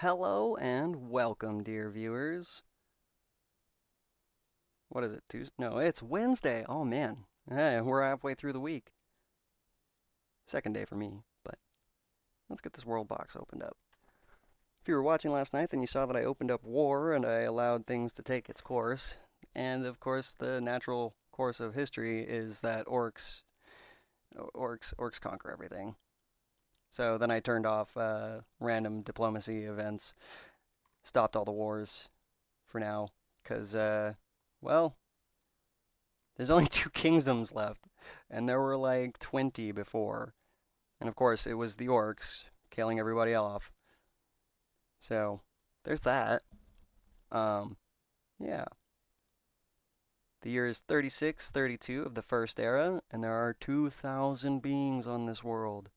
Hello and welcome, dear viewers. What is it, Tuesday? No, it's Wednesday. Oh man, hey, we're halfway through the week. Second day for me, but let's get this world box opened up. If you were watching last night, then you saw that I opened up war and I allowed things to take its course. And of course, the natural course of history is that orcs conquer everything. So then I turned off random diplomacy events, stopped all the wars for now, because well, there's only two kingdoms left, and there were like 20 before. And of course, it was the orcs killing everybody off. So there's that. Um, yeah. The year is 3632 of the First Era, and there are 2,000 beings on this world.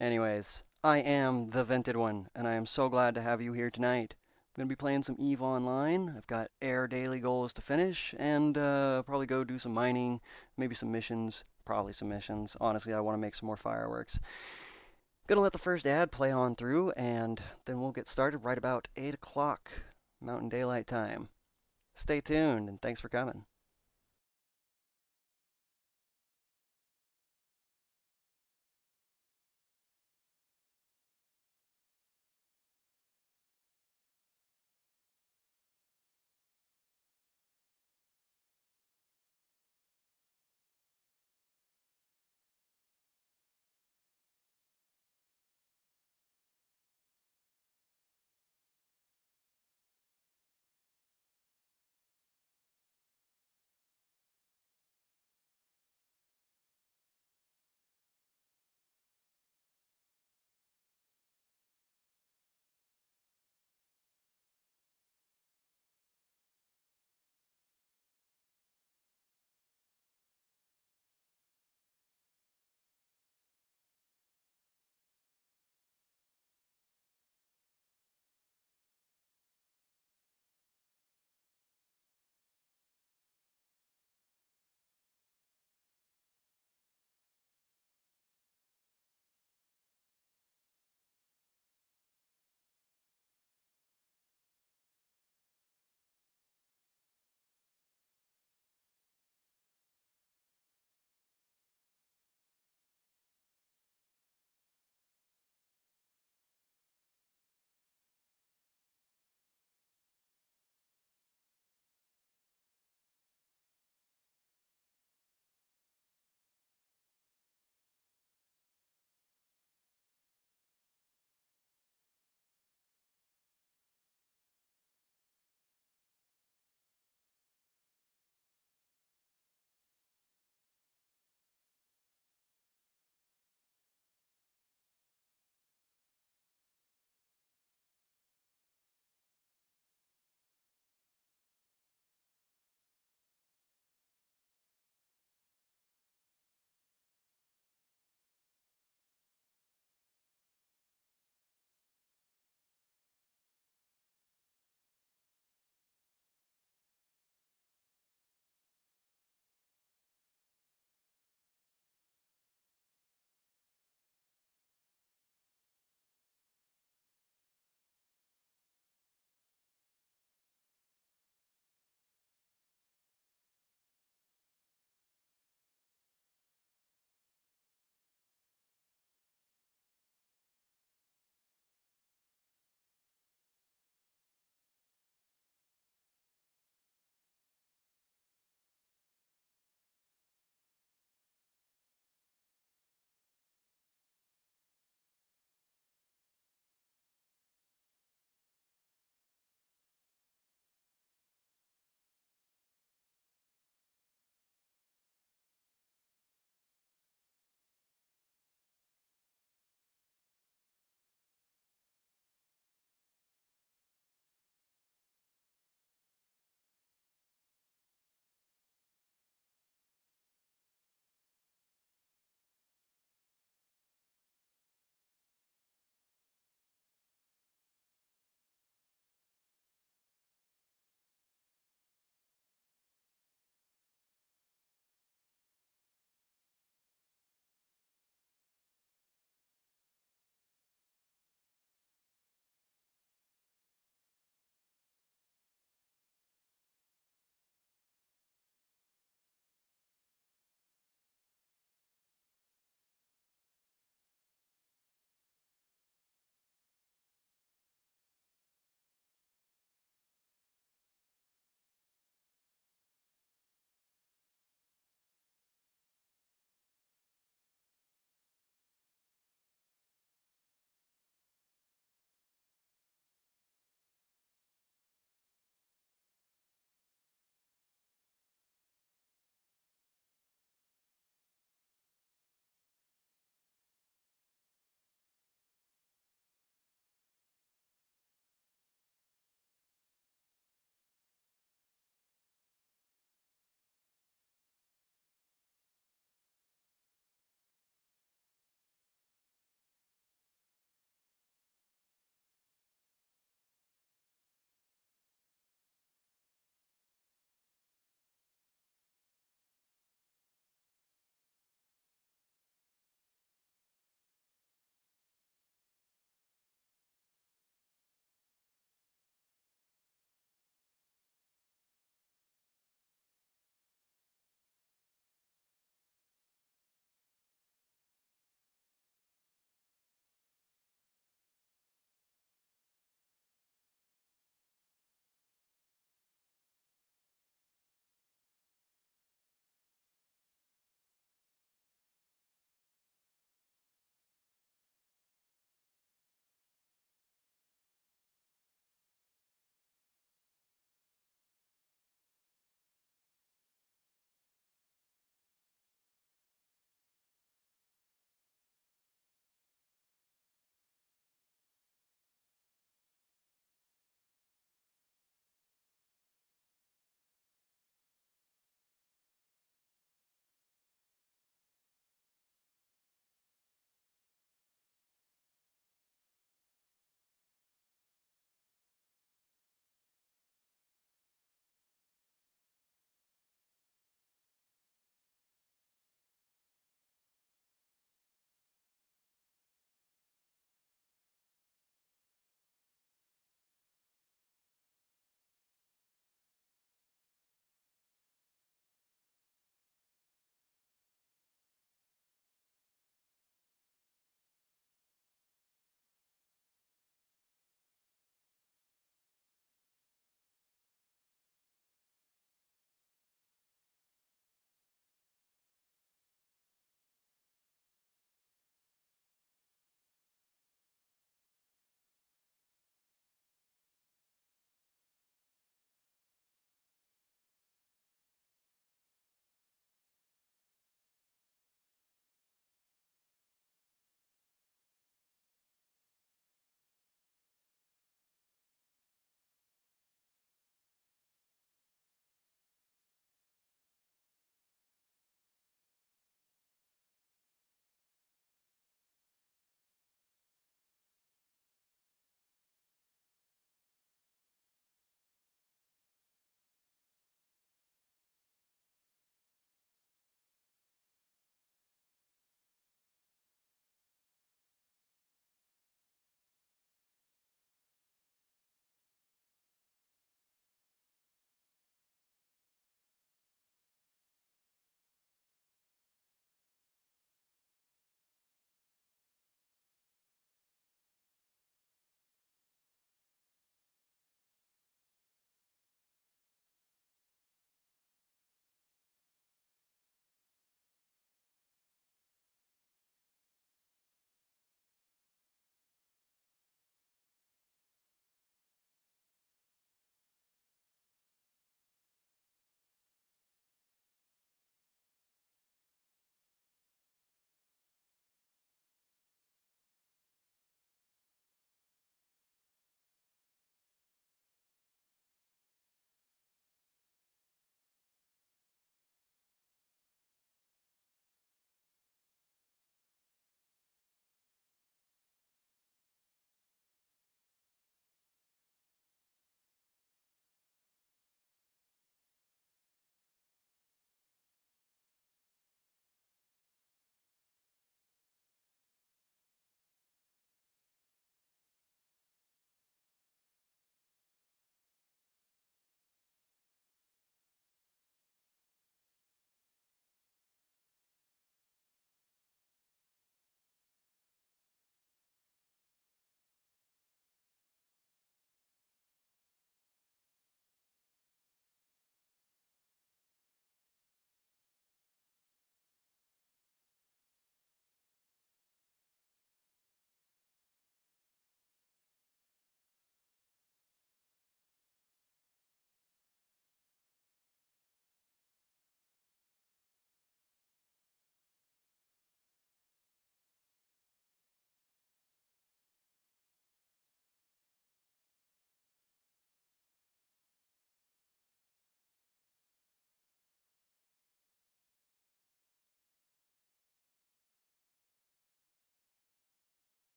Anyways, I am the Vented One, and I am so glad to have you here tonight. I'm going to be playing some EVE Online. I've got air daily goals to finish, and probably go do some mining, maybe some missions, probably some missions. Honestly, I want to make some more fireworks. Gonna let the first ad play on through, and then we'll get started right about 8 o'clock Mountain Daylight Time. Stay tuned, and thanks for coming.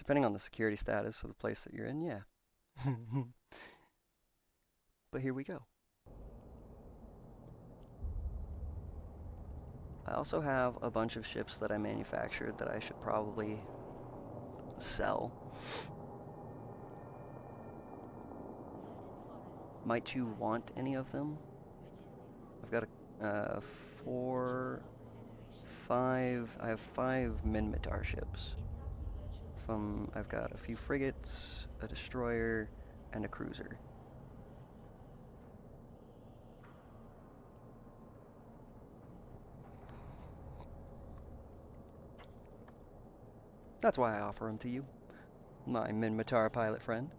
Depending on the security status of the place that you're in, yeah. But here we go. I also have a bunch of ships that I manufactured that I should probably sell. Might you want any of them? I've got a I have 5 Minmatar ships. I've got a few frigates, a destroyer, and a cruiser. That's why I offer them to you, my Minmatar pilot friend.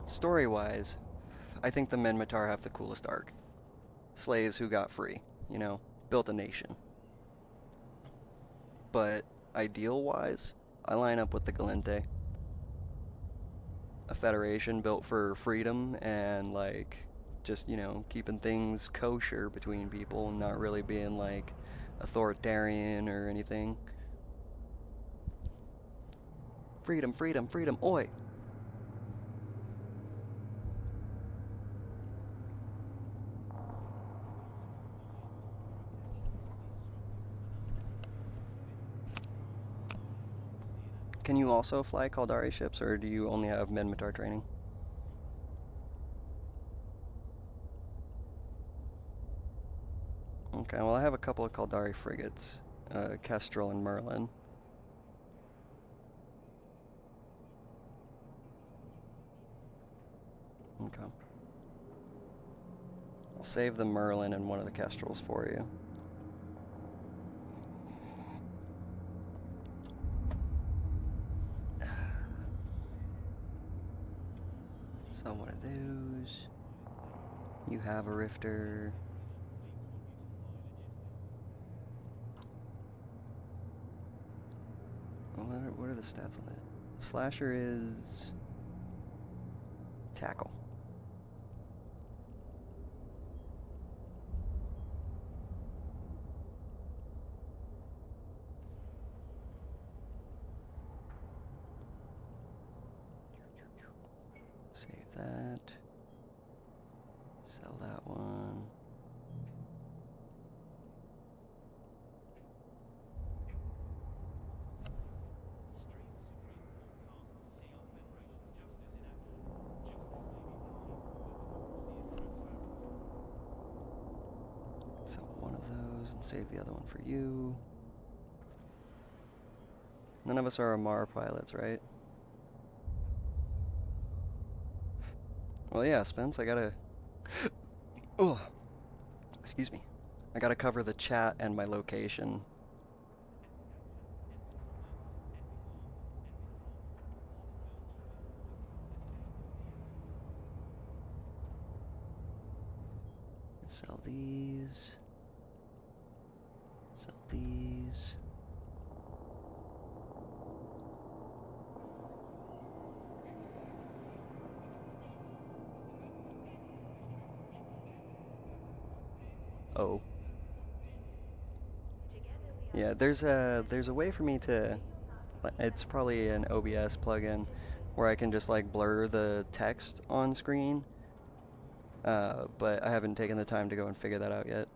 Story-wise, I think the Minmatar have the coolest arc. Slaves who got free, you know, built a nation. But ideal-wise, I line up with the Galente. A federation built for freedom and, like, just, you know, keeping things kosher between people and not really being, like, authoritarian or anything. Freedom, freedom, freedom, oi! Can you also fly Caldari ships, or do you only have Minmatar training? Okay, well I have a couple of Caldari frigates, Kestrel and Merlin. Okay. I'll save the Merlin and one of the Kestrels for you. So one of those. You have a Rifter. What are the stats on that? Slasher is tackle. Save that. Sell that one. Sell one of those and save the other one for you. None of us are Amar pilots, right? Well, yeah, Spence, I gotta... Oh, excuse me. I gotta cover the chat and my location. Sell these. Sell these. Oh. Yeah, there's a way for me to, it's probably an OBS plugin where I can just like blur the text on screen. But I haven't taken the time to go and figure that out yet.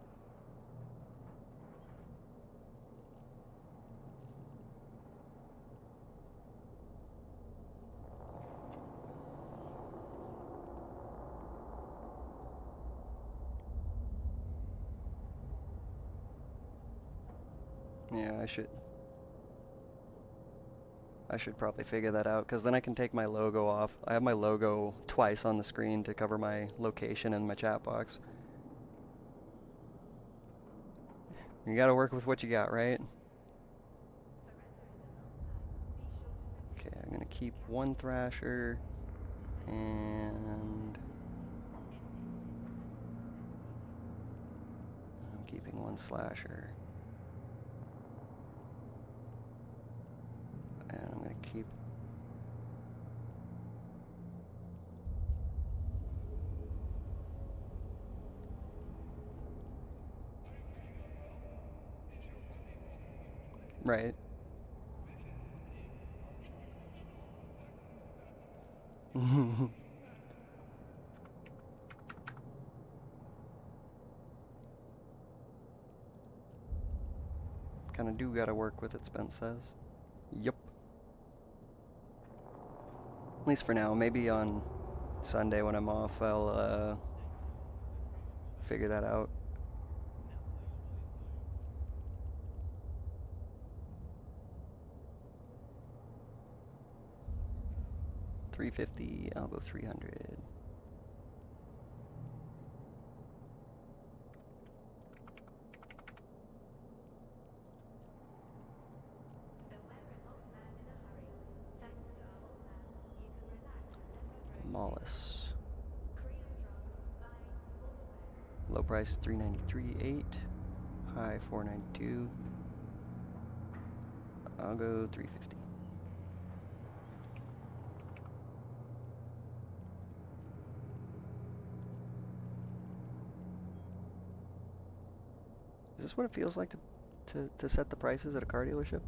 Yeah, I should probably figure that out, because then I can take my logo off. I have my logo twice on the screen to cover my location and my chat box. You gotta work with what you got, right? Okay, I'm gonna keep one Thrasher, and I'm keeping one Slasher. And I'm gonna keep... Right. Kinda do gotta work with it, Spence says. Yup. At least for now. Maybe on Sunday when I'm off, I'll figure that out. $350. I'll go 300. Mollis. Low price is 393.8. High 492. I'll go 350. Is this what it feels like to set the prices at a car dealership?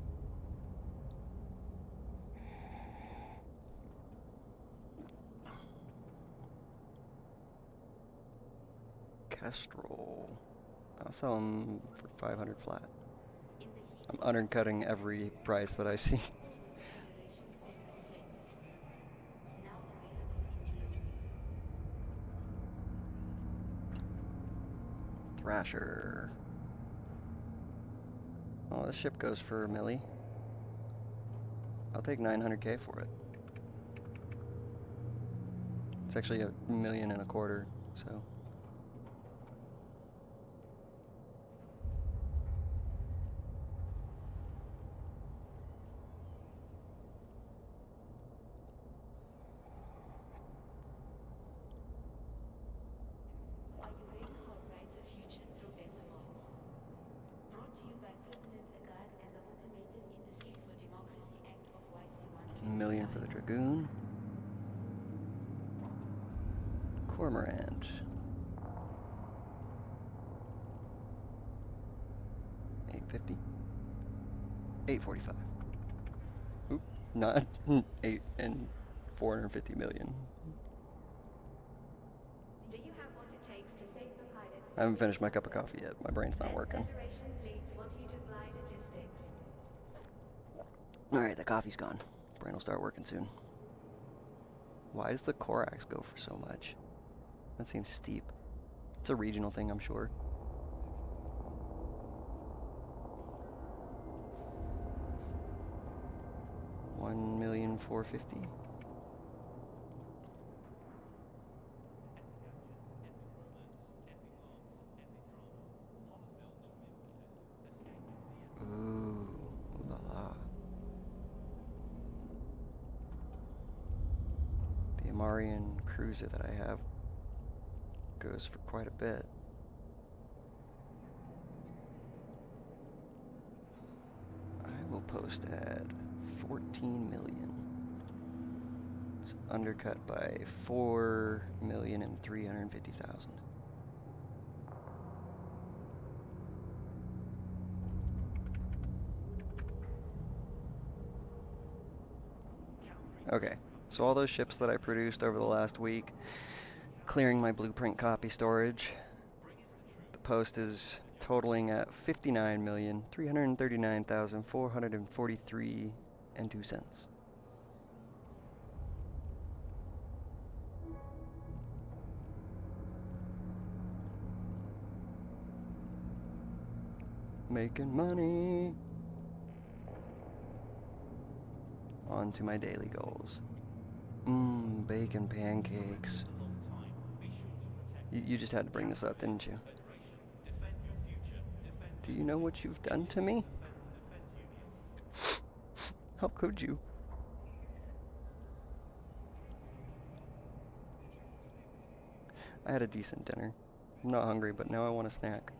Kestrel. I'll sell them for 500 flat. I'm undercutting every price that I see. Thrasher. Oh, this ship goes for a milli. I'll take 900K for it. It's actually $1.25 million, so. $1 million for the Dragoon. Cormorant. $850. $845. Oop, not 8 and 450 million. Do you have what it takes to save the pilots? I haven't finished my cup of coffee yet. My brain's not working. Federation fleets want you to fly logistics. Alright, the coffee's gone. Brain will start working soon. Why does the Corax go for so much? That seems steep. It's a regional thing, I'm sure. $1,450,000. Ooh, la la. The Amarian cruiser that I have goes for quite a bit. I will post at 14 million. It's undercut by 4,350,000. Okay, so all those ships that I produced over the last week, clearing my blueprint copy storage, the post is totaling at 59,339,443 and 2 cents. Making money. On to my daily goals. Bacon pancakes. You just had to bring this up, didn't you? Do you know what you've done to me? How could you? I had a decent dinner. I'm not hungry, but now I want a snack.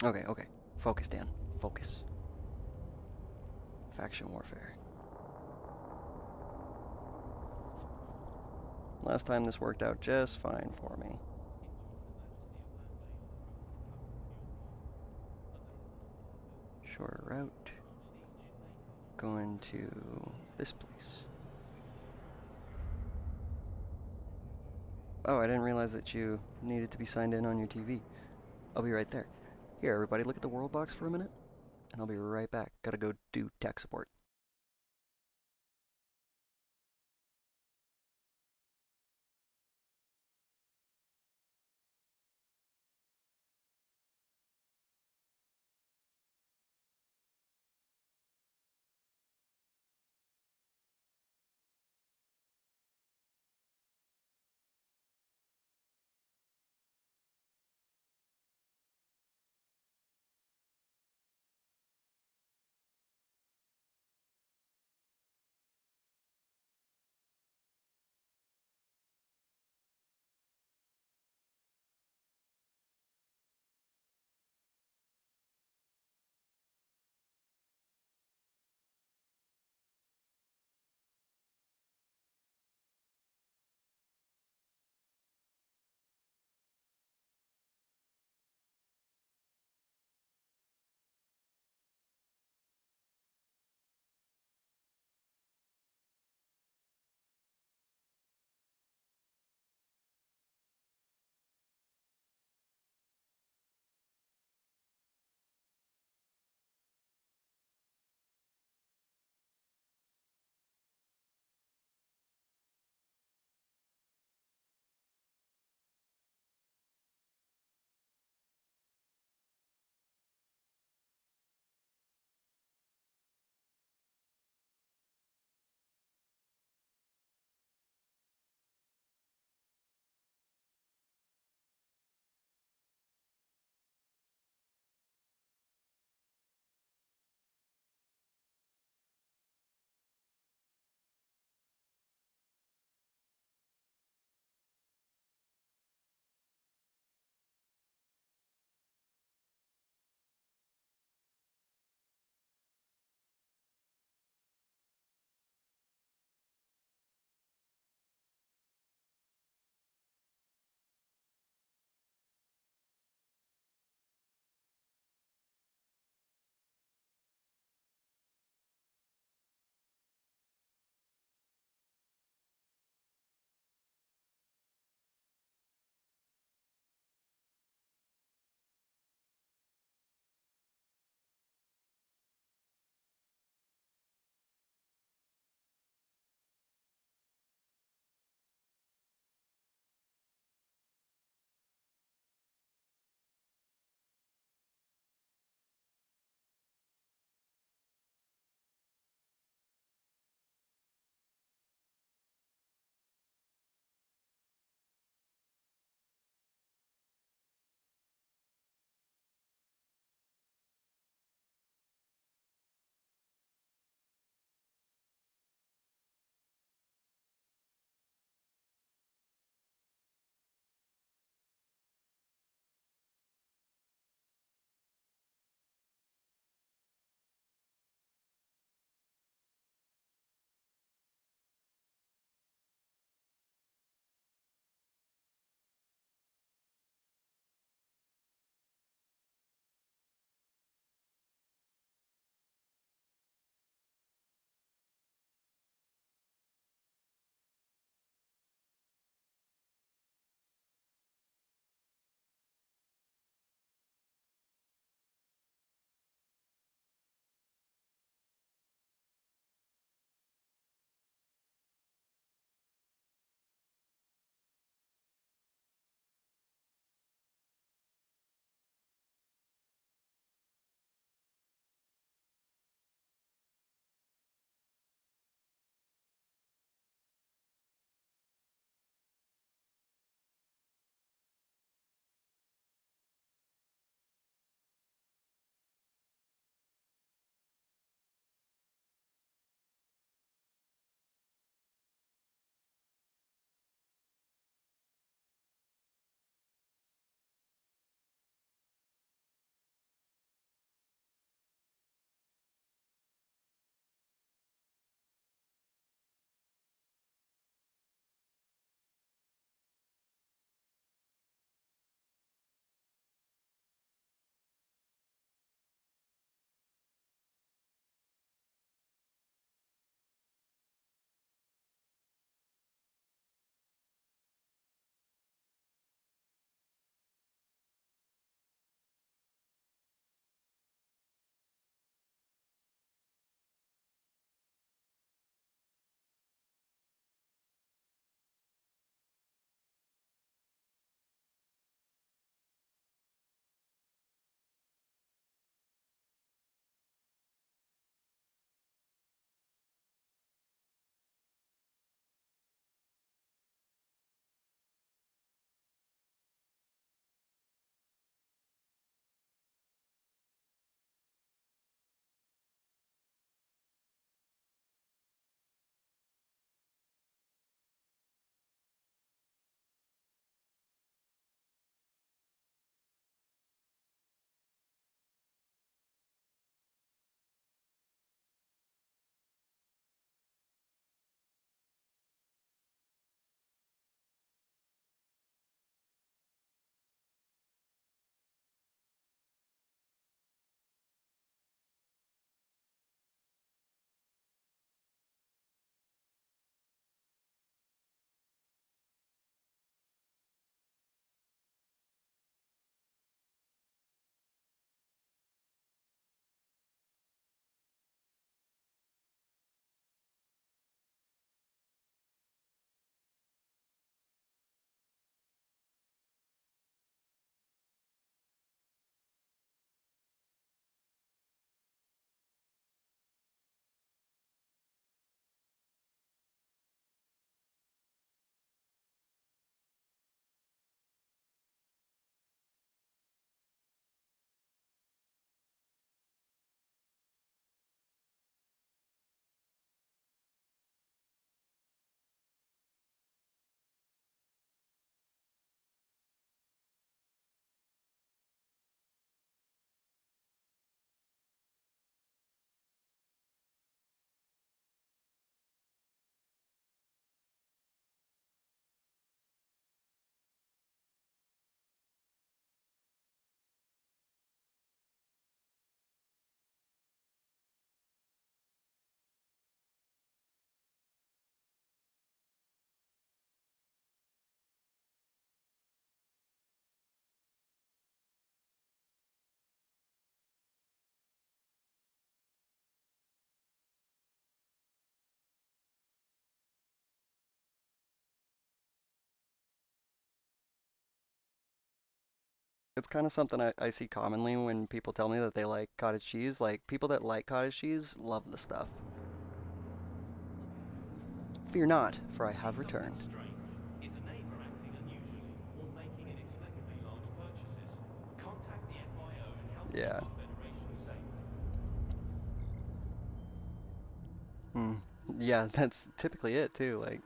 Okay. Focus, Dan. Focus. Faction warfare. Last time this worked out just fine for me. shorter route. Going to this place. Oh, I didn't realize that you needed to be signed in on your TV. I'll be right there. Here, everybody, look at the world box for a minute, and I'll be right back. Gotta go do tech support. It's kind of something I see commonly when people tell me that they like cottage cheese. Like, people that like cottage cheese love the stuff. Fear not, for I See have something returned. strange? Is a neighbour acting unusually or making inexplicably large purchases? Contact the FIO and help keep Yeah. our federation safe. Hmm. Yeah, that's typically it too. Like,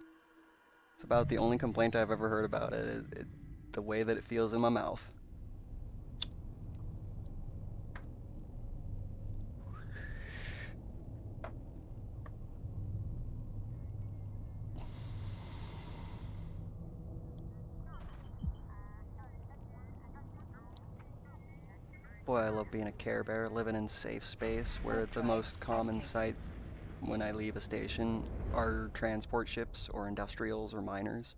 it's about the only complaint I've ever heard about it is the way that it feels in my mouth. Boy, I love being a Carebear, living in safe space where Warp the drive most common active. sight when I leave a station are transport ships or industrials or miners.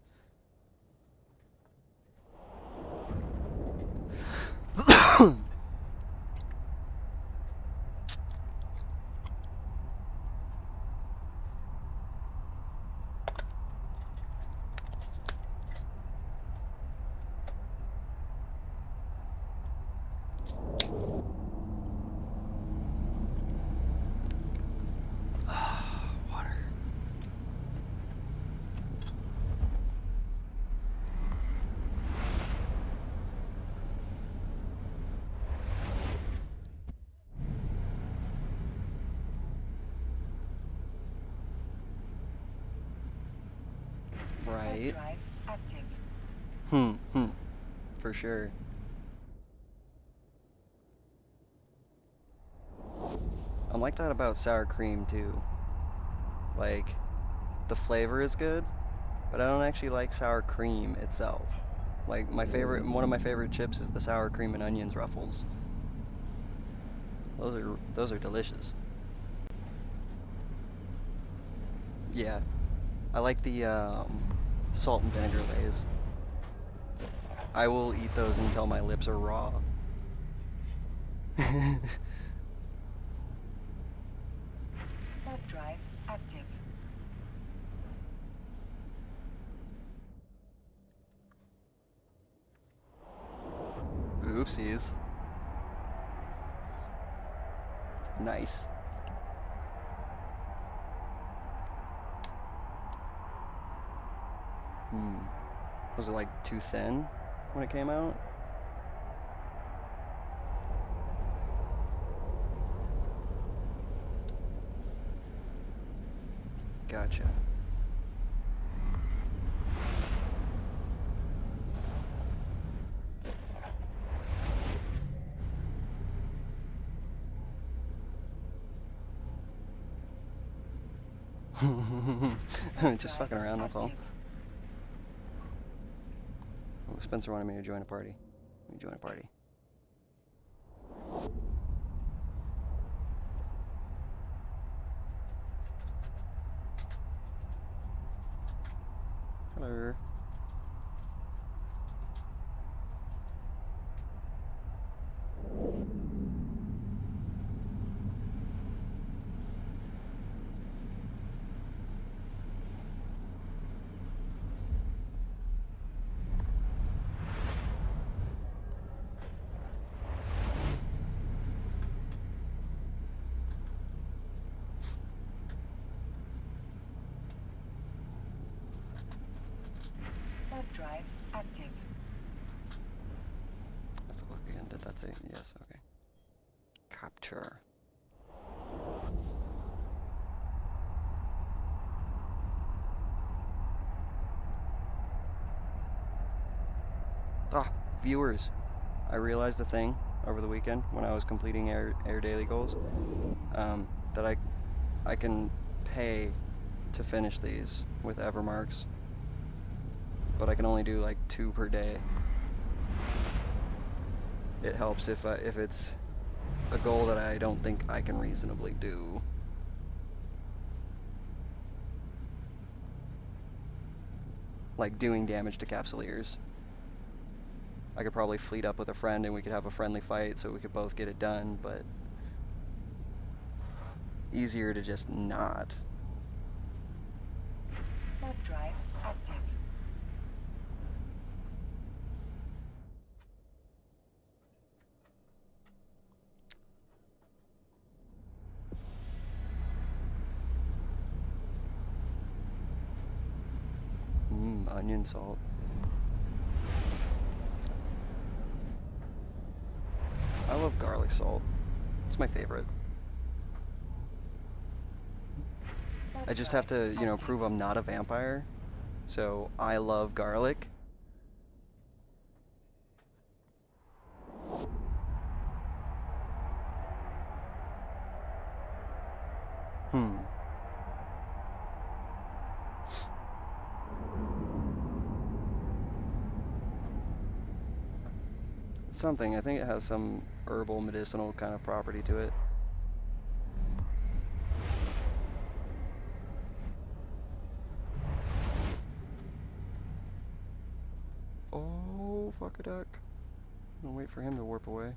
Water. Warp Right. drive active. Hmm. For sure. I'm like that about sour cream too. Like, the flavor is good, but I don't actually like sour cream itself. Like, one of my favorite chips is the sour cream and onions Ruffles. Those are delicious. Yeah, I like the salt and vinegar Lays. I will eat those until my lips are raw. Warp drive active. Oopsies. Nice. Hmm. Was it like too thin when it came out? Gotcha. Warp Just drive fucking around, that's all. active. Oh, Spencer wanted me to join a party. Let me join a party. Hello. Warp drive active. I have to look again. Did that say yes? Okay. Capture. Ah, viewers. I realized a thing over the weekend when I was completing air daily goals. That I can pay to finish these with Evermarks, but I can only do like 2 per day. It helps if it's a goal that I don't think I can reasonably do. Like doing damage to Capsuleers. I could probably fleet up with a friend and we could have a friendly fight so we could both get it done, but easier to just not. Warp drive active. onion salt. I love garlic salt. It's my favorite. Warp I just have drive to, active. prove I'm not a vampire. So I love garlic. Hmm. Something. I think it has some herbal medicinal kind of property to it. Oh, fuck a duck. I'll wait for him to warp away.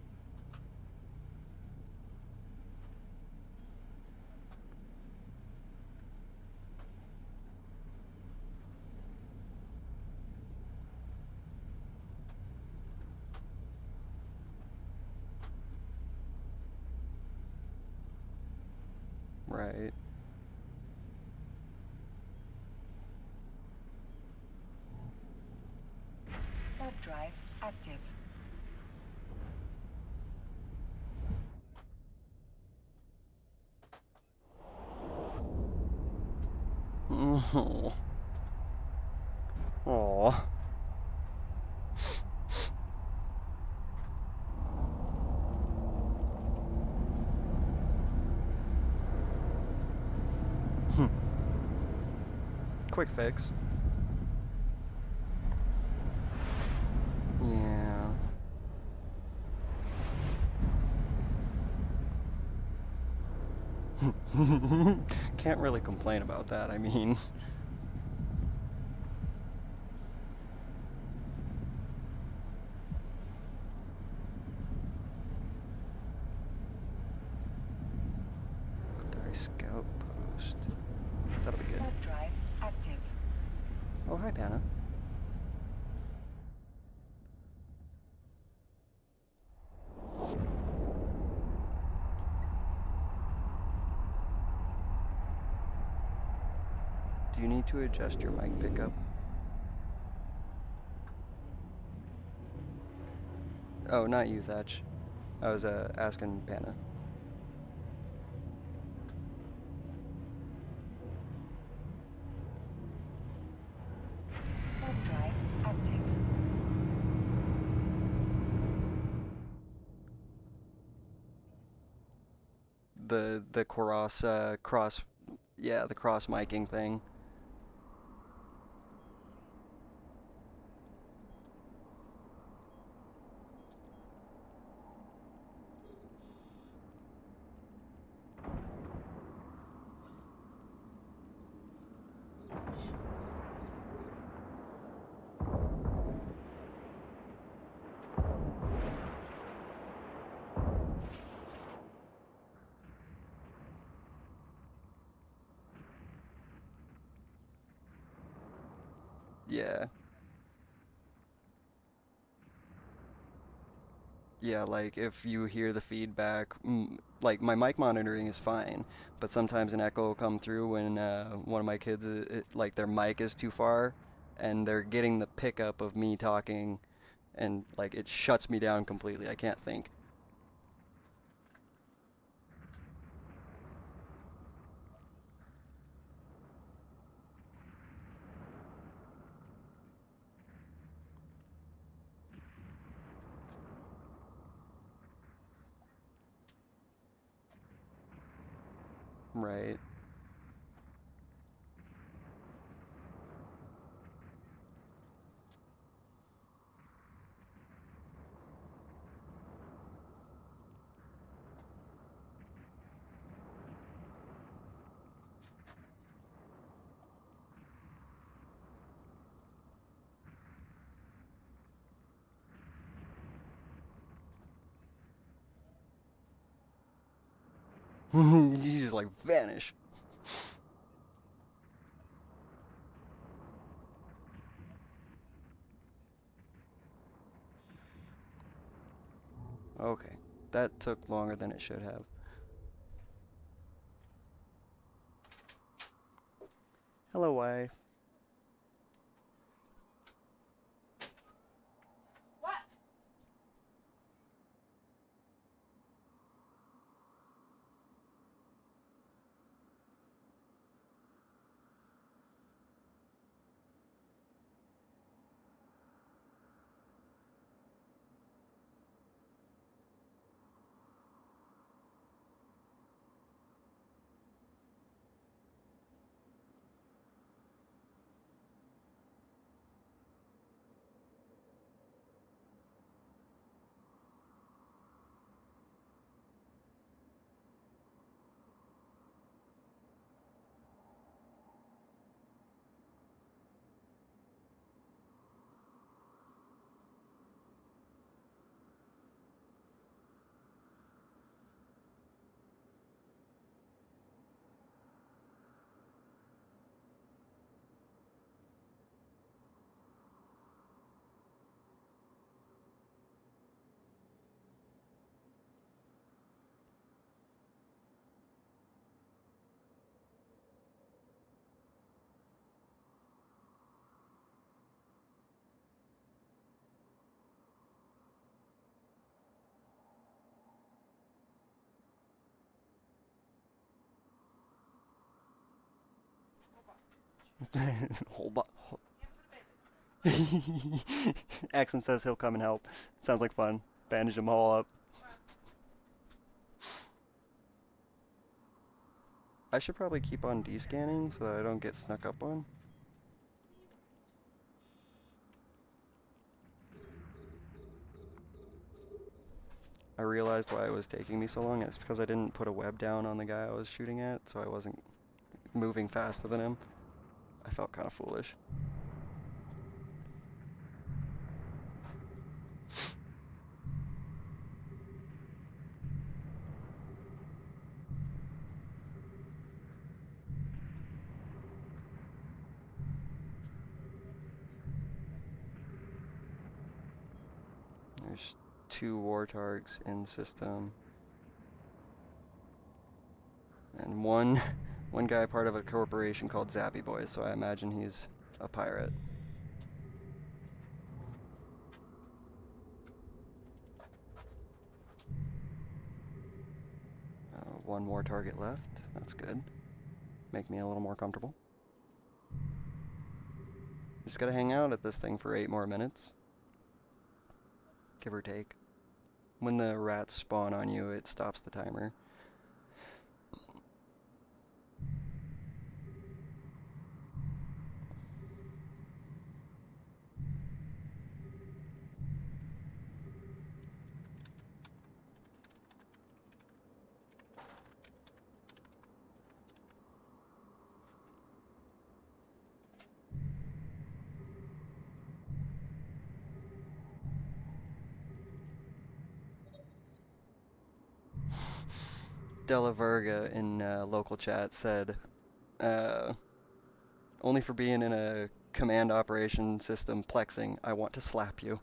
Right. Warp drive active. Oh. Aw. Quick fix. Yeah. Can't really complain about that, I mean. Caldari Scout Post. That'll be good. Warp drive active. Oh, hi, Panna. Do you need to adjust your mic pickup? Oh, not you, Thatch. I was asking Panna. Warp drive active. The cross, yeah, the cross miking thing. Yeah. Yeah, like if you hear the feedback, like my mic monitoring is fine, but sometimes an echo will come through when one of my kids, like their mic is too far, and they're getting the pickup of me talking, and like it shuts me down completely. I can't think. Right. You just like vanish. Okay. That took longer than it should have. Hello, wife. Hold on. Accent says he'll come and help. Sounds like fun. Bandage them all up. I should probably keep on descanning so that I don't get snuck up on. I realized why it was taking me so long. It's because I didn't put a web down on the guy I was shooting at, so I wasn't moving faster than him. I felt kind of foolish. There's 2 wartargs in system, and one guy part of a corporation called Zappy Boys, so I imagine he's a pirate. One more target left. That's good. Make me a little more comfortable. Just gotta hang out at this thing for 8 more minutes, give or take. When the rats spawn on you, it stops the timer. Della Verga in local chat said, uh, only for being in a command operation system plexing, I want to slap you.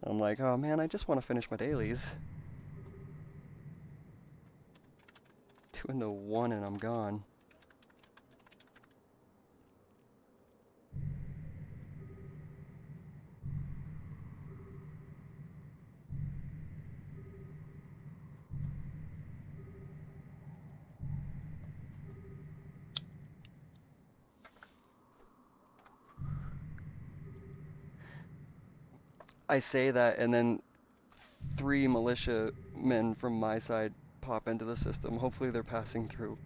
I'm like, oh man, I just want to finish my dailies. Doing the 1 and I'm gone. I say that, and then 3 militia men from my side pop into the system. Hopefully they're passing through.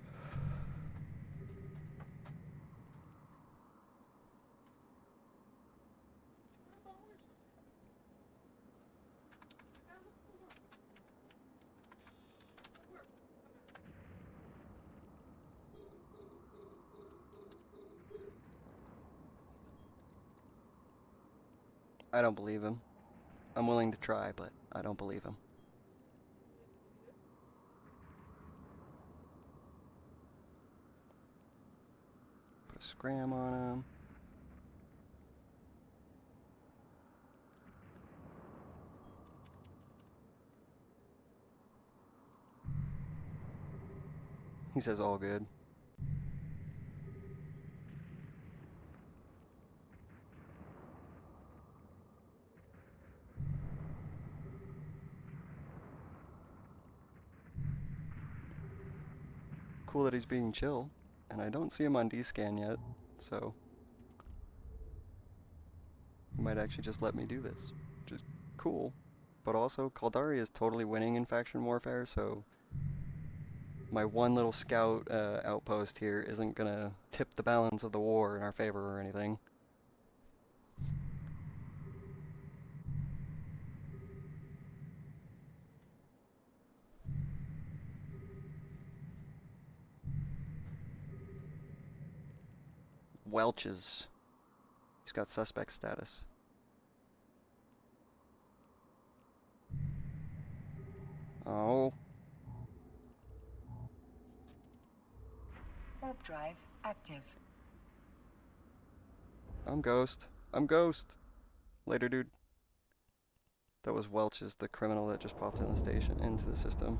I don't believe him. I'm willing to try, but I don't believe him. Put a scram on him. He says all good. Cool that he's being chill, and I don't see him on D-scan yet, so he might actually just let me do this, which is cool. But also, Caldari is totally winning in faction warfare, so my one little scout outpost here isn't gonna tip the balance of the war in our favor or anything. Welches. He's got suspect status. Oh, Warp drive active. I'm Ghost. I'm Ghost. Later, dude. That was Welch's, the criminal that just popped in the station into the system.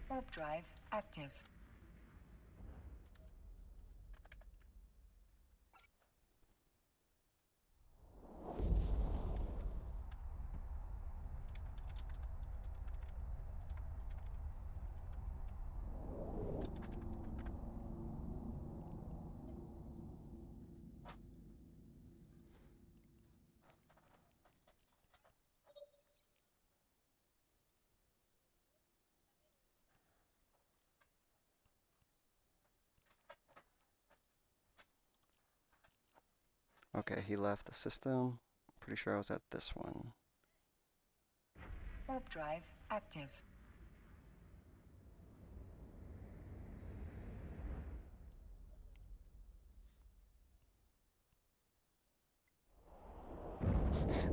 Warp drive active. Okay, he left the system. Pretty sure I was at this one. Warp drive active.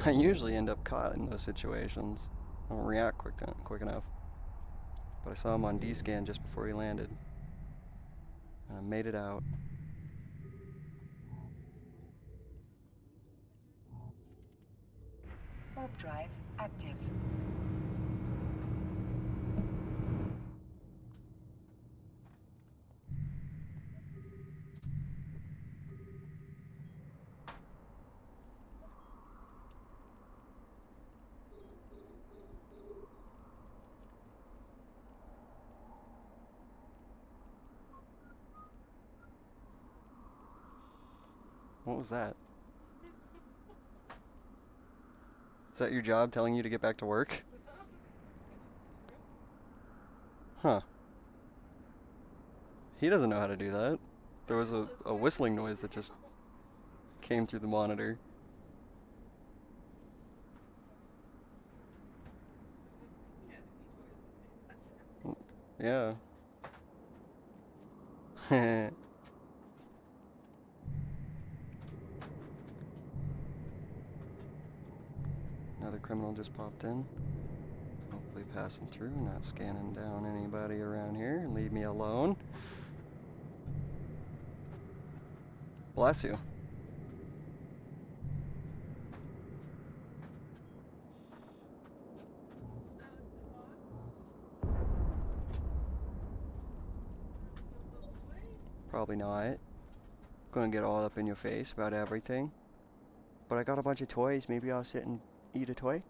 I usually end up caught in those situations. I don't react quick enough. But I saw him on D-scan just before he landed. And I made it out. Warp drive active. What was that? Is that your job telling you to get back to work? Huh. He doesn't know how to do that. There was a whistling noise that just came through the monitor. Yeah. Another criminal just popped in. Hopefully passing through, not scanning down anybody around here. Leave me alone. Bless you. Probably not. Gonna get all up in your face about everything. But I got a bunch of toys. Maybe I'll sit and eat a toy?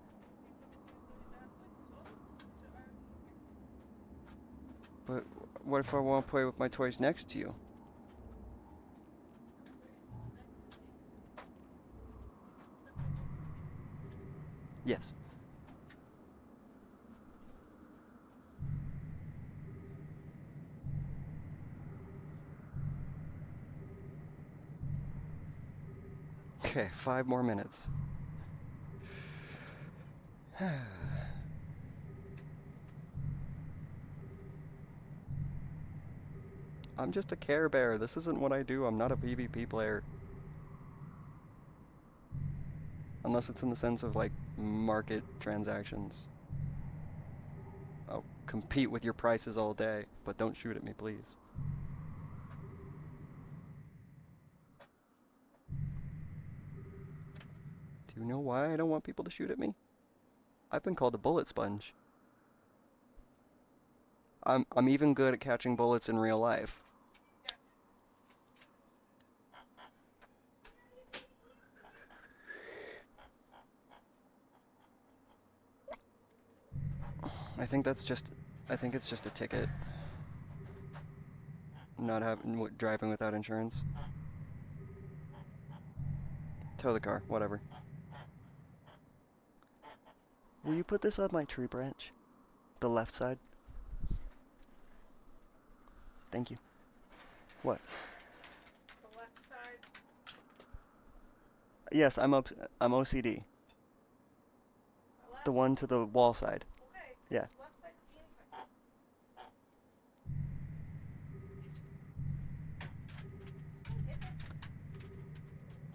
But what if I want to play with my toys next to you? Yes. Okay, 5 more minutes. I'm just a Carebear. This isn't what I do. I'm not a PvP player. Unless it's in the sense of like market transactions. I'll compete with your prices all day, but don't shoot at me, please. Do you know why I don't want people to shoot at me? I've been called a bullet sponge. I'm even good at catching bullets in real life. I think that's just I think it's just a ticket. Not having driving without insurance. Tow the car, whatever. Will you put this on my tree branch? The left side? Thank you. What? Yes, I'm OCD. The one to the wall side. Yeah.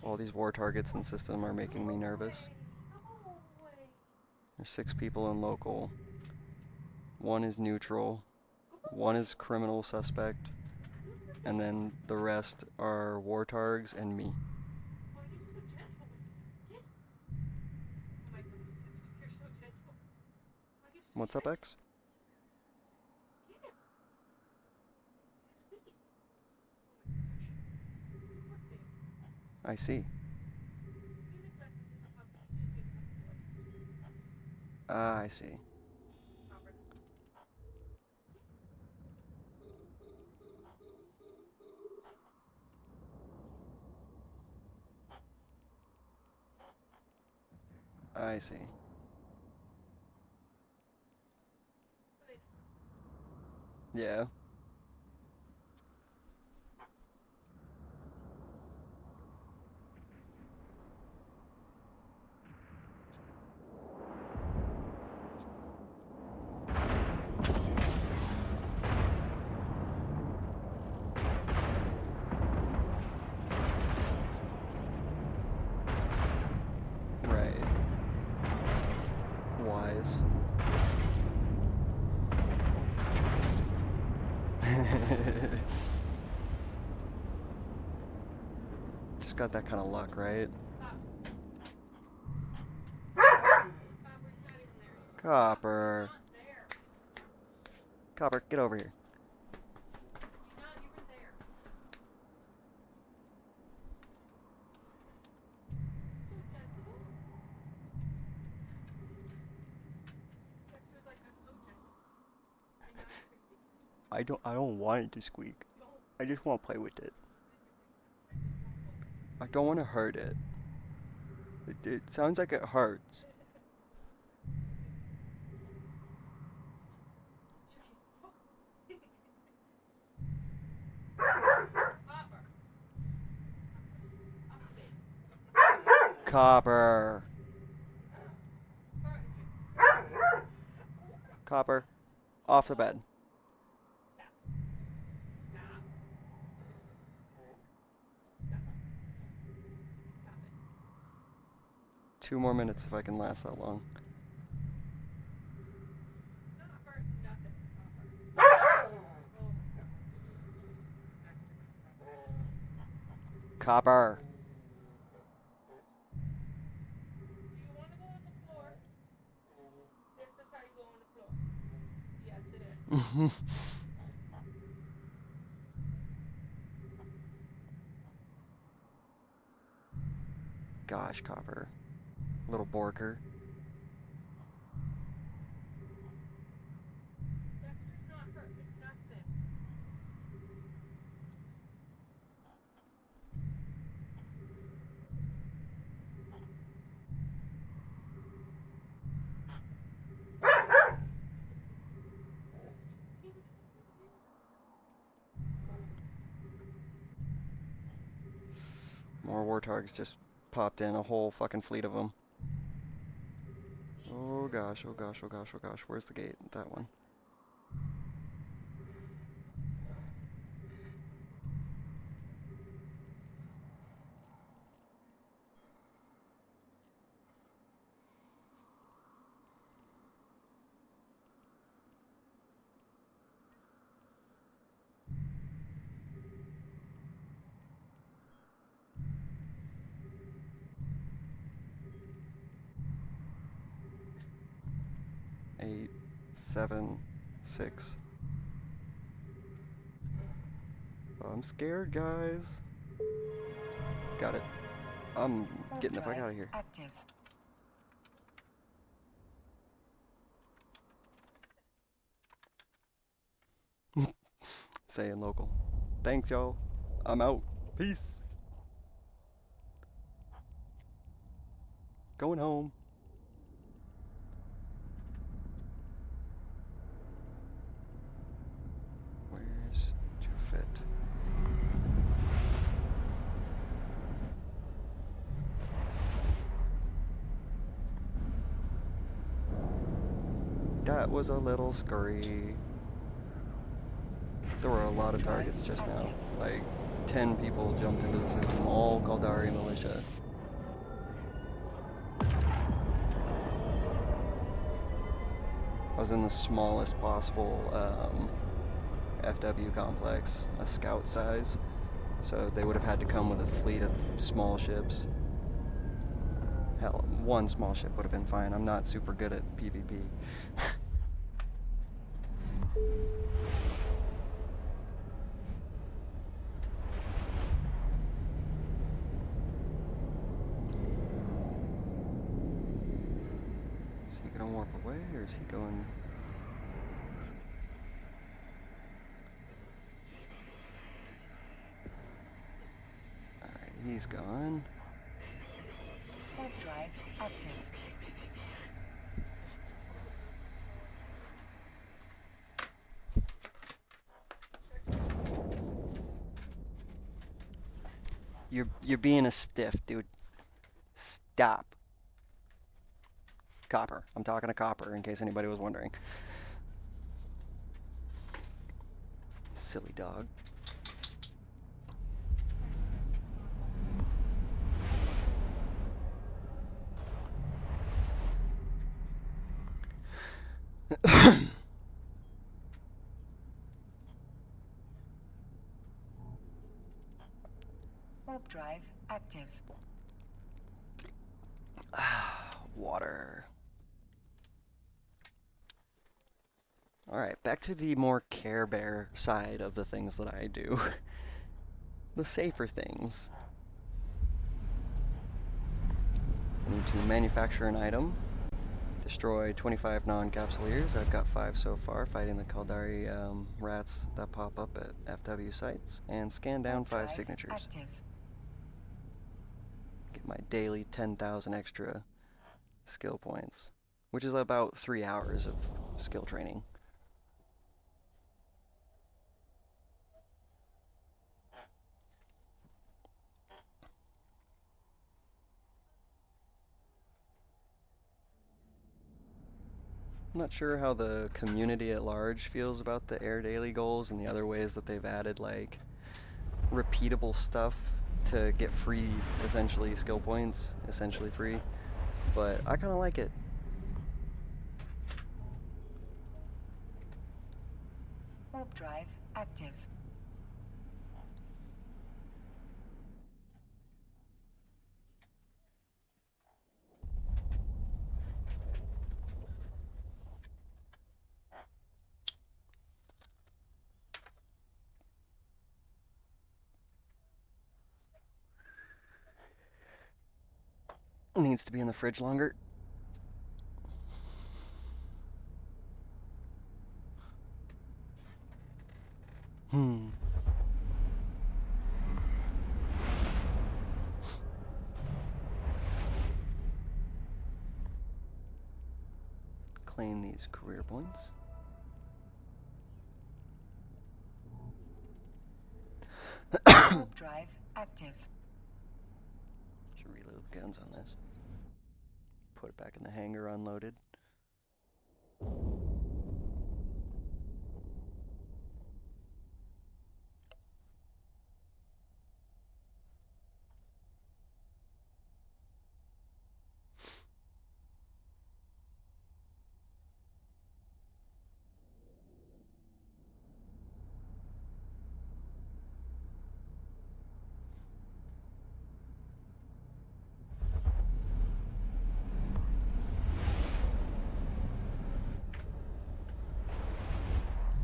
All these war targets in the system are making me nervous. There's 6 people in local. 1 is neutral. 1 is criminal suspect. And then the rest are war targs and me. What's up, X? I see. Ah, I see. I see. Yeah. wise. Just got that kind of luck, right? Copper. Copper, get over here. I don't want it to squeak. I just want to play with it. I don't want to hurt it. It sounds like it hurts. Copper. Copper, off the bed. 2 more minutes if I can last that long. Copper. Gosh, Copper. Little Borker. More warthogs just popped in, a whole fucking fleet of them. Oh gosh, oh gosh, oh gosh, oh gosh. Where's the gate? That one. Eight, 7, 6. I'm scared, guys. Got it. I'm getting the fuck out of here. Active. Saying local. Thanks, y'all. I'm out. Peace. Going home. Where's Jafet? That was a little scurry. There were a lot of targets just now. Like 10 people jumped into the system, all Caldari militia. I was in the smallest possible FW complex, a scout size, so they would have had to come with a fleet of small ships. Hell, one small ship would have been fine. I'm not super good at PvP. Is he gonna warp away, or is he going... Alright, he's gone. Warp drive active. You're being a stiff, dude. Stop. Copper. I'm talking to Copper, in case anybody was wondering. Silly dog. Warp drive active. Water. Alright, back to the more Carebear side of the things that I do. The safer things. I need to manufacture an item, destroy 25 non-capsuleers. I've got 5 so far, fighting the Caldari rats that pop up at FW sites, and scan down Warp 5 drive signatures. active. Get my daily 10,000 extra skill points, which is about 3 hours of skill training. I'm not sure how the community at large feels about the Air Daily goals and the other ways that they've added like repeatable stuff to get free, essentially, skill points, essentially free, but I kind of like it. Warp drive active. It needs to be in the fridge longer. Hmm. Claim these career points. Warp drive active. Should reload the guns on this. Put it back in the hangar unloaded.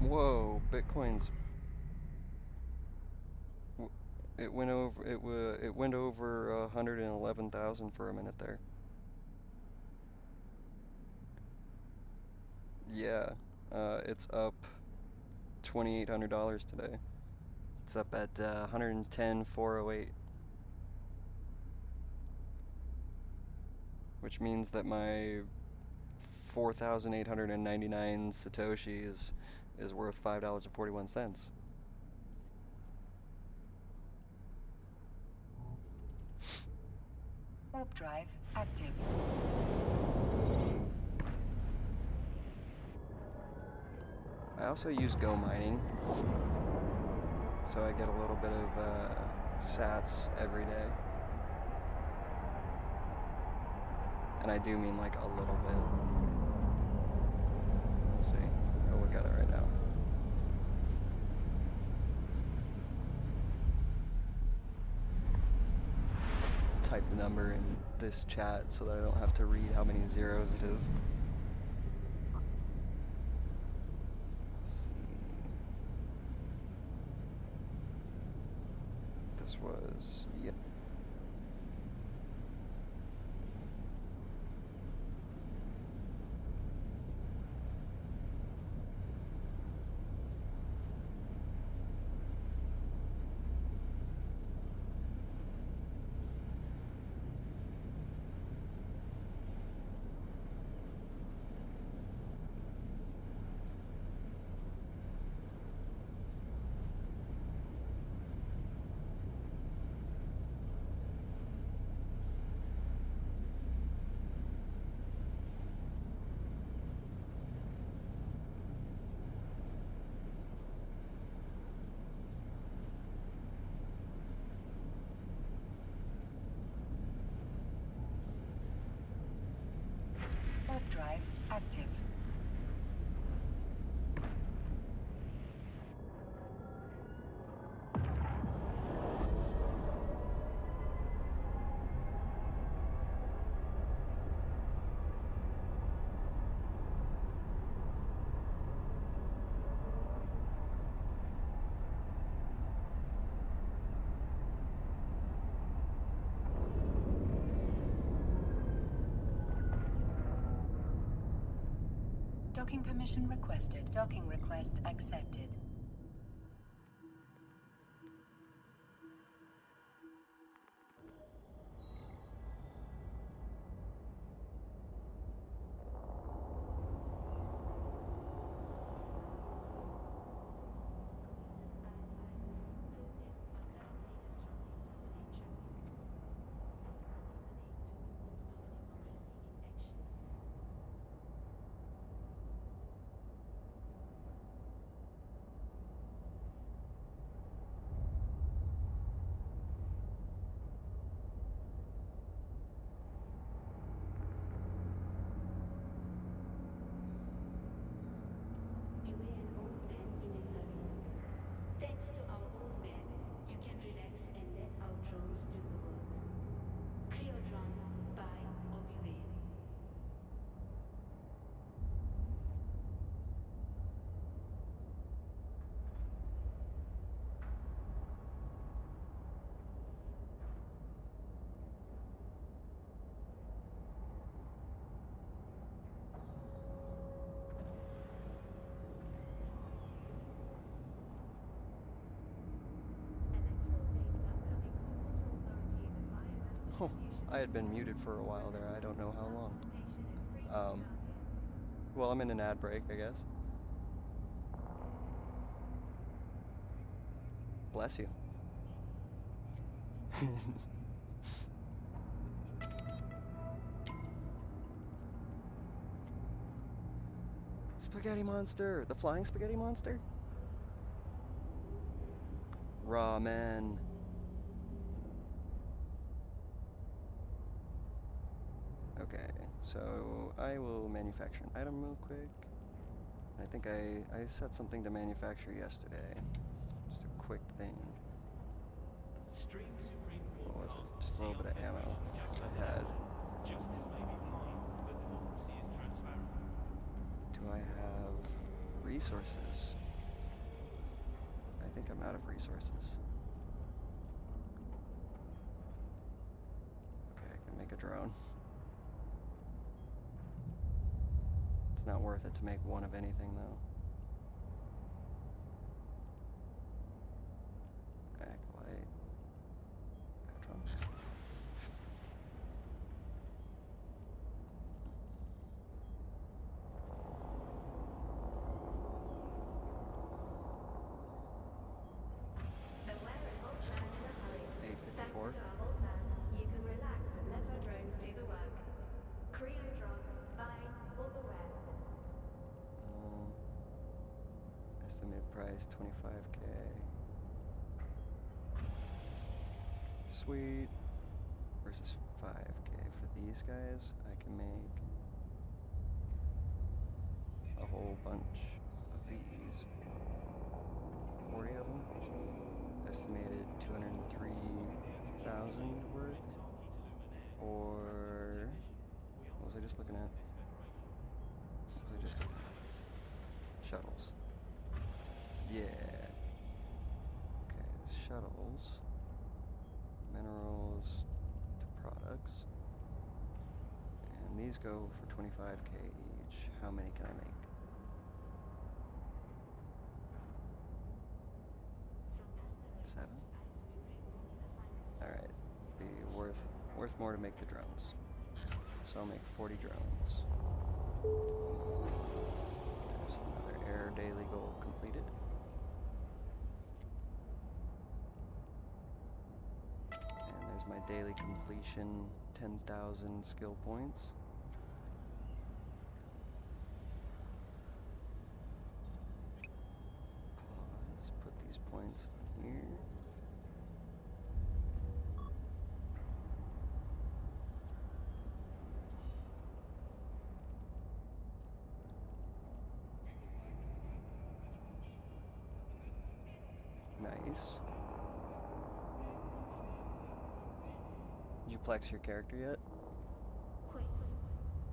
Whoa, Bitcoin's it went over 111,000 for a minute there. Yeah, it's up $2,800 today. It's up at 110,408, which means that my 4,899 Satoshi is worth $5.41. Warp drive active. I also use Go mining, so I get a little bit of sats every day. And I do mean like a little bit. Let's see. I'll look at it right now. Type the number in this chat so that I don't have to read how many zeros it is. Let's see. This was, yeah. Warp drive active. Docking permission requested. Docking request accepted. Thanks to our old men, you can relax and let our drones do the work. Creodron, buy or beware. Oh, I had been muted for a while there. I don't know how long. Well, I'm in an ad break, I guess. Bless you. Spaghetti monster! The flying spaghetti monster? Ramen. Okay, so I will manufacture an item real quick. I think I set something to manufacture yesterday. Just a quick thing. Stream Supreme Court What was it? casts Just a little bit of CR ammo. Federation justice I've in had. London. Justice may be blind, but democracy is transparent. Do I have resources? I think I'm out of resources. Okay, I can make a drone. It's not worth it to make one of anything though. Acolyte. Drone. Aware and old man in a hurry. Thanks 854. to our old man, you can relax and let our drones do the work. Creodron, buy or beware. Estimated price 25k. Sweet. Versus 5k for these guys. I can make a whole bunch of these. 40 of them. Estimated 203,000 worth. Or what was I just looking at? What was I just looking at? Shuttles. Yeah. Okay, shuttles. Minerals to products. And these go for 25k each. How many can I make? Seven? Alright. Be worth more to make the drones. So I'll make 40 drones. There's another air daily goal completed. And there's my daily completion, 10,000 skill points. Pause, put these points here. Nice. Did you plex your character yet? Quick,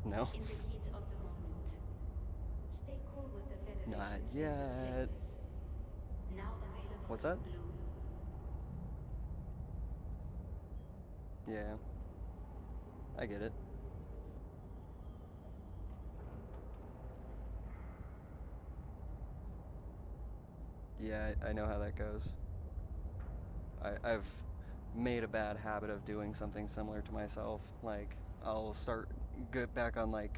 No? in the heat of the moment. Stay cool with the Not Federation's favorite yet. flavors. Now available What's in that? blue. Yeah. I get it. Yeah, I know how that goes. I've made a bad habit of doing something similar to myself. Like I'll start get back on like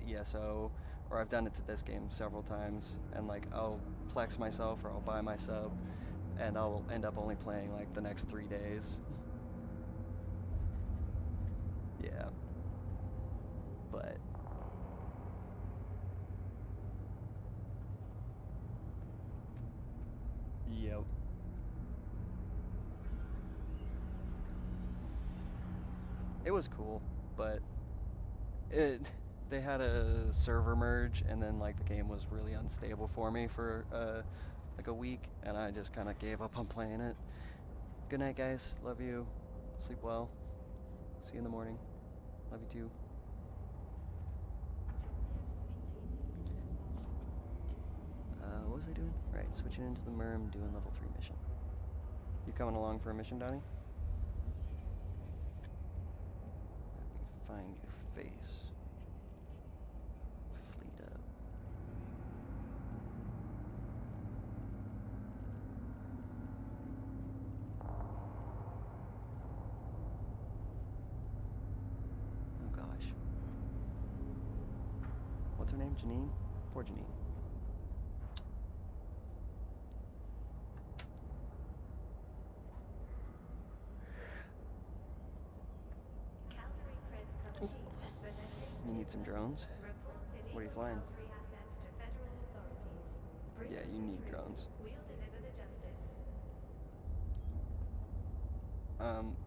ESO, or I've done it to this game several times, and like I'll plex myself or I'll buy my sub, and I'll end up only playing like the next 3 days. Yeah, but yep, it was cool, but it they had a server merge, and then like the game was really unstable for me for like a week, and I just kind of gave up on playing it. Good night, guys. Love you. Sleep well. See you in the morning. Love you too. What was I doing? Right, switching into the merm, doing level 3 mission. You coming along for a mission, Donnie? Let me find your face. Fleet up. Oh gosh. What's her name? Janine? Poor Janine. Caldari creds come Ooh, cheap, but they're paid for you their need some work. drones? Report What are you illegal flying? Caldari assets to federal authorities. Bring Yeah, us you the need truth. drones. We'll deliver the justice.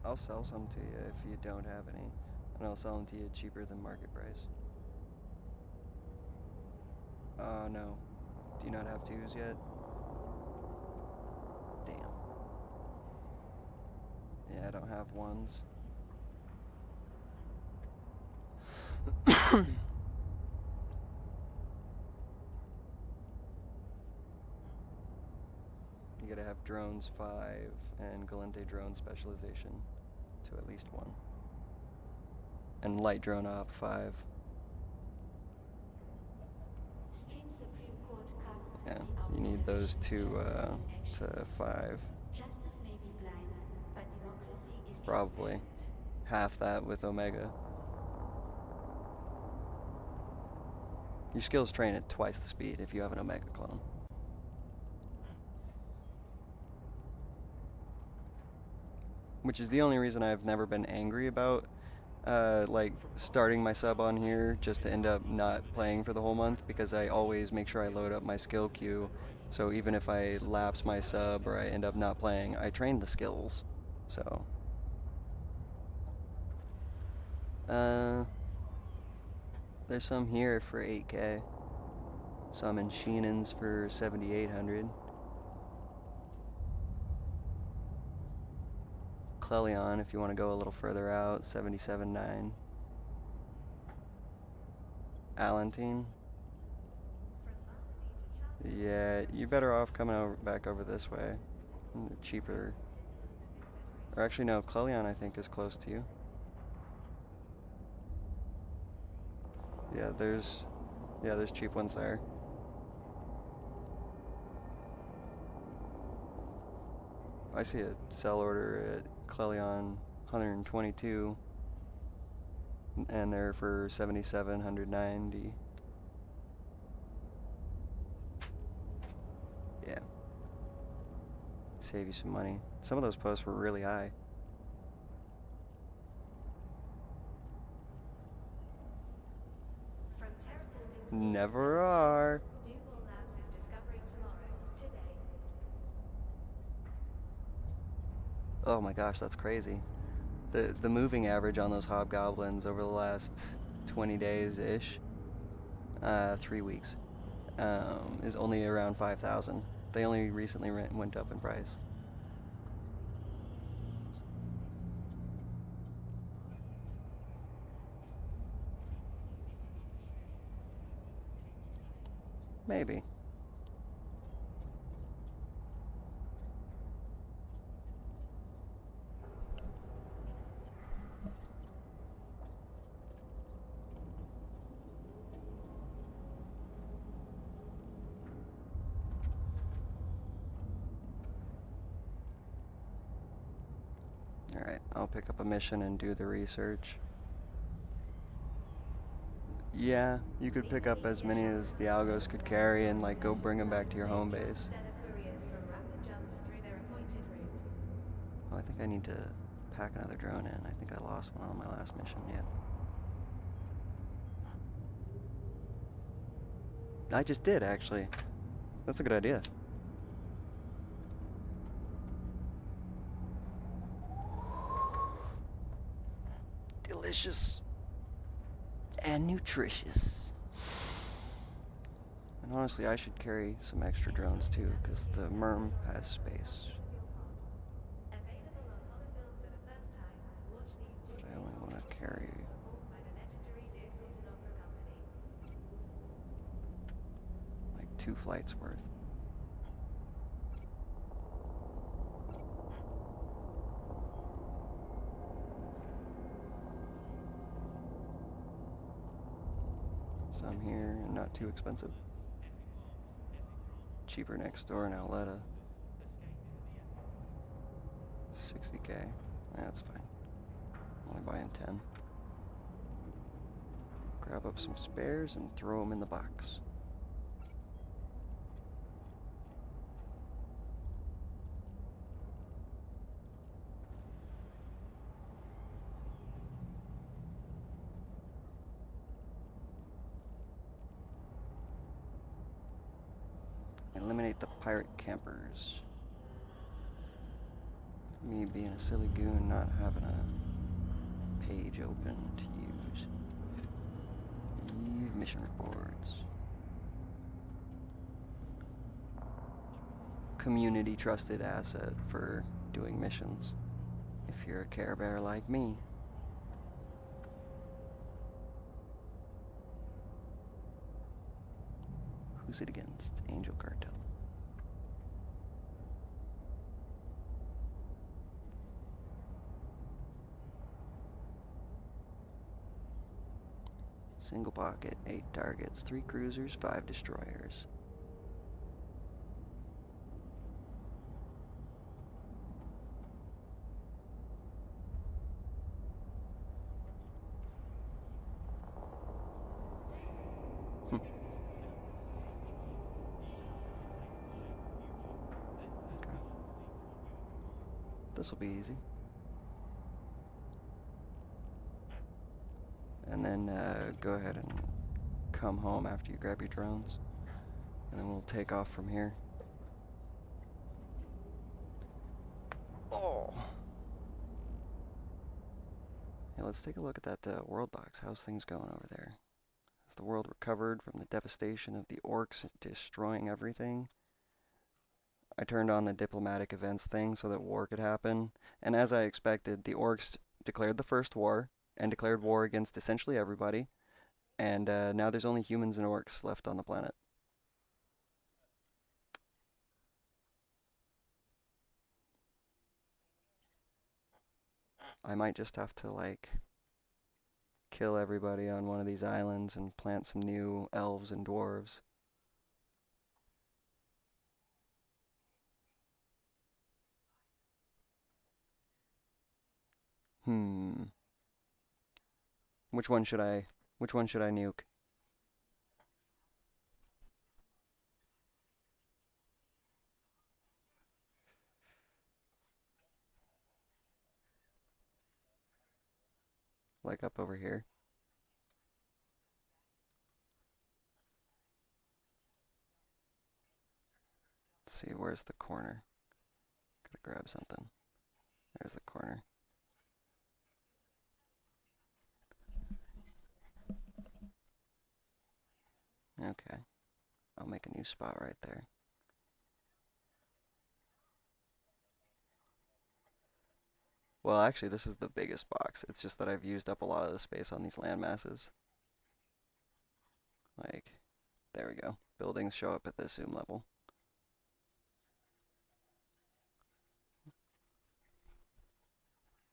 I'll sell some to you if you don't have any, and I'll sell them to you cheaper than market price. No. Do you not have twos yet? Damn. Yeah, I don't have ones. You gotta have drones 5 and Galente drone specialization to at least 1. And light drone op 5. Supreme Court casts to Yeah, see our you need those federation's two justice in action. to 5. Justice may be blind, but democracy is Probably. transparent. Half that with Omega. Your skills train at twice the speed if you have an Omega clone. Which is the only reason I've never been angry about like starting my sub on here just to end up not playing for the whole month, because I always make sure I load up my skill queue. So even if I lapse my sub or I end up not playing, I train the skills. So there's some here for 8k. Some in Sheenan's for 7,800. Clelion, if you want to go a little further out, 77.9. Alantine. Yeah, you better off coming over back over this way. Cheaper. Or actually no, Clelion I think is close to you. Yeah, there's cheap ones there. I see a sell order at Clelion 122 and they're for 7,790. Yeah. Save you some money. Some of those posts were really high. From terraforming to Never interstellar are. Duval Labs is discovering tomorrow, today. Oh my gosh, that's crazy. The moving average on those hobgoblins over the last 20 days ish, 3 weeks, is only around 5,000. They only recently went up in price. Maybe. I'll pick up a mission and do the research. Yeah, you could pick up as many as the algos could carry and like go bring them back to your home base. Stellar couriers for rapid jumps through their appointed route. Oh, I think I need to pack another drone in. I think I lost one on my last mission. Yeah. I just did, actually. That's a good idea. Delicious. And nutritious. And honestly, I should carry some extra drones too, because the MERM has space. Available on holofilm for the first time. Watch these two But I only want to carry performed by the legendary Lear Opera Company. like 2 flights worth. Some here and not too expensive. Cheaper next door in Aletta. 60k. That's fine. Only buying 10. Grab up some spares and throw them in the box. Eliminate the pirate campers. Me being a silly goon, not having a page open to use. Leave mission reports. Community trusted asset for doing missions. If you're a Carebear like me. Who's it against? Angel Cartel. Single pocket, 8 targets, 3 cruisers, 5 destroyers. Okay. This will be easy. And then go ahead and come home after you grab your drones. And then we'll take off from here. Oh! Hey, let's take a look at that world box. How's things going over there? Has the world recovered from the devastation of the orcs destroying everything? I turned on the diplomatic events thing so that war could happen. And as I expected, the orcs declared the first war and declared war against essentially everybody. And now there's only humans and orcs left on the planet. I might just have to, like, kill everybody on one of these islands and plant some new elves and dwarves. Hmm. Which one should I nuke? Like up over here? Let's see, where's the corner? Gotta grab something. There's the corner. Okay. I'll make a new spot right there. Well, actually, this is the biggest box. It's just that I've used up a lot of the space on these land masses. Like, there we go. Buildings show up at the zoom level.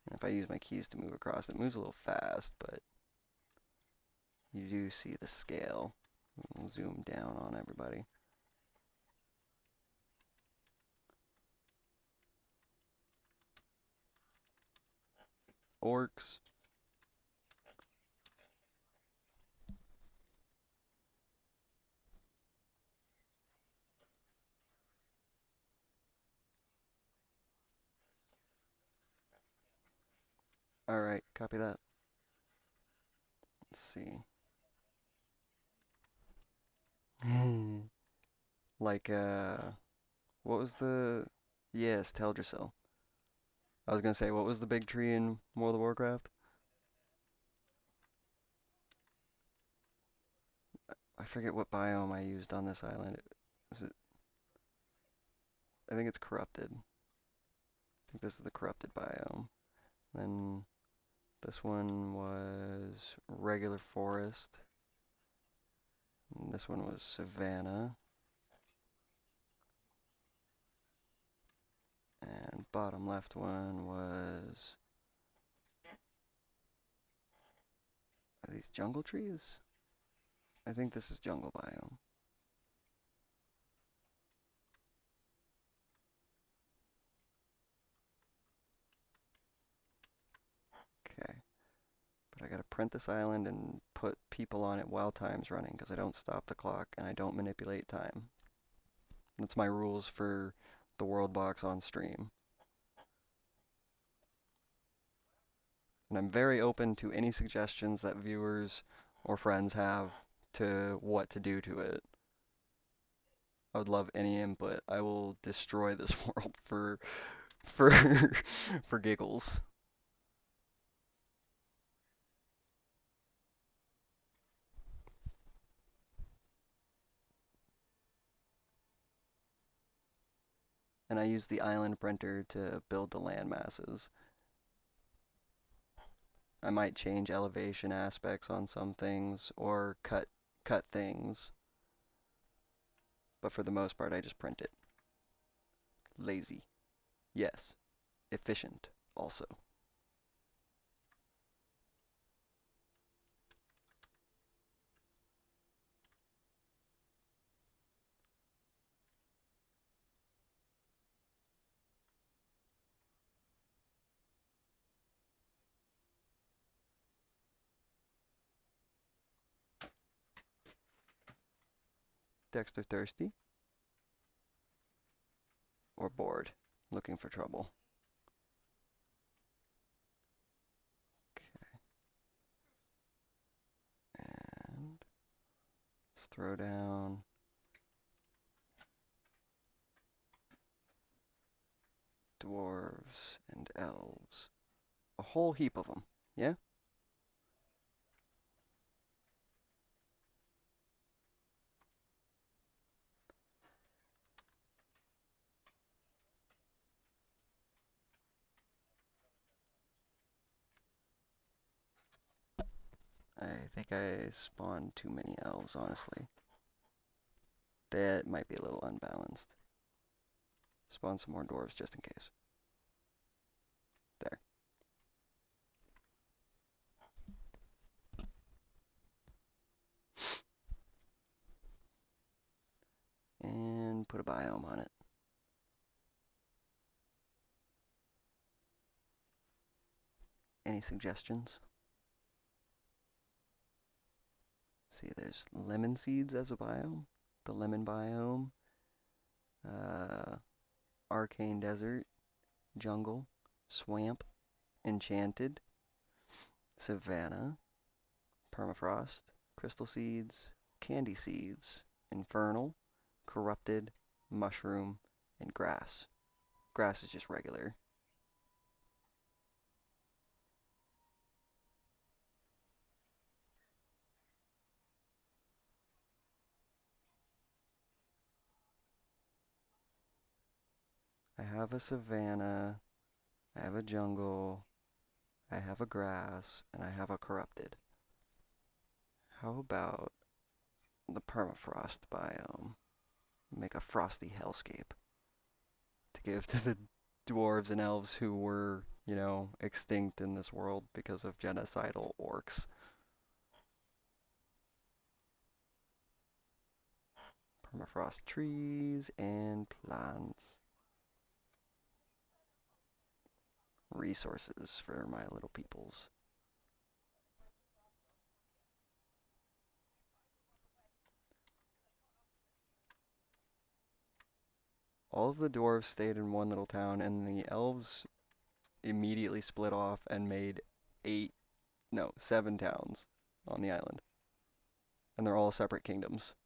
And if I use my keys to move across, it moves a little fast, but you do see the scale. We'll zoom down on everybody. orcs. Alright, copy that. Let's see. Like, what was the... Yes, Teldrassil. I was gonna say, what was the big tree in World of Warcraft? I forget what biome I used on this island. Is it... I think it's corrupted. I think this is the corrupted biome. Then this one was regular forest. And this one was savanna. And bottom left one was... Are these jungle trees? I think this is jungle biome. Okay. But I gotta print this island and put people on it while time's running because I don't stop the clock and I don't manipulate time. That's my rules for the world box on stream. And I'm very open to any suggestions that viewers or friends have to what to do to it. I would love any input. I will destroy this world for for giggles. And I use the island printer to build the land masses. I might change elevation aspects on some things or cut things, but for the most part I just print it. Lazy. Yes. Efficient also. Dexter thirsty or bored, looking for trouble. Okay. And let's throw down dwarves and elves. A whole heap of them. Yeah? I think I spawned too many elves, honestly. That might be a little unbalanced. Spawn some more dwarves just in case. There. And put a biome on it. Any suggestions? See, there's lemon seeds as a biome. The lemon biome. Uh, Arcane Desert. Jungle. Swamp. Enchanted. Savanna. Permafrost. Crystal seeds. Candy seeds. Infernal. Corrupted. Mushroom. And grass. Grass is just regular. I have a savanna. I have a jungle. I have a grass. And I have a corrupted. How about the permafrost biome? Make a frosty hellscape to give to the dwarves and elves who were, extinct in this world because of genocidal orcs. Permafrost trees and plants. resources for my little peoples. All of the dwarves stayed in one little town, and the elves immediately split off and made 7 towns on the island. And they're all separate kingdoms.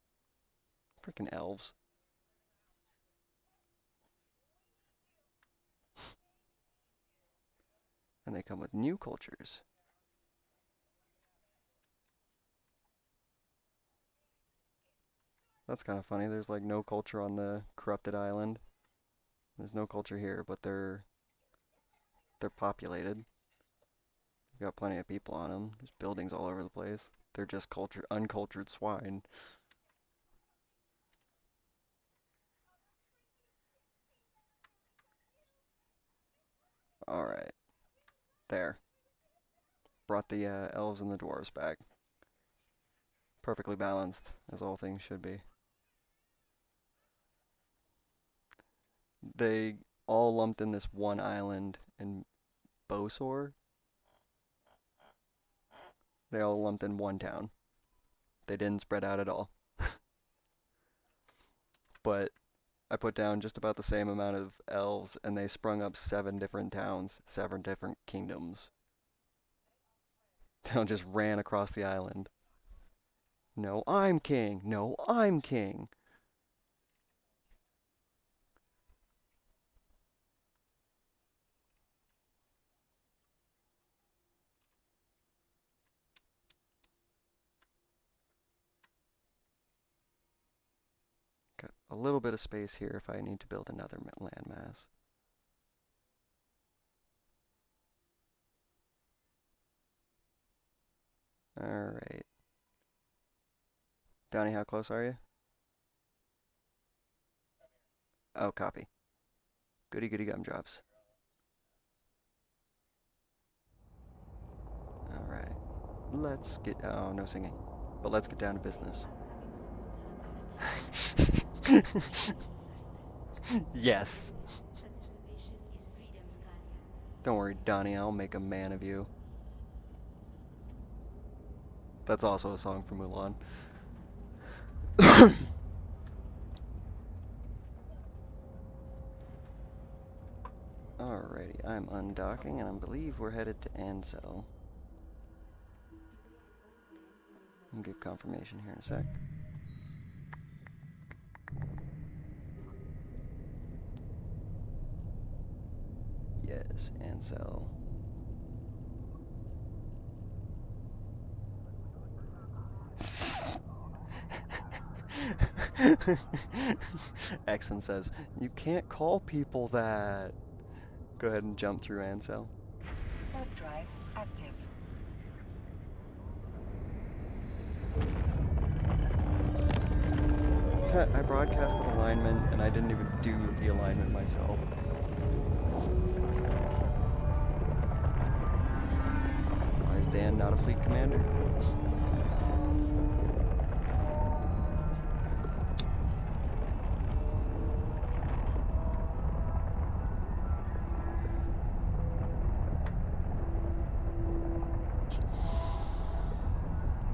Freaking elves. And they come with new cultures. That's kind of funny. There's like no culture on the corrupted island. There's no culture here, but they're populated. We've got plenty of people on them. There's buildings all over the place. They're just uncultured swine. All right, there. Brought the elves and the dwarves back. Perfectly balanced, as all things should be. They all lumped in this one island in Bosor. They all lumped in one town. They didn't spread out at all. But I put down just about the same amount of elves, and they sprung up 7 different towns, 7 different kingdoms. They all just ran across the island. No, I'm king. No, I'm king. Got a little bit of space here if I need to build another landmass. Alright. Downey, how close are you? Oh, copy. Goody goody gumdrops. Alright. Let's get... Oh, no singing. But let's get down to business. Yes. Participation is freedom's guardian. Don't worry, Donnie, I'll make a man of you. That's also a song from Mulan. Alrighty, I'm undocking, and I believe we're headed to Ansel. I'll get confirmation here in a sec. Yes, Ansel. Exon says, you can't call people that. Go ahead and jump through Ansel. Warp drive active. I broadcasted alignment and I didn't even do the alignment myself. Why is Dan not a fleet commander?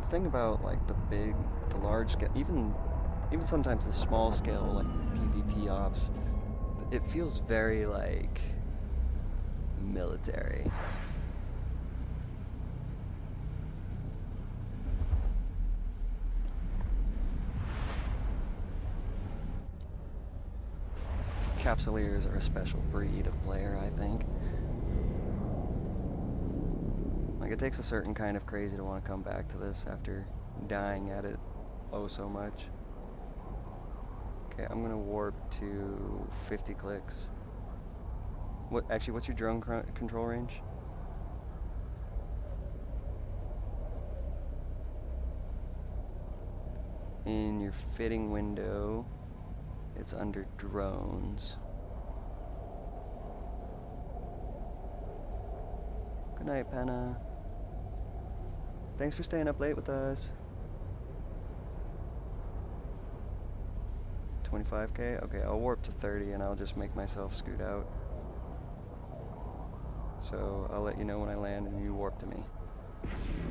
The thing about like the large scale, even sometimes the small scale like PvP ops, it feels very like military. Capsuleers are a special breed of player, I think. Like, it takes a certain kind of crazy to want to come back to this after dying at it oh so much. Okay, I'm gonna warp to 50 clicks. What's your drone control range? In your fitting window, it's under drones. Good night, Penna. Thanks for staying up late with us. 25k? Okay, I'll warp to 30 and I'll just make myself scoot out. so I'll let you know when I land and you warp to me.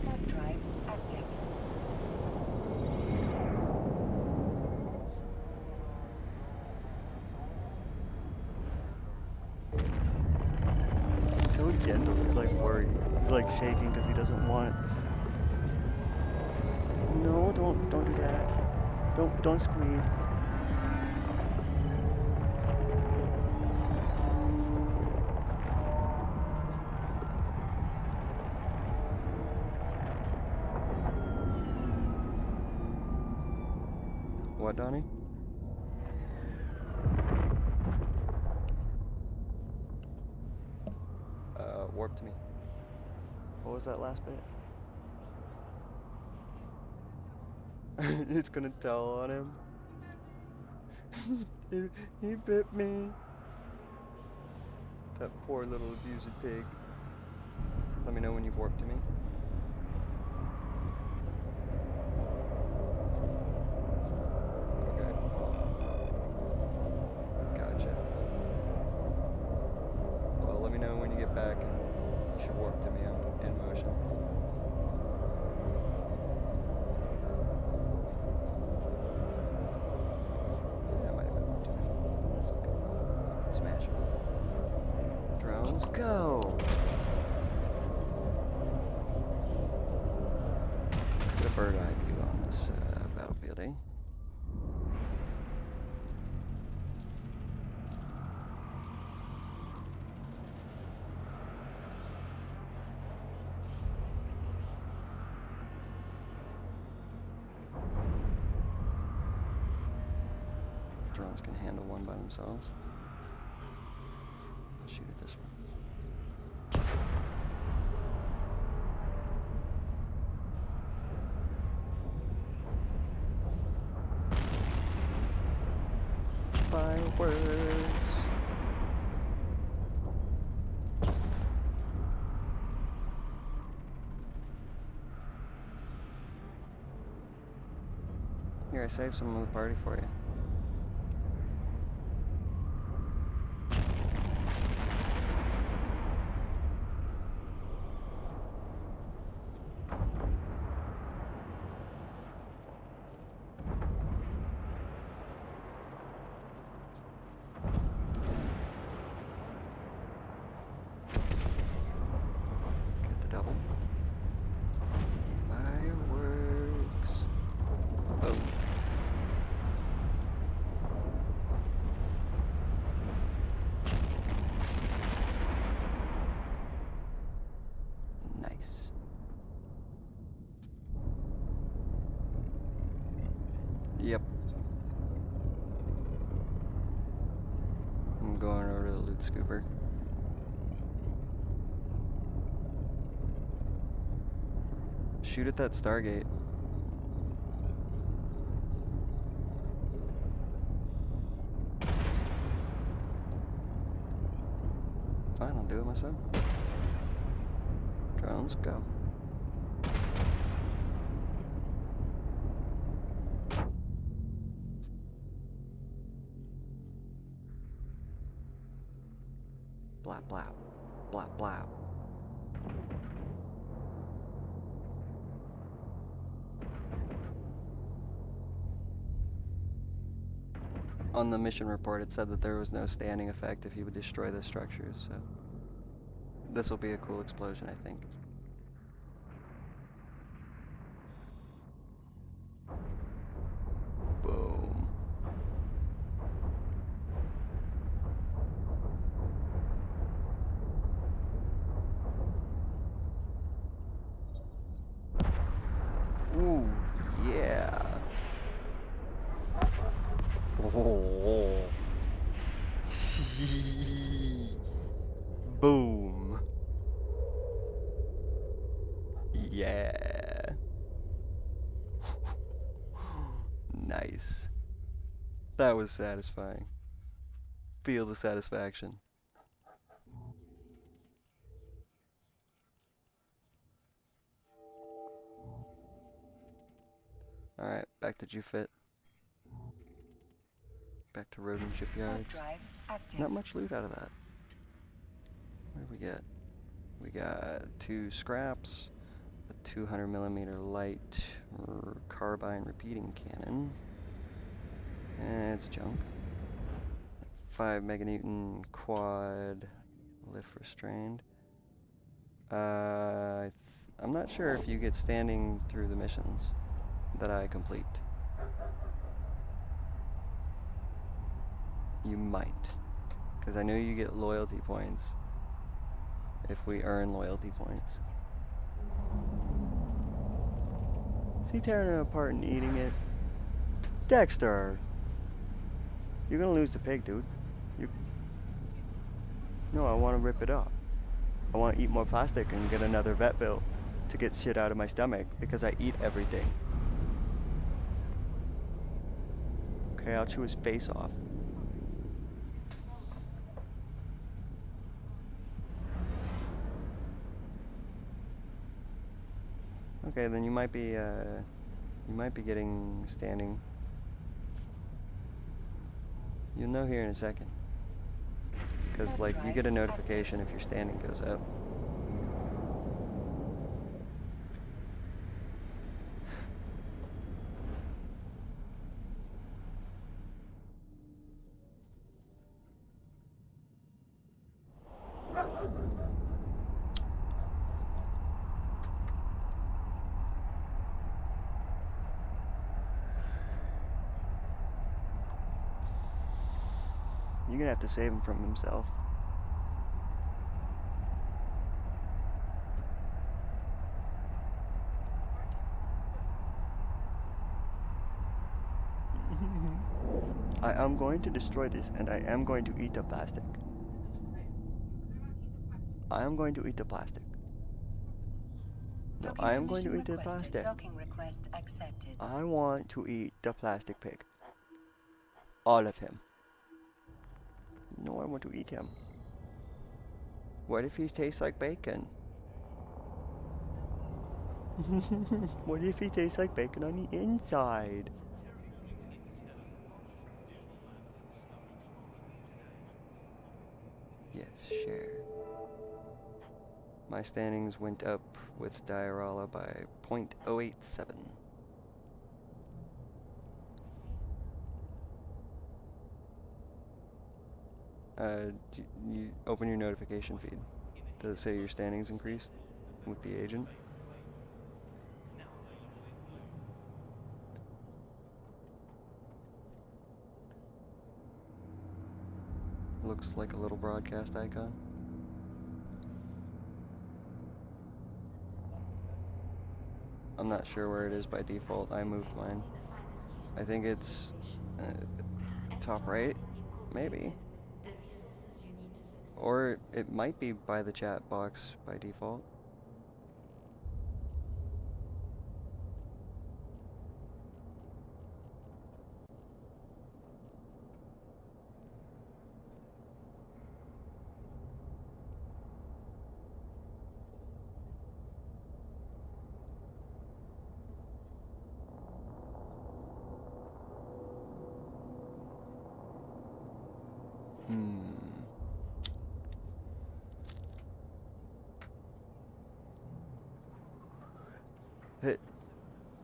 Warp drive active. He's so gentle, he's like worried. He's like shaking because he doesn't want it. No, don't do that. Don't squeak. What, Donnie? Warp to me. What was that last bit? It's gonna tell on him. he bit me. That poor little abused pig. Let me know when you've warped to me. Okay. Gotcha. Well, let me know when you get back and you should warp to me. I'm in motion. That might have been too many. That's okay. Smash it. Drones, go! Let's get a bird eye view on this battlefield, eh? Drones can handle one by themselves. Shoot at this one. Fireworks! Here, I saved some of the party for you. Get the double. Fireworks! Oh. Nice. Yep. I'm going over to the loot scooper. Shoot at that Stargate. Fine, I'll do it myself. Drones, go. Blap, blap. Blap, blap. On the mission report, it said that there was no standing effect if you would destroy the structures, so this will be a cool explosion, I think. Boom. Ooh, yeah. Oh. Boom. Yeah. Nice. That was satisfying. Feel the satisfaction. Alright, back to Jufit. Back to Rodin Warp shipyards. drive active. Not much loot out of that. What did we get? We got 2 scraps, a 200mm light carbine repeating cannon. And it's junk. 5 meganewton quad lift restrained. I'm not sure if you get standing through the missions that I complete. You might, because I know you get loyalty points if we earn loyalty points. Is he tearing it apart and eating it? Dexter! You're gonna lose the pig, dude. No, I want to rip it up. I want to eat more plastic and get another vet bill to get shit out of my stomach because I eat everything. Okay, I'll chew his face off. Okay, then you might be getting standing. You'll know here in a second. Because, like, you get a notification if your standing goes up. You're gonna have to save him from himself. I am going to destroy this, and I am going to eat the plastic. I am going to eat the plastic. No, I am going to eat the plastic. Docking request accepted. I want to eat the plastic pig. All of him. No, I want to eat him. What if he tastes like bacon? What if he tastes like bacon on the inside? Yes, share. My standings went up with Diarala by 0.087. You open your notification feed. Does it say your standings increased with the agent? Looks like a little broadcast icon. I'm not sure where it is by default. I moved mine. I think it's top right, maybe. Or it might be by the chat box by default. Hey,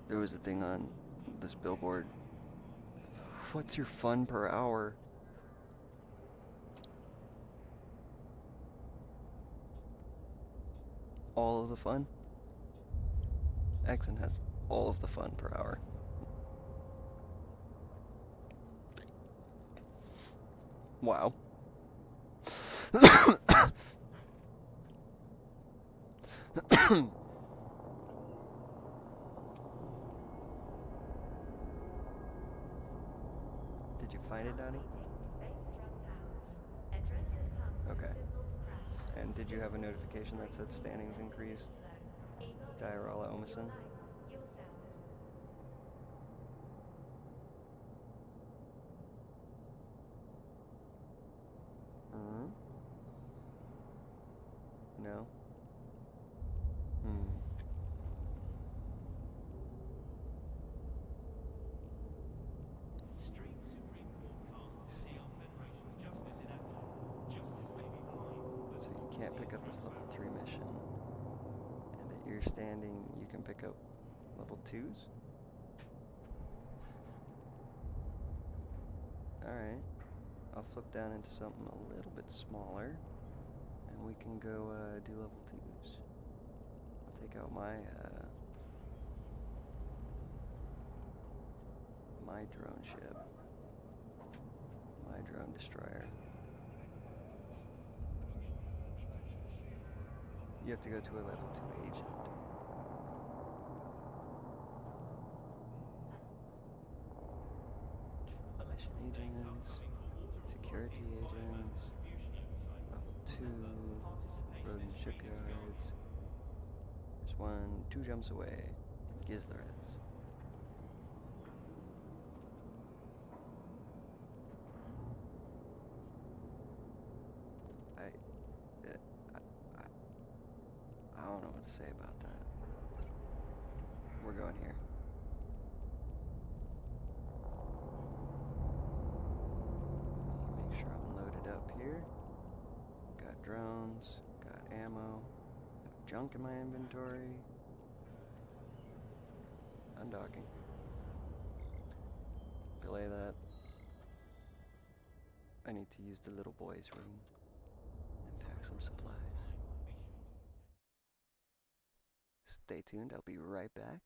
there was a thing on this billboard. What's your fun per hour? All of the fun? Exxon has all of the fun per hour. Wow. Did you find it, Donnie? Okay. And did you have a notification that said standings increased? Diarala Omison? No? So you can't pick up this level 3 mission. understanding you can pick up level 2s. Alright, I'll flip down into something a little bit smaller, and we can go do level 2s. I'll take out my drone ship, my drone destroyer. You have to go to a level 2 agent. Mission agents, security agents, level 2, rodent shipyards. There's one 2 jumps away. Gives the res. I don't know what to say about that. We're going here. Make sure I'm loaded up here. Got drones, got ammo, have junk in my inventory. Undocking. Belay that. I need to use the little boy's room and pack some supplies. Stay tuned, I'll be right back.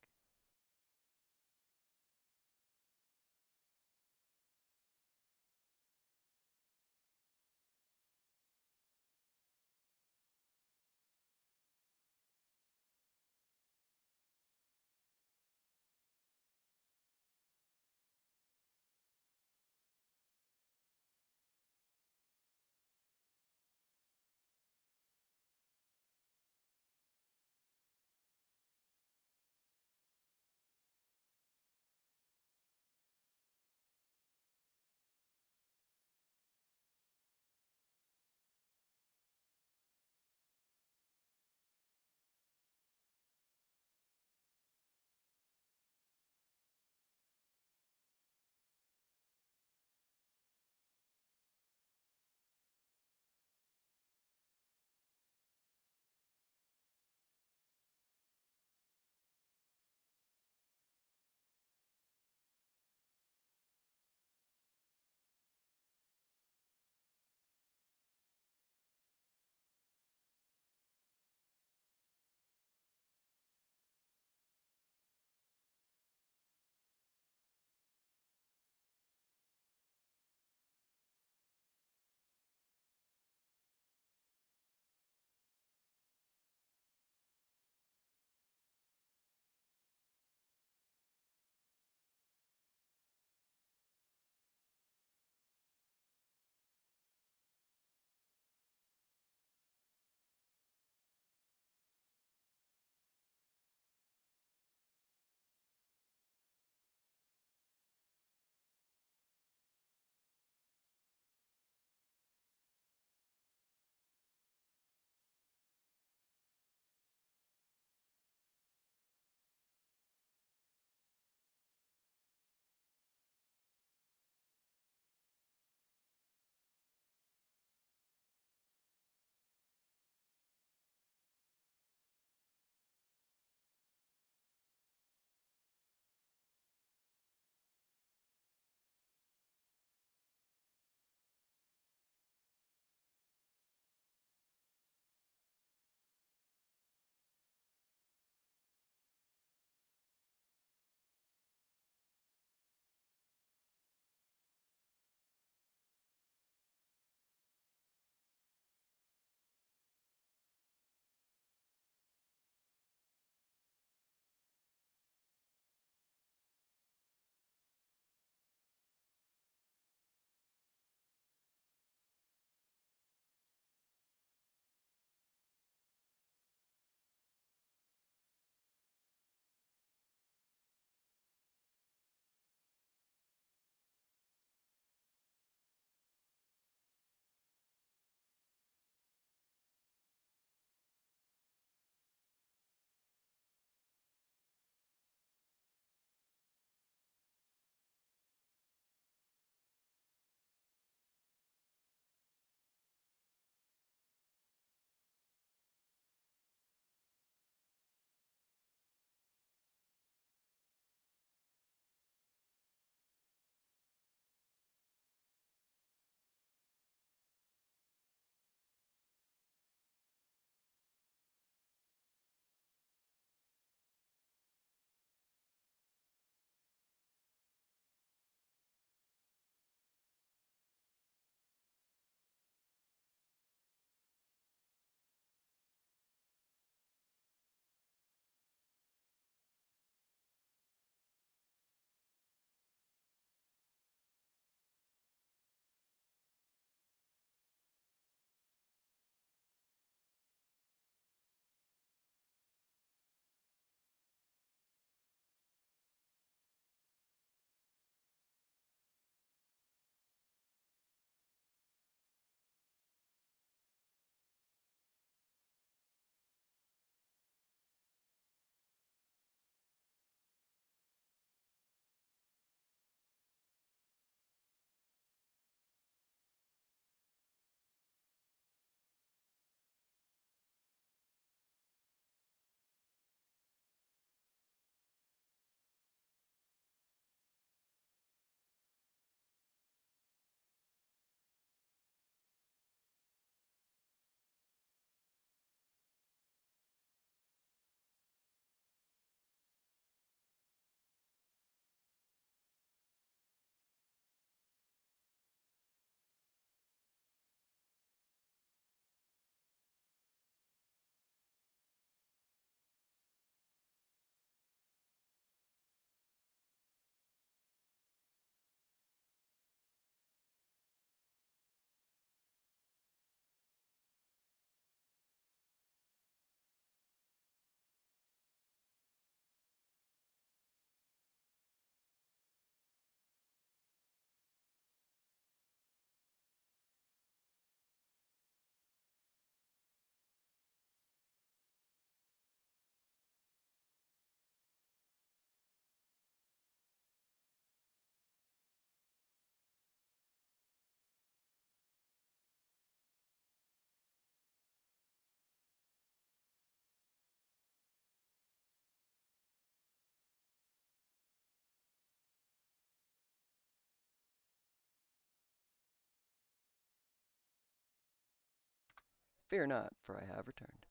Fear not, for I have returned.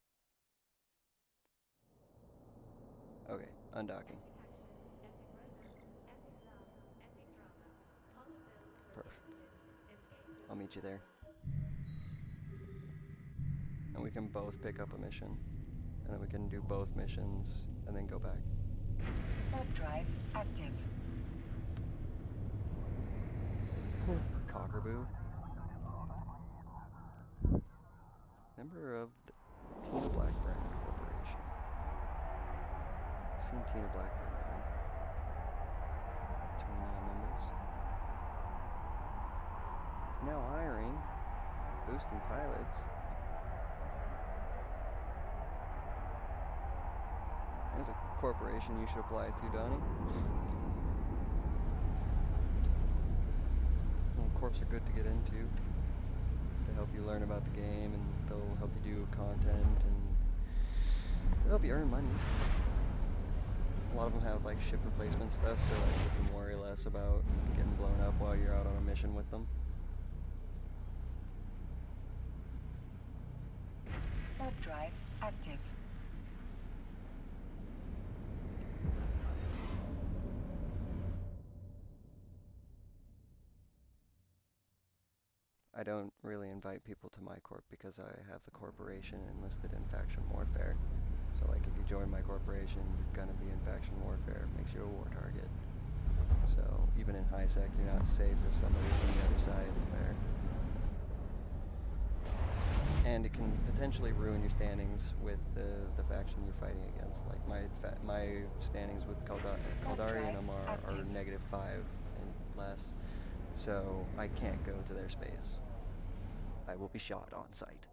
Okay, undocking. Epic action, epic romance, epic love, epic drama, polar builds with Perfect. impetus, escape I'll meet you there. routes. And we can both pick up a mission. And then we can do both missions and then go back. Warp drive active. Cockerboo. Member of the Tina Blackburn Corporation. I've seen Tina Blackburn around. 29 members. Now hiring. Boosting pilots. There's a corporation you should apply to, Donnie. Well, corps are good to get into. They help you learn about the game, and they'll help you do content, and they'll help you earn monies. A lot of them have like ship replacement stuff, so like, you can worry less about getting blown up while you're out on a mission with them. Warp drive active. I don't really invite people to my corp because I have the corporation enlisted in faction warfare. So like if you join my corporation, you're gonna be in faction warfare. It makes you a war target. So even in high sec, you're not safe if somebody from the other side is there. And it can potentially ruin your standings with the faction you're fighting against. Like my standings with Caldari and Omar are -5 and less, so I can't go to their space. I will be shot on sight.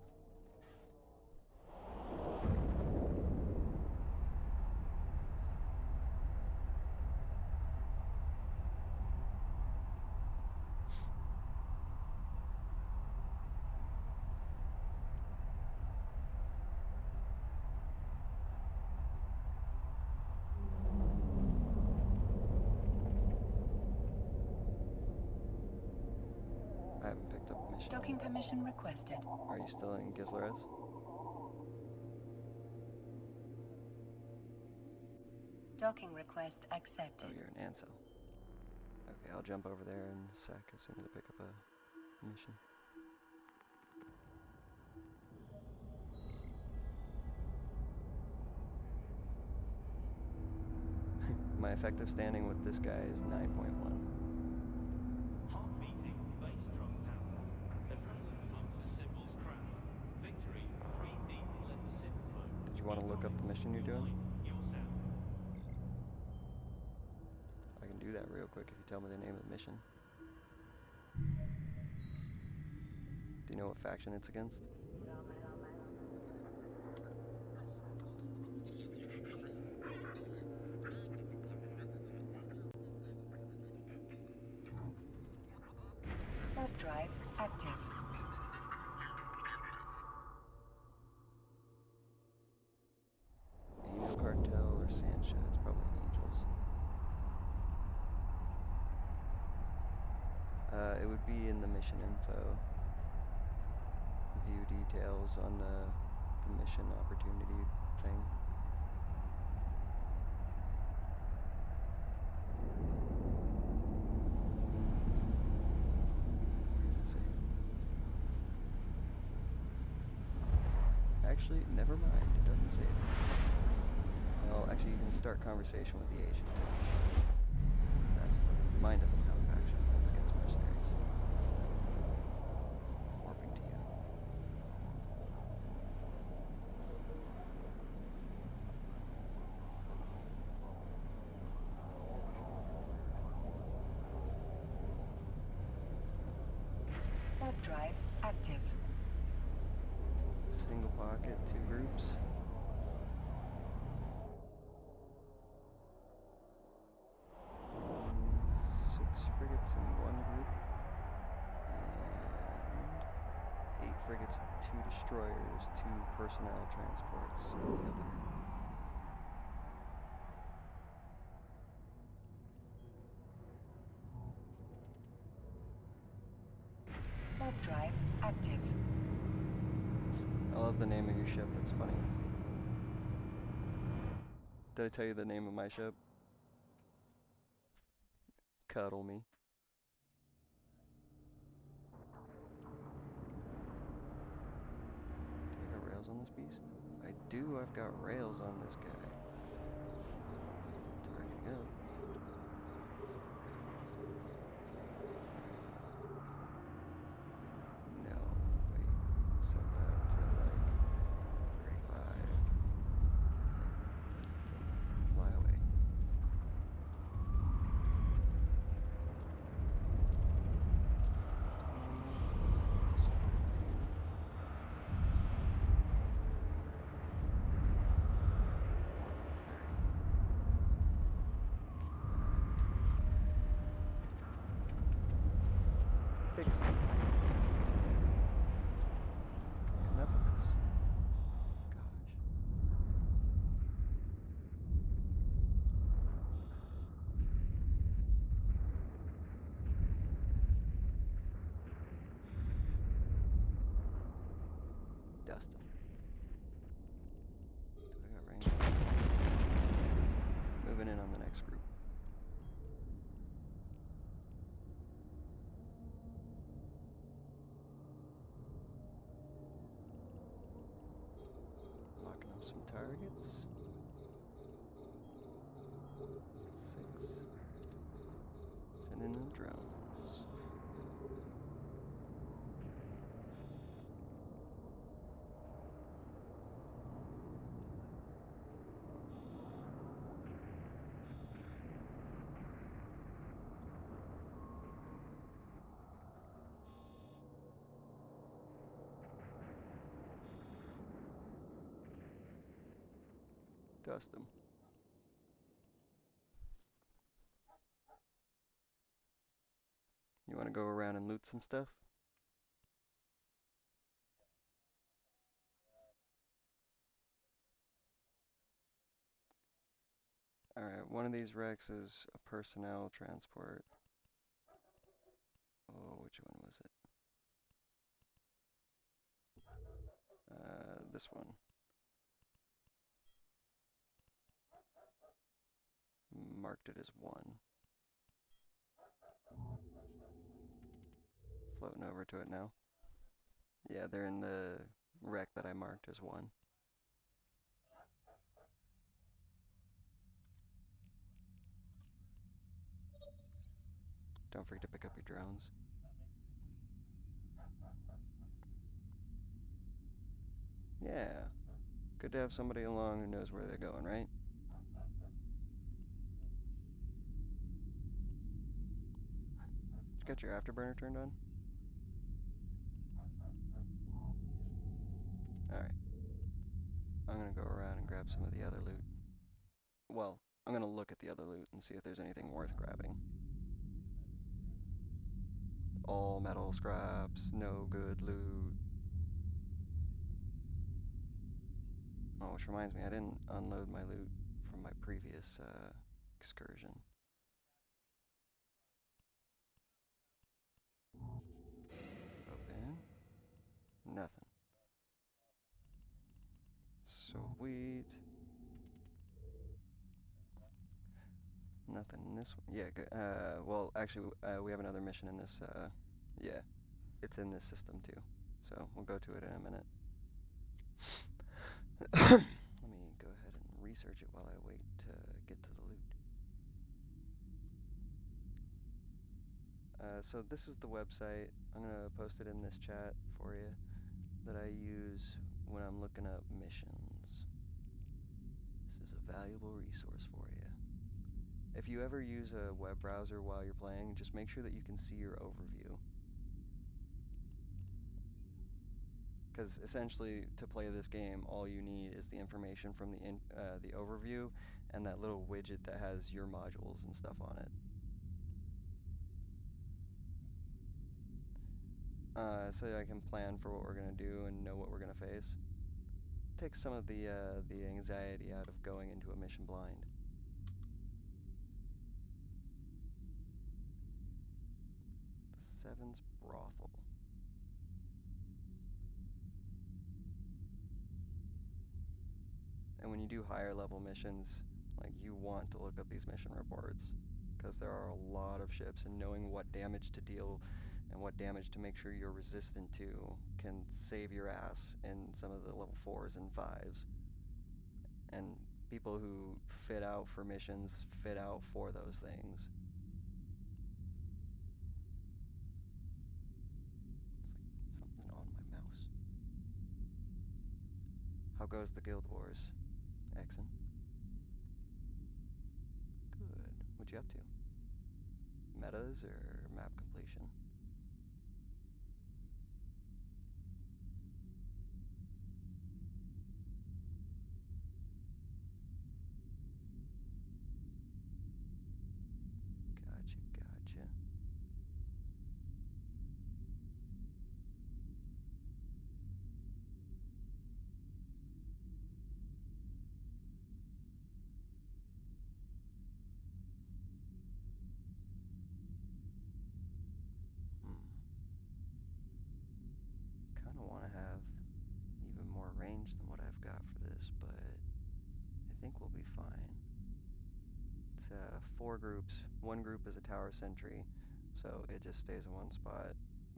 I haven't picked up a mission. Docking permission requested. Are you still in Gizlarez? Docking request Oh, accepted. you're in Ansel. Okay, I'll jump over there in a sec as soon as I pick up a mission. My effective standing with this guy is 9.1. Heart beating, bass drum pounds. Adrenaline pumps as cymbals crack. Victory, breathe deep and let the synth flow. Did you want to look up the mission you're Your doing? life, your sound. I can do that real quick if you tell me the name of the mission. Do you know what faction it's against? Warp drive active. Angel Cartel or Sancha? It's probably Angels. It would be in the mission info. View details on the mission opportunity thing. Where does it say it? Actually, never mind. It doesn't say it. Well, actually, you can start conversation with the agent. That's what. Mine doesn't have a faction. Mine's against mercenaries. I'm warping to you. Warp drive active. Single pocket, 2 groups. Mm, 6 frigates in 1 group. And 8 frigates, 2 destroyers, 2 personnel transports in the other group. Warp drive active. I love the name of your ship. That's funny. Did I tell you the name of my ship? Cuddle me. Do I got rails on this beast? I do. I've got rails on this guy. Targeting up. No, wait. Set that to like 35. Then fly away. Fixed. Enough of this. Gosh. Dust him. Do I got range? Moving in on the next group. Locking up some targets. 6. Sending in drones. Dust them. You want to go around and loot some stuff? Alright, one of these wrecks is a personnel transport. Oh, which one was it? This one. Marked it as 1. Floating over to it now. Yeah, they're in the wreck that I marked as 1. Don't forget to pick up your drones. Yeah. Good to have somebody along who knows where they're going, right? You got your afterburner turned on? Alright. I'm gonna go around and grab some of the other loot. Well, I'm gonna look at the other loot and see if there's anything worth grabbing. All metal scraps, no good loot. Oh, which reminds me, I didn't unload my loot from my previous excursion. Open. Nothing. Sweet. Nothing in this one. Yeah, good. Well, actually, we have another mission in this. Yeah, it's in this system too. So we'll go to it in a minute. Let me go ahead and research it while I wait to get to the loot. So this is the website. I'm gonna post it in this chat for you that I use when I'm looking up missions. This is a valuable resource for you. If you ever use a web browser while you're playing, just make sure that you can see your overview. Because essentially, to play this game, all you need is the information from the overview and that little widget that has your modules and stuff on it. So I can plan for what we're gonna do and know what we're gonna face. Takes some of the anxiety out of going into a mission blind. The Seven's Brothel. you do higher level missions, like you want to look up these mission reports because there are a lot of ships, and knowing what damage to deal and what damage to make sure you're resistant to can save your ass in some of the level 4s and 5s. And people who fit out for missions fit out for those things. It's like something on my mouse. How goes the Guild Wars, Exon? Good. What you up to? Metas or map completion? Gotcha, gotcha. Kind of want to have even more range than what I've got for this, but I think we'll be fine. It's 4 groups. One group is a tower sentry, so it just stays in one spot.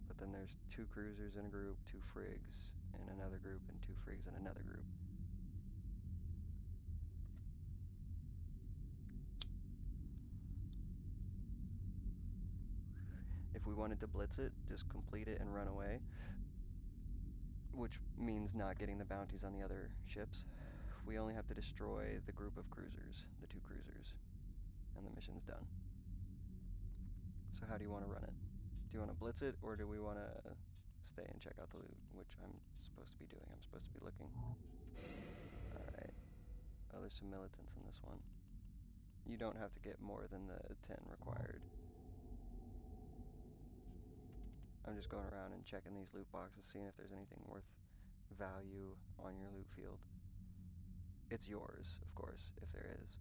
But then there's 2 cruisers in a group, 2 frigs in another group, and 2 frigs in another group. If we wanted to blitz it, just complete it and run away, which means not getting the bounties on the other ships. We only have to destroy the group of cruisers, the 2 cruisers, and the mission's done. So how do you want to run it? Do you want to blitz it, or do we want to stay and check out the loot, which I'm supposed to be doing? I'm supposed to be looking. Alright. Oh, there's some militants in this one. You don't have to get more than the 10 required. I'm just going around and checking these loot boxes, seeing if there's anything worth value on your loot field. It's yours, of course, if there is.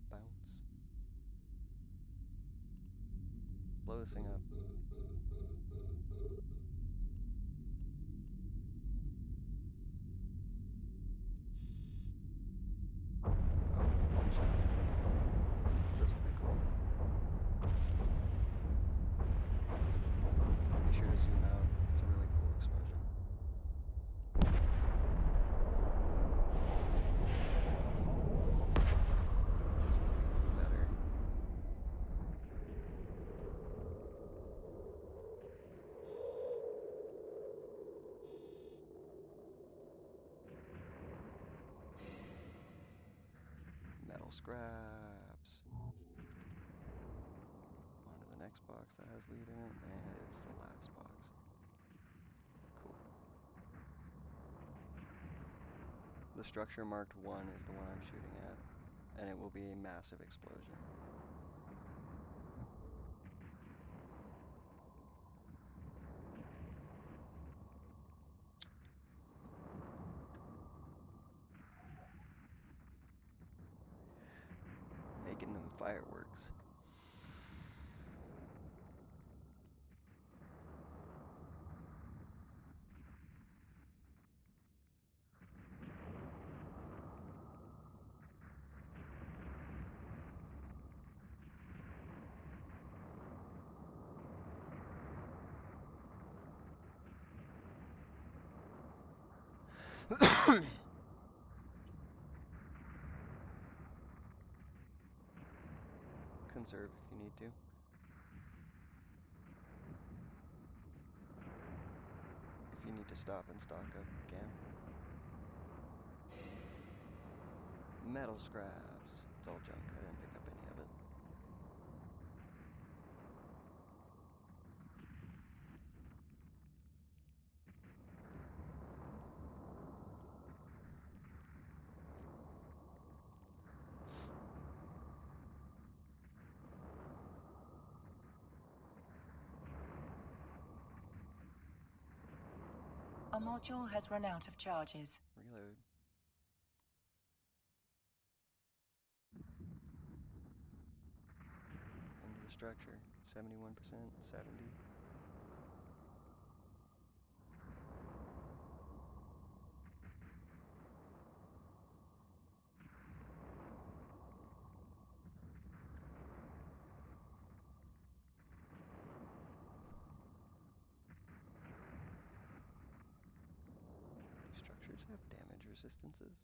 Bounce. Blow this thing up. Oh, one shot. This will be cool. Be sure to zoom out. It's a really cool explosion. This will be even better. Metal scraps. On to the next box that has loot in it, and it's the last box. Cool. The structure marked 1 is the one I'm shooting at, and it will be a massive explosion. Making them fireworks. Conserve if you need to. If you need to stop and stock up, you can. Metal scraps. It's all junk. I didn't pick up any of it. A module has run out of charges. Reload. Into the structure. 71%, 70. have damage resistances?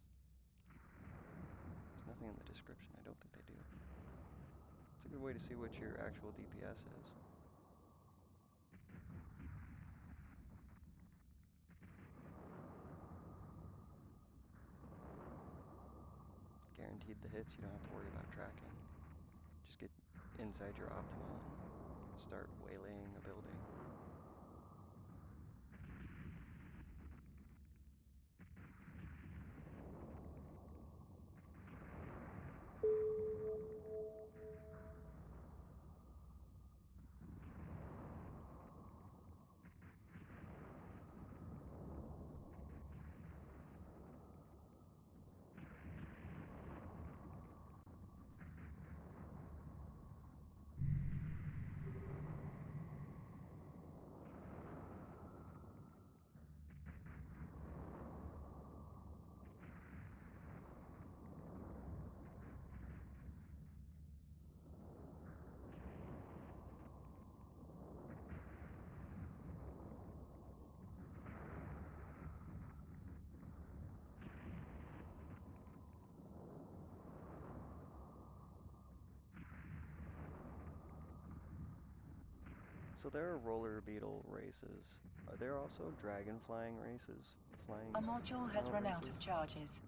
There's nothing in the description. I don't think they do. It's a good way to see what your actual DPS is. Guaranteed the hits, you don't have to worry about tracking. Just get inside your optimal and start waylaying a building. So there are roller beetle races. Are there also dragon flying races? The flying A module has mount run out of races? charges.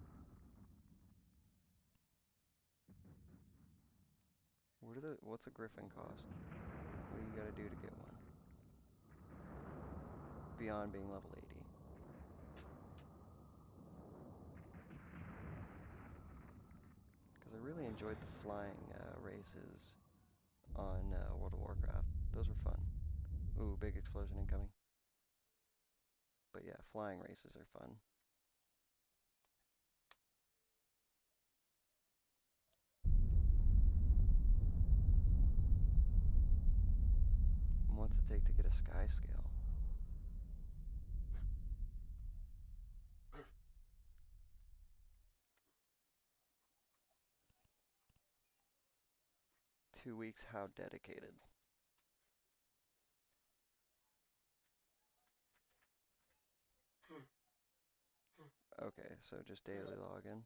What's a griffin cost? What do you gotta do to get one? Beyond being level 80. Because I really enjoyed the flying races on World of Warcraft. Those were fun. Ooh, big explosion incoming. But yeah, flying races are fun. And what's it take to get a sky scale? .2 weeks, how dedicated. Okay, so just daily login.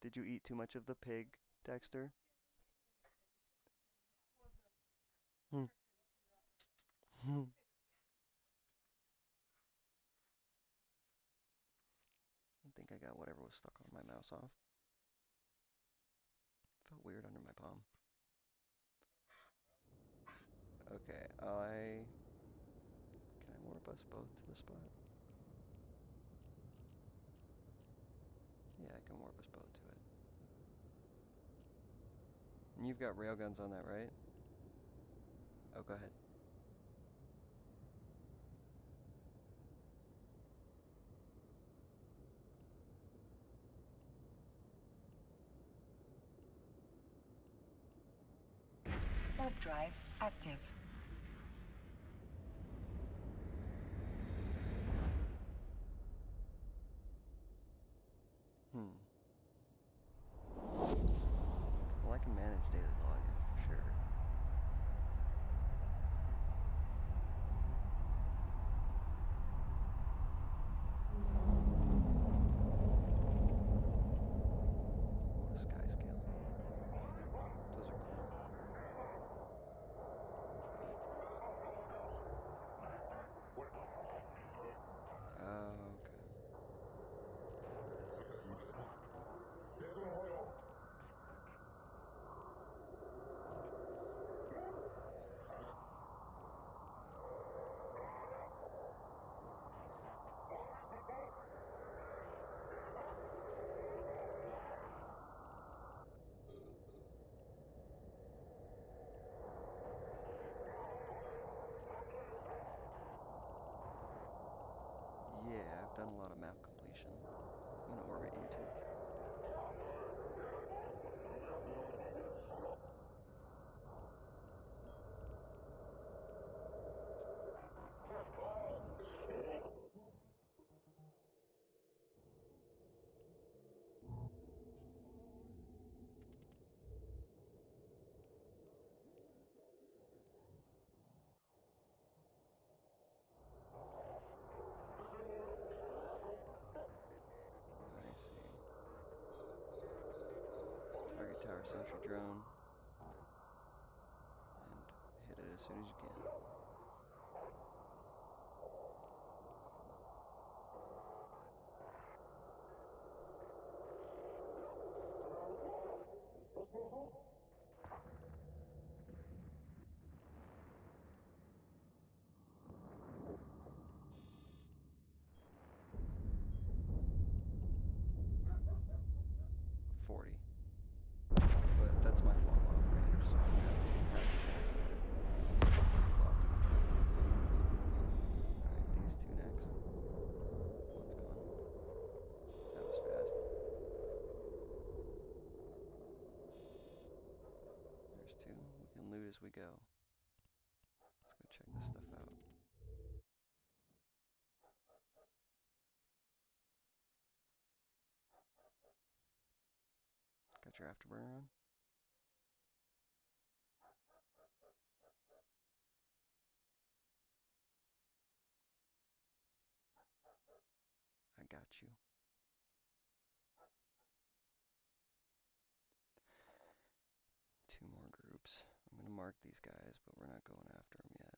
Did you eat too much of the pig, Dexter? Hmm. Hmm. I think I got whatever was stuck on my mouse off. Felt weird under my palm. Okay, can I warp us both to a spot? Yeah, I can warp us both to it. And you've got railguns on that, right? Oh, go ahead. Warp drive active. Hmm. Well, I can manage daily login for sure. I want a sky scale. Those are cool. your sentry drone and hit it as soon as you can. .40, but that's my fall off range, so I'm gonna have to test it with optimal targeting. Alright, these two next. One's gone. That was fast. There's two. We can loot as we go. Let's go check this stuff out. Got your afterburner on? I got you. Two more groups. I'm gonna mark these guys, but we're not going after them yet.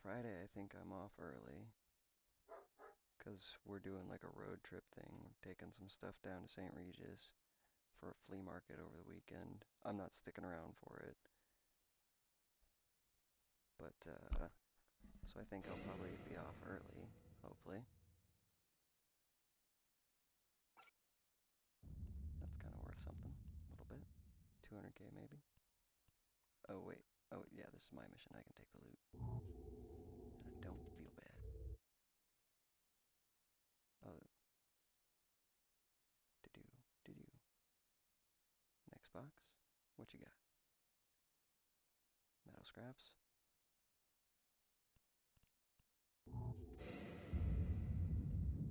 Friday, I think I'm off early, because we're doing like a road trip thing. We're taking some stuff down to St. Regis for a flea market over the weekend. I'm not sticking around for it, but so I think I'll probably be off early, hopefully. That's kind of worth something, a little bit. 200k maybe. Oh wait, oh yeah, this is my mission. I can take the loot, and I don't feel bad. Oh, did you? Next box. What you got? Metal scraps.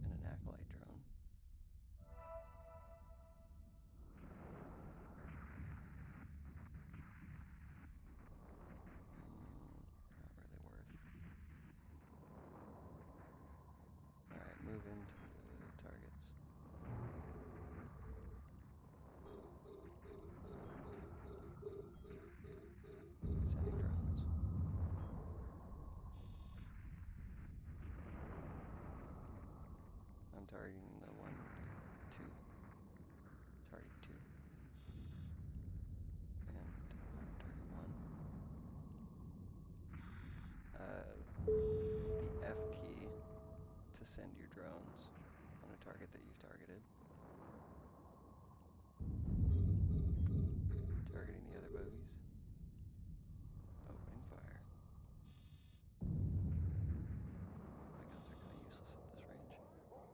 And an acolyte drone. Not really worth. Alright, move into the targets. Sending drones. I'm targeting the one, two. Target two. And target one. The F key to send your drones on a target that you've targeted. Targeting the other bogeys. Opening fire. Well, my guns are kind of useless at this range.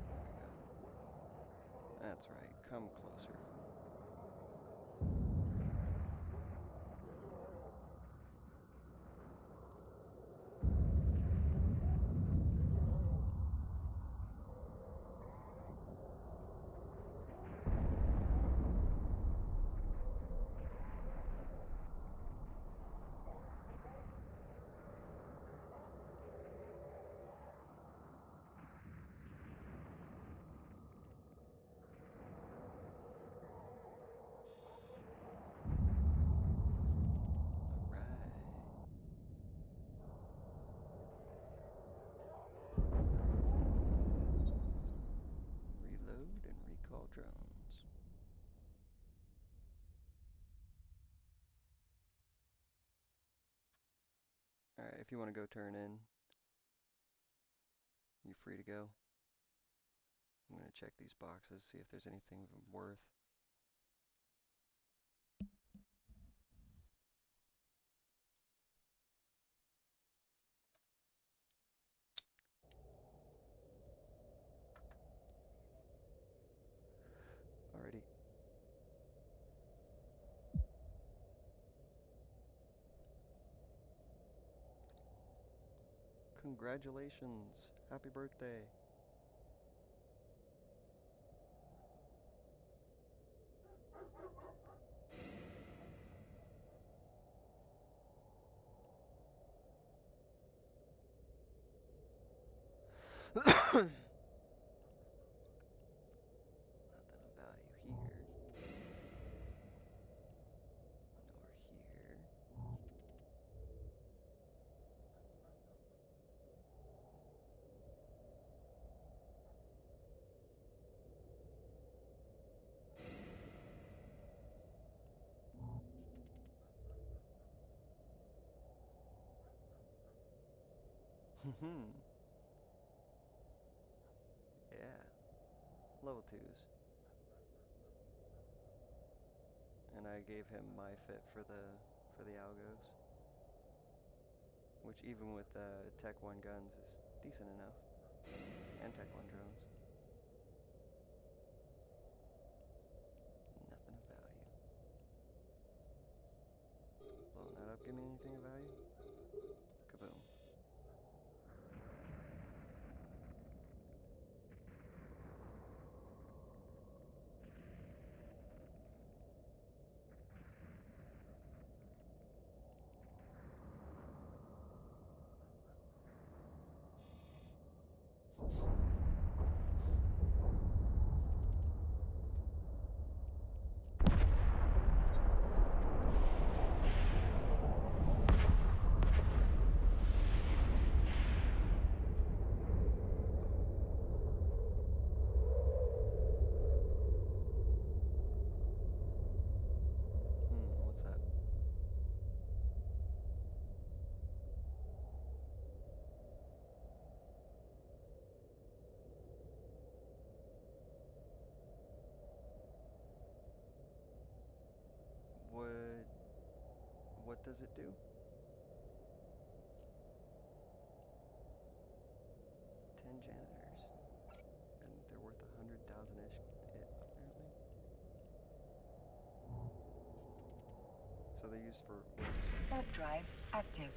There we go. That's right. Come closer. Reload and recall drones. Alright, if you want to go turn in, you're free to go. I'm going to check these boxes, see if there's anything of worth. Alrighty. Congratulations. Happy birthday. Nothing of value here. Nor here. Yeah. Level 2s. And I gave him my fit for the algos, which even with Tech 1 guns is decent enough. And Tech 1 drones. Nothing of value. Blowing that up, give me anything of value? Kaboom. What's that? What does it do? 10 janitors. And they're worth 100,000-ish, apparently. So they're used for what you say? Warp drive active.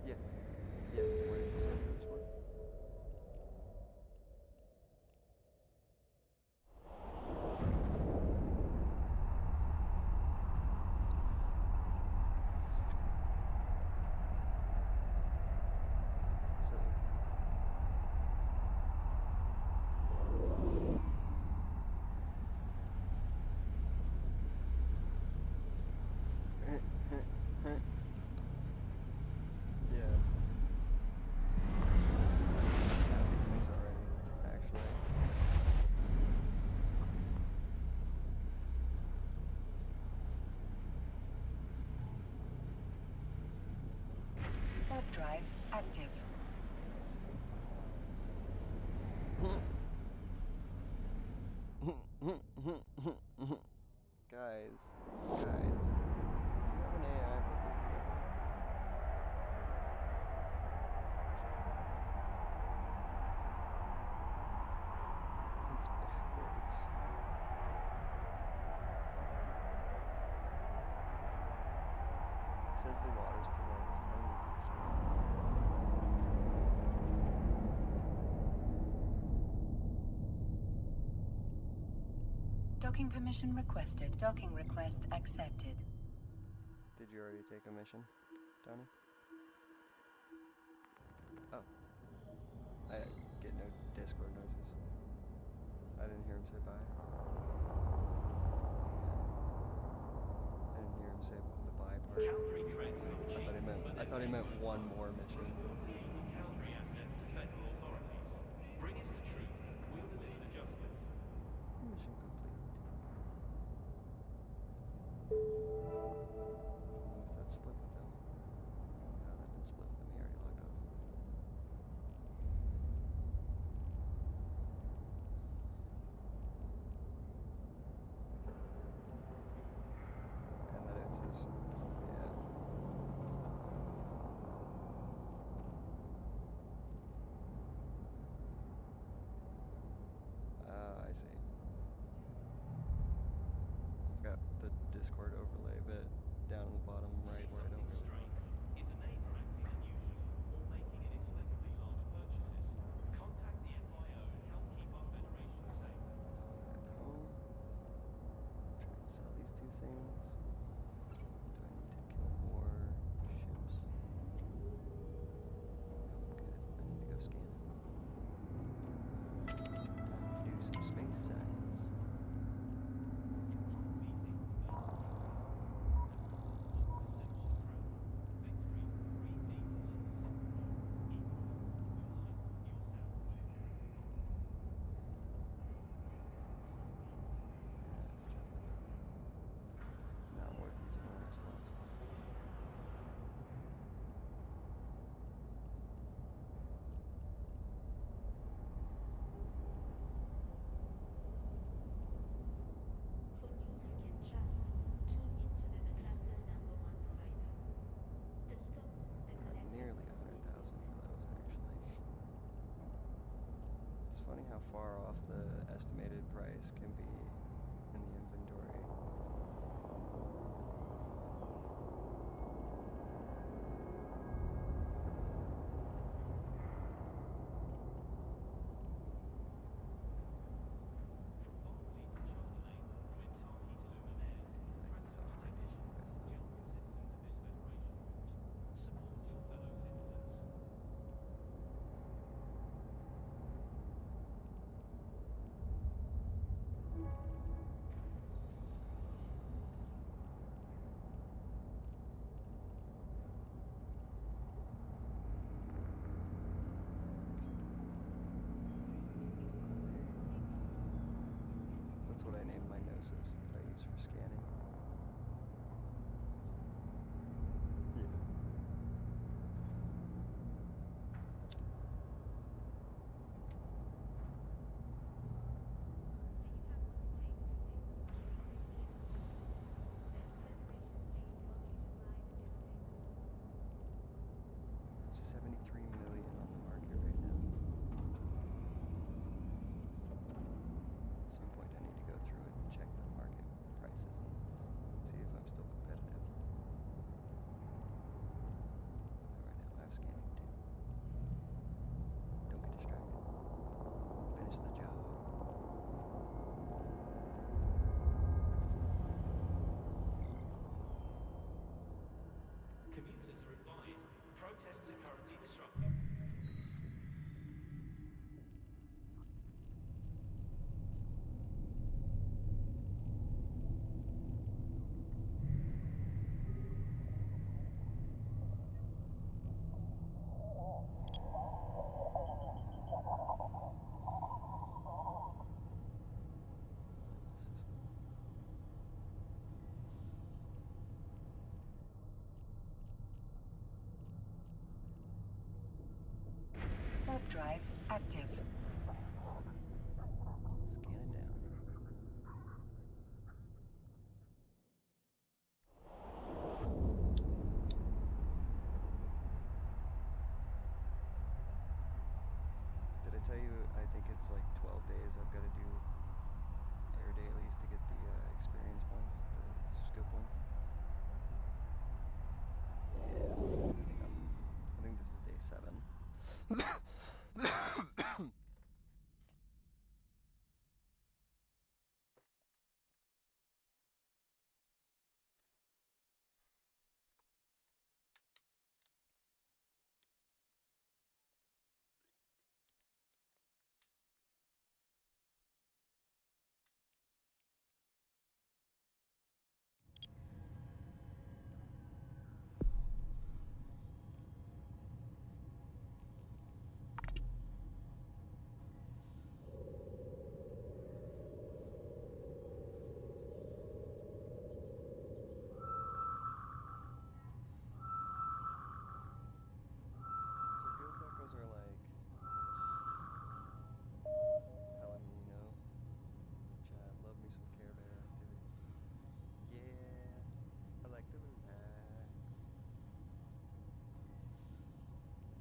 Yeah. Yeah, what did you say they're used for? So yeah. I have these things already, actually. Warp drive active. Guys, did you have an AI put this together? It's backwards. It says the water's too low. It's telling me to Docking permission requested. Docking request accepted. Did you already take a mission, Tony? Oh, I get no Discord noises. I didn't hear him say bye. I didn't hear him say the bye part. Caldari crates come cheap, but I they're thought he meant lethal. one more mission. Report illegal Caldari assets to federal authorities. Bring us the truth. We'll deliver the justice. Mission complete. I don't know if that split with him. No, that didn't split with him. He already logged off. And that it's his. Yeah. I see. I've got the Discord overlay bit down in the far off the estimated price can be in the inventory. From Barclay to Chardonnay, from Intaki to Luminaire, President Technician, the armed citizens of this federation. Support your fellow citizens. That's what I named my Gnosis that I use for scanning. Yeah. Do you have what it takes to save the planet? Let Federation please help you to mine logistics. 73 million on the market right now. At some point I need to go through it and check the market prices and see if I'm still competitive. But right now I have scanning to do. Don't get distracted. Finish the job. Commuters are advised, protests are currently disrupted. The system. Warp drive active. Scan it down. Did I tell you I think it's like 12 days I've got to do air dailies to get the experience points, the skill points? Yeah. I think this is day 7. So guild decos are like Palomino. Chat, love me some Carebear activity. Yeah, I like to relax. I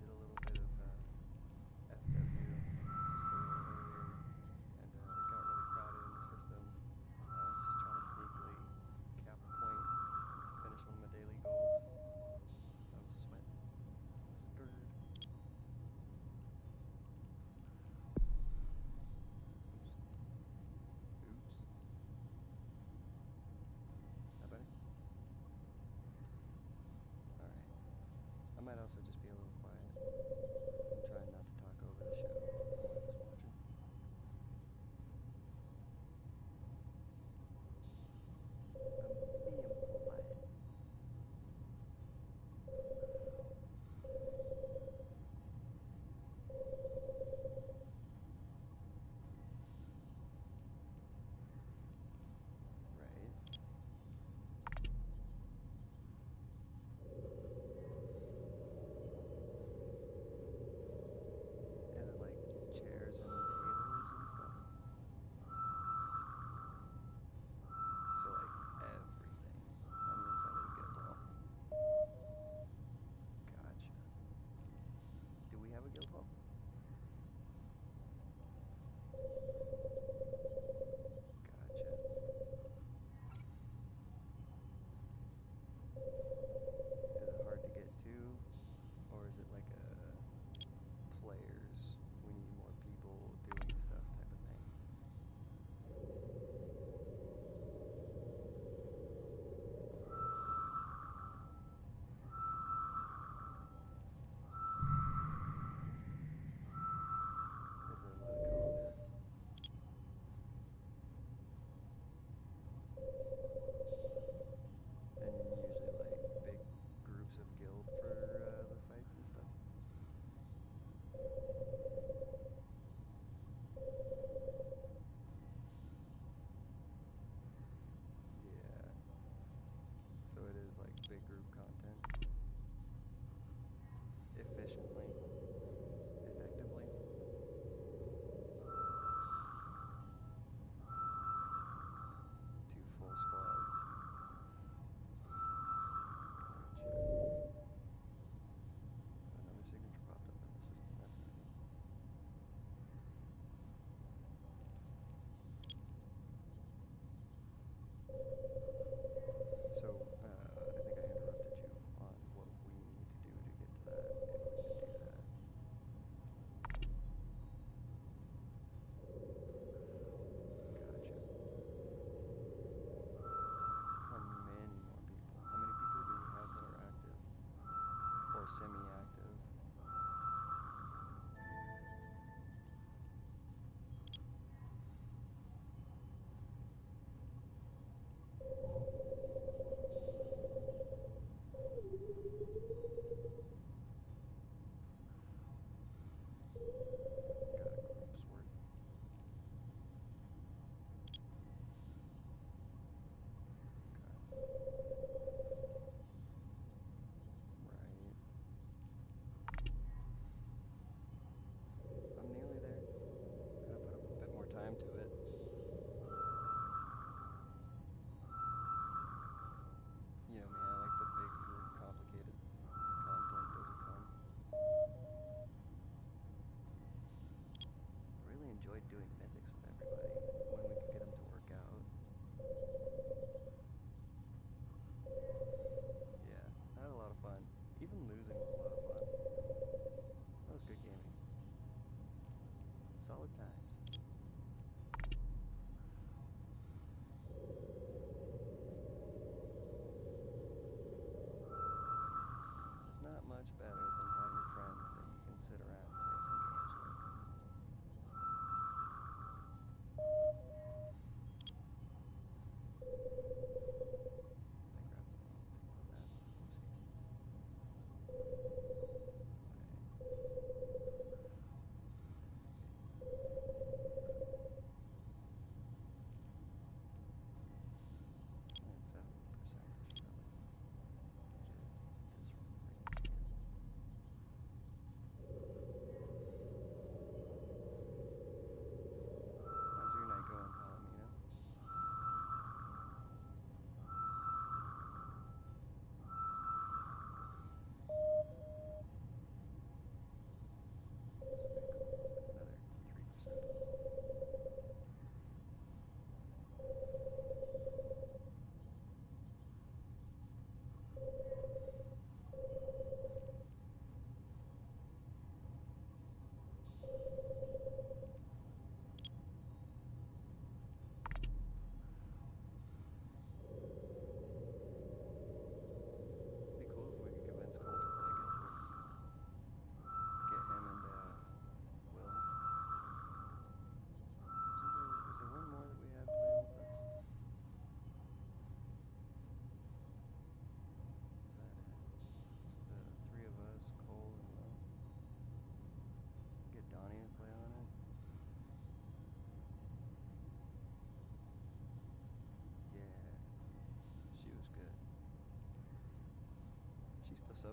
did a little bit of FW just a little earlier, and it got really crowded in the system. I was just trying to sneakily cap a point to finish one of my daily goals. I was sweating. Scared. Oops. Oops. That better? Alright. I might also just be a little quiet. I'm trying not to talk over the show. My wife is watching. I'm being polite. Right.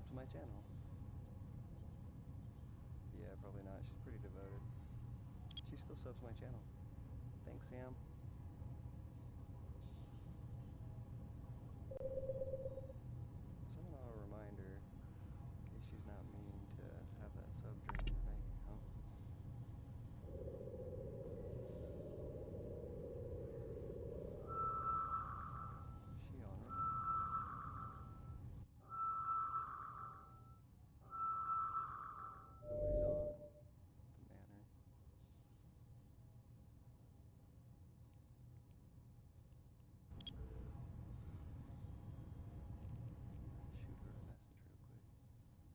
to my channel. Yeah, probably not. She's pretty devoted. She still subs my channel. Thanks, Sam. Someone ought to remind her, in case she's not meaning to have that sub drain in her bank account. Is she on right now? Nobody's on the manor. Shoot her a message real quick. Do I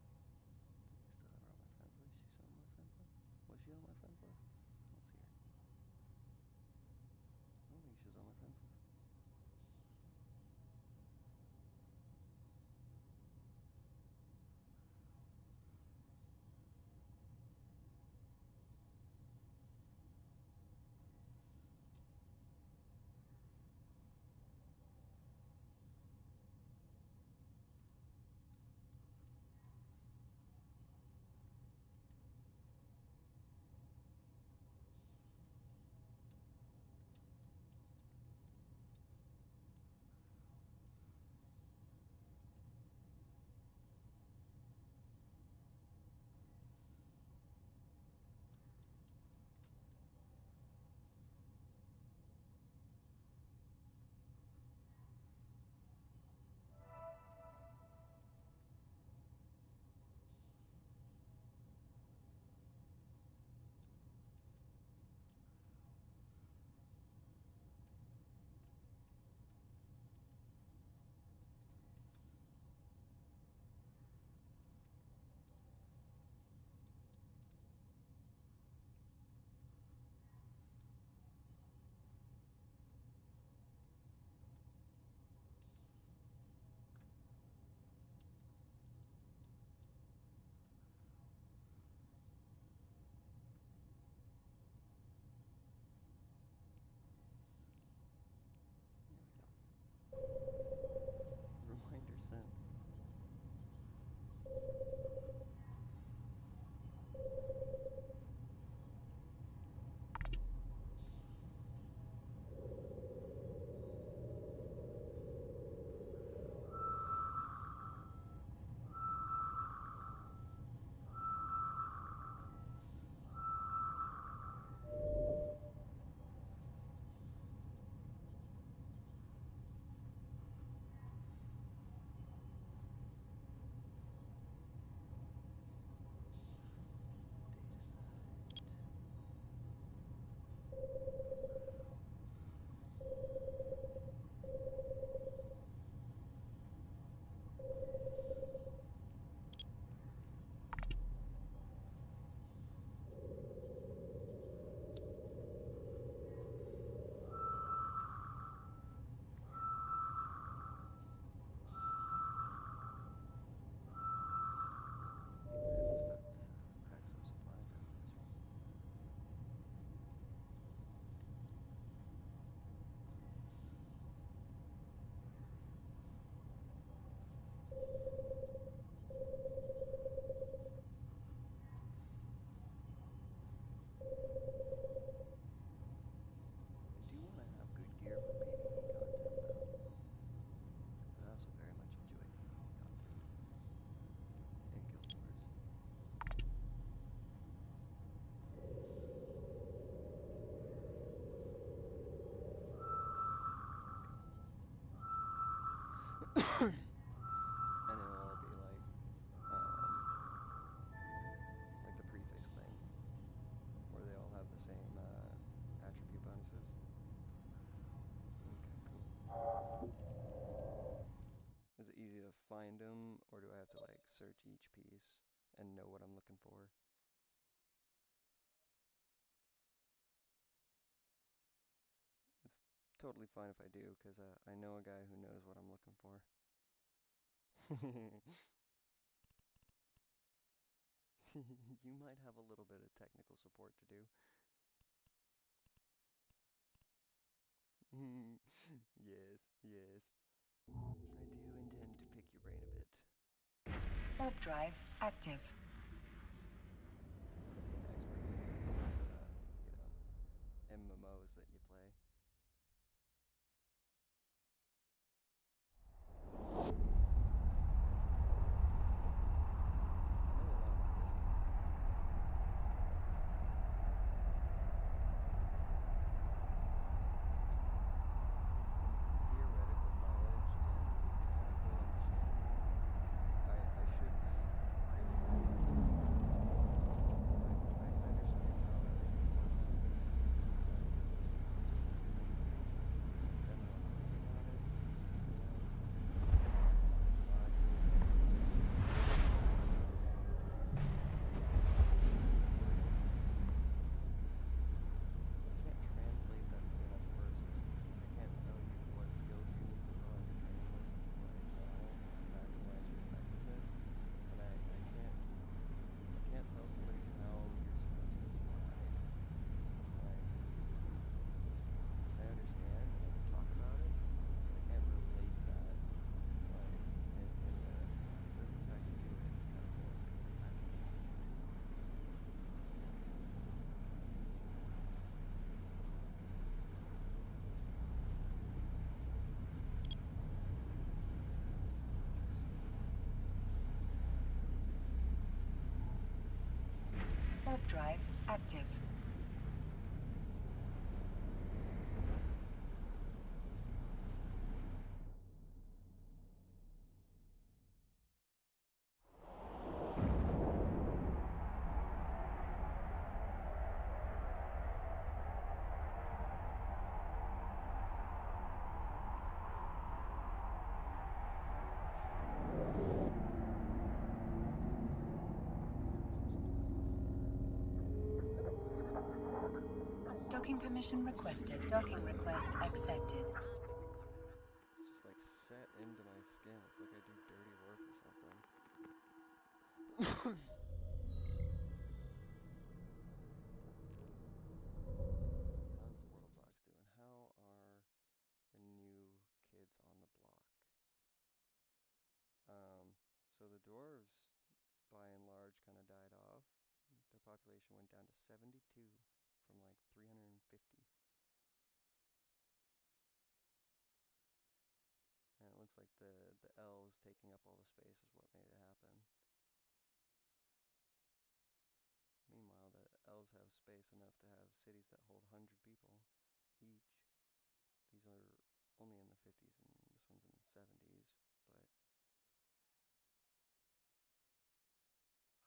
still have her on my friends list? She's on my friends list? Was she on my friends list? I don't see her. I don't think she was on my friends list. There we go. Reminder sent. Data site. Alright, let's pack some supplies after this one. I do want to have good gear for PvE content, though, because I also very much enjoy PvE content and Guild Wars. And it'll all be like the prefix thing, where they all have the same attribute bonuses. Okay, cool. Is it easy to find them, or do I have to like search each piece and know what I'm looking for? It's totally fine if I do, because I know a guy who knows what I'm looking for. You might have a little bit of technical support to do. Yes, yes. I do intend to pick your brain a bit. Warp drive active. Don't be an expert like you in your, MMOs that you play. I know a lot about this game. In theoretical knowledge and mechanical understanding, I should be really, really, really good at this game. Because I understand how everything works in this. Like, it just makes sense to me. And I've done a lot of reading on it. And like logic and skills but I can't translate that to another person. I can't tell you what skills you need to put on your training list to play well to maximize your effectiveness, and I can't tell somebody how you're supposed to fly. Like I understand and I can talk about it, but I can't relate that like in the this is how you do it kind of form because I don't know. So interesting. Warp drive active. Sure. I did it. Bring some supplies. Docking permission requested. Docking request accepted. It's just like set into my skin. It's like I do dirty work or something. Let's see, how's the world box doing? How are the new kids on the block? Um, so the dwarves, by and large, kind of died off. Their population went down to 72 from like 350. And it looks like the elves taking up all the space is what made it happen. Meanwhile, the elves have space enough to have cities that hold 100 people each. These are only in the 50s and this one's in the 70s, but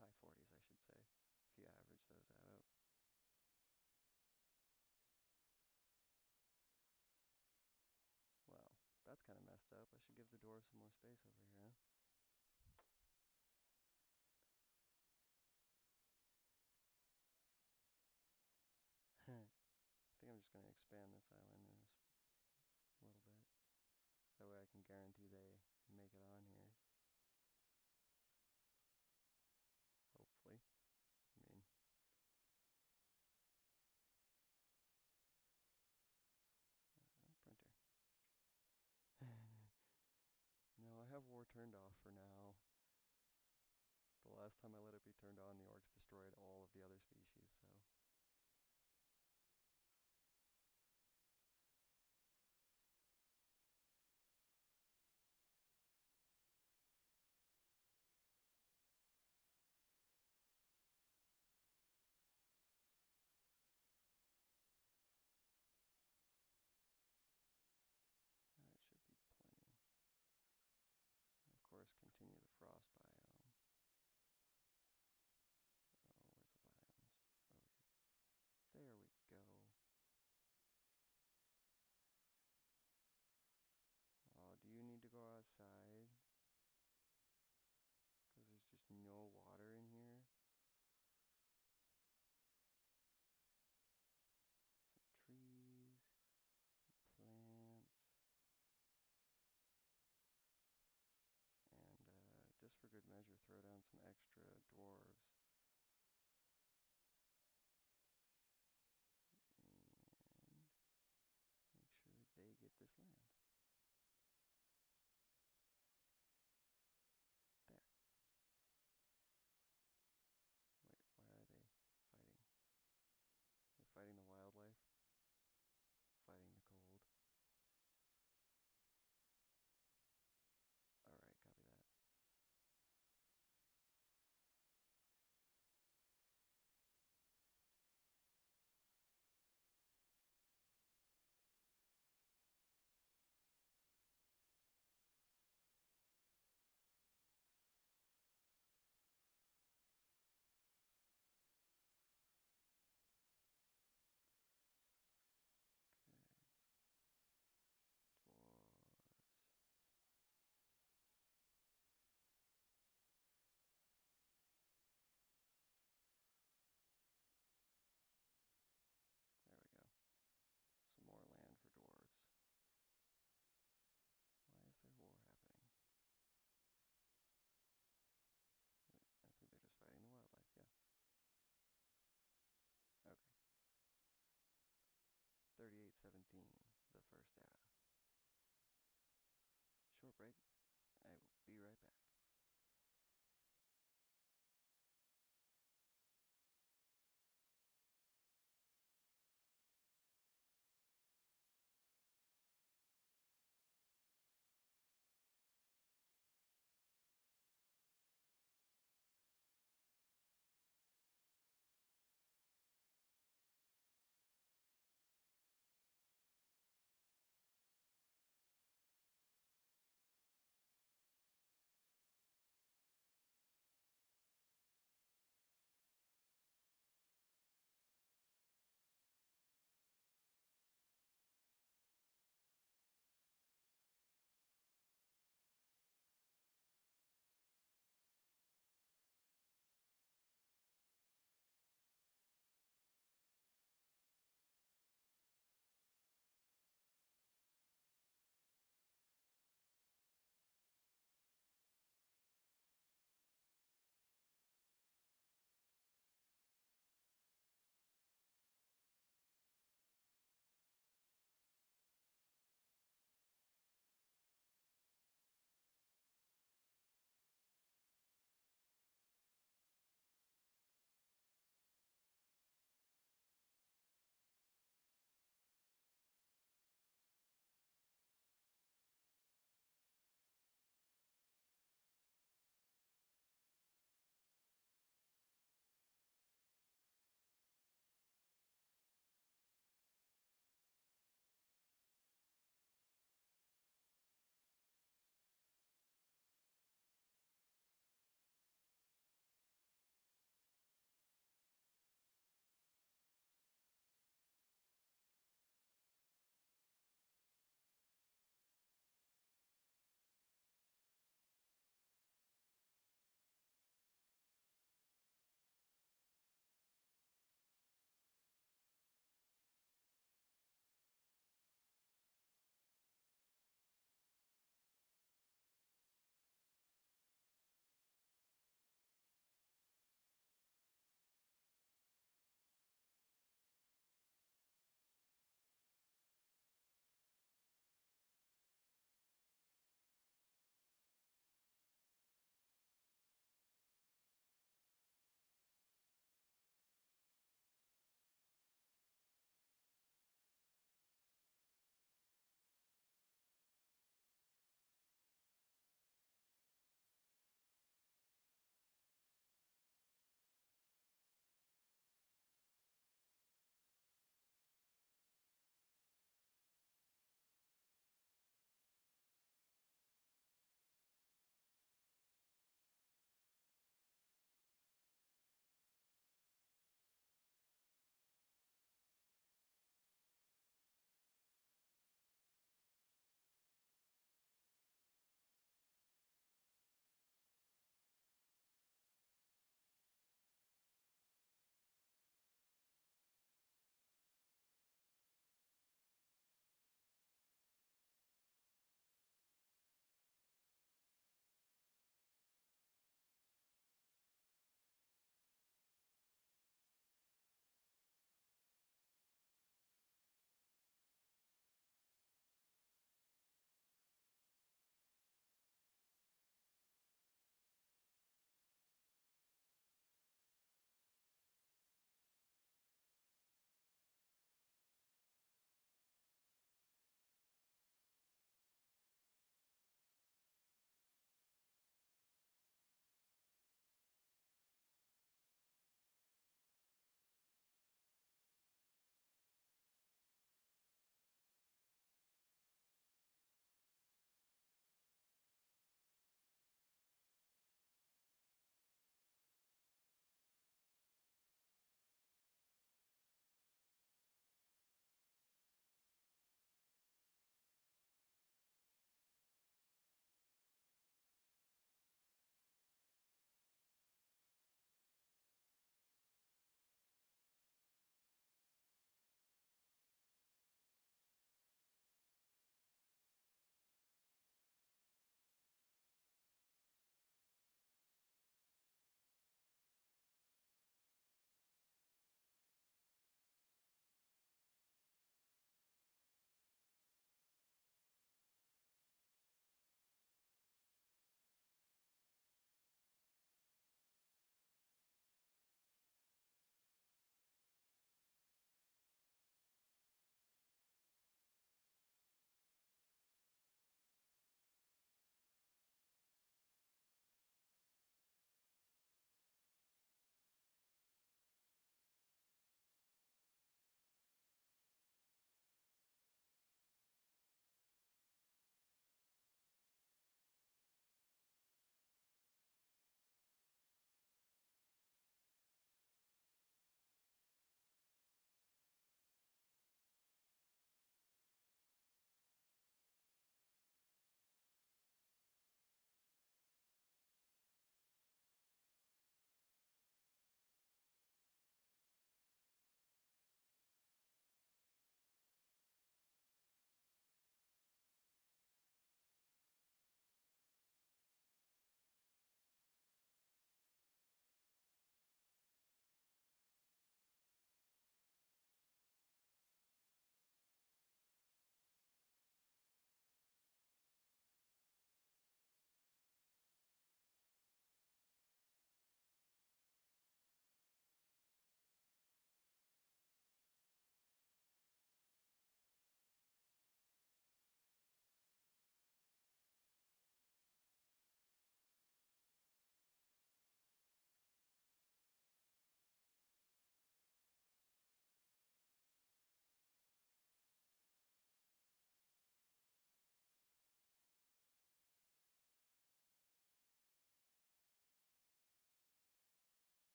high 40s, I should say, if you average those out. Well, that's kind of messed up. I should give the dwarves some more space over here, huh? I think I'm just going to expand this island in a little bit. That way I can guarantee they make it on here. Hopefully. I mean, printer. No, I have war turned off for now. The last time I let it be turned on, the orcs destroyed all of the other species, so that should be plenty. And of course, continue the frost biome. Oh, where's the biomes? Over here. There we go. Oh, do you need to go outside? Because there's just no water in here. Some trees, plants, and just for good measure, throw down some extra dwarves. And make sure they first era. Short break. I will be right back.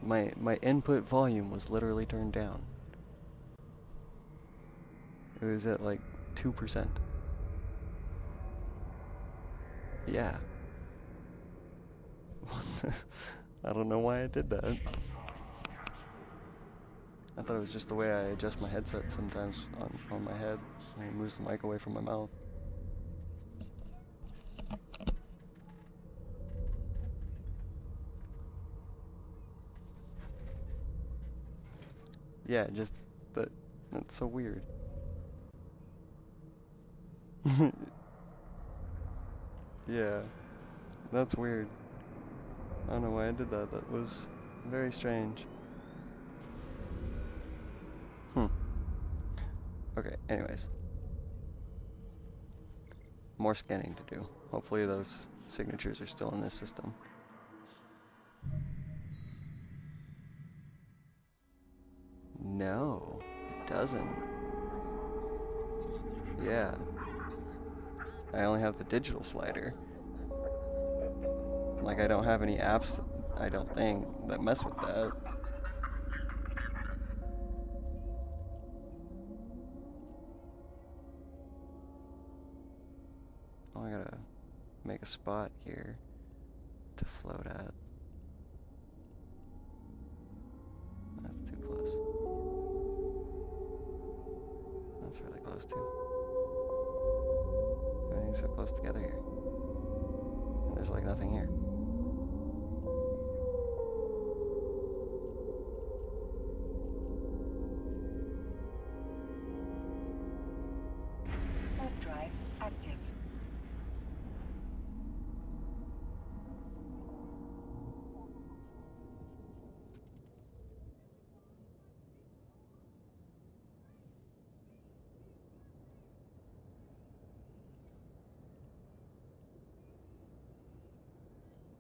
my input volume was literally turned down. It was at like 2%. Yeah. I don't know why I did that. I thought it was just the way I adjust my headset sometimes on my head, and it moves the mic away from my mouth. Yeah, just that's so weird. Yeah, that's weird. I don't know why I did that. That was very strange. Hmm. Okay, anyways. More scanning to do. Hopefully those signatures are still in this system. No, it doesn't. Yeah, I only have the digital slider. Like, I don't have any apps, I don't think, that mess with that. Oh, I gotta make a spot here to float at. That's too close. That's really close too. Everything's so close together here. And there's like nothing here. Warp drive active.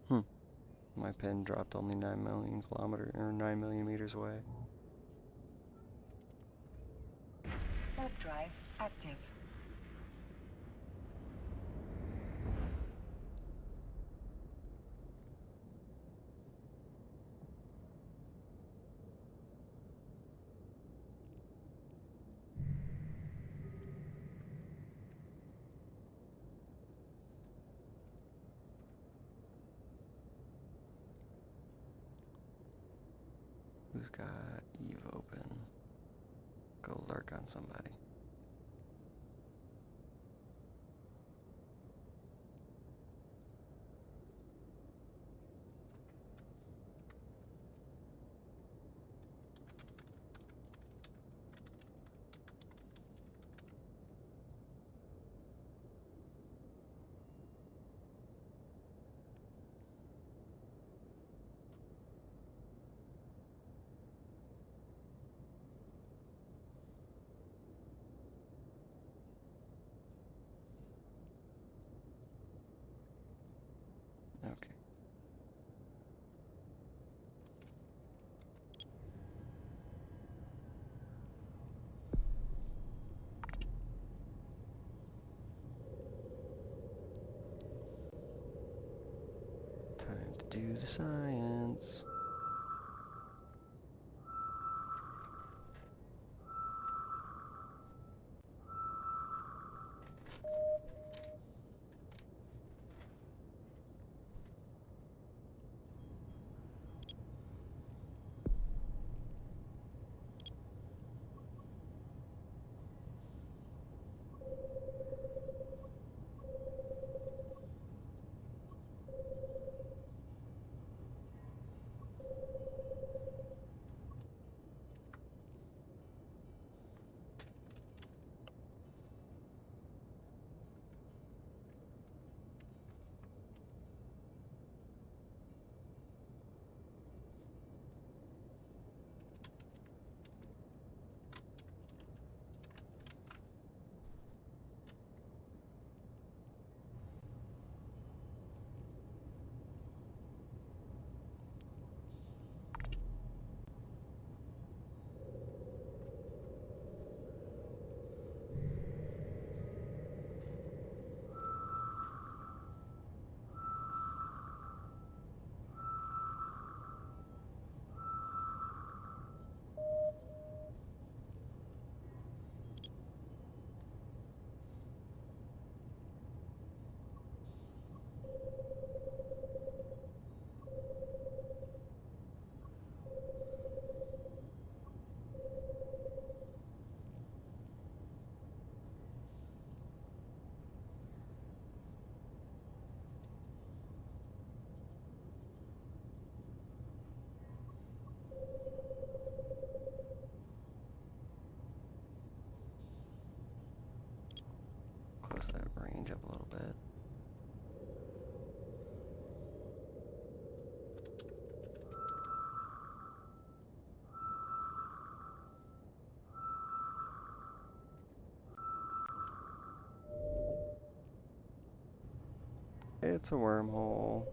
Hmm. My pin dropped only 9 million kilometers, or 9 million meters away. Warp drive active. Who's got Eve open? Go lurk on somebody. Okay. Time to do the science. It's a wormhole.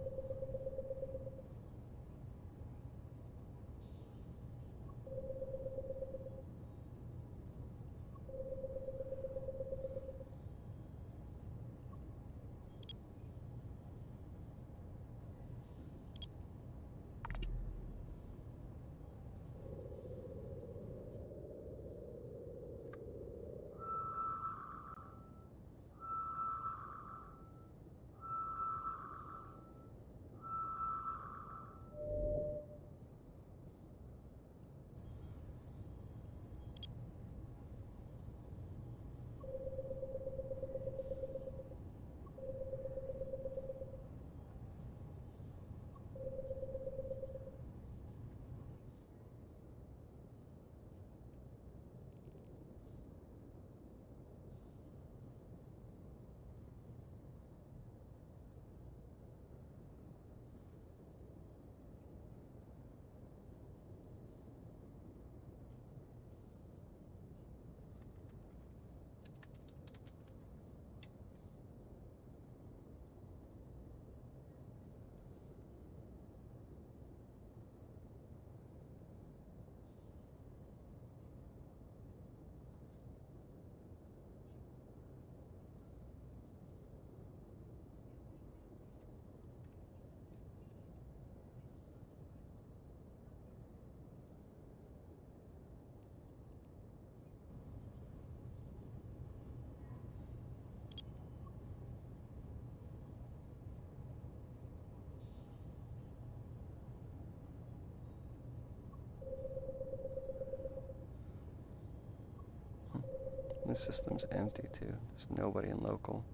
This system's empty too. There's nobody in local.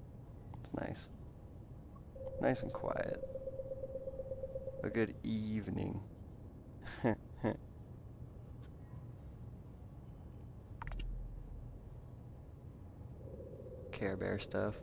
It's nice. Nice and quiet. A good evening. Carebear stuff.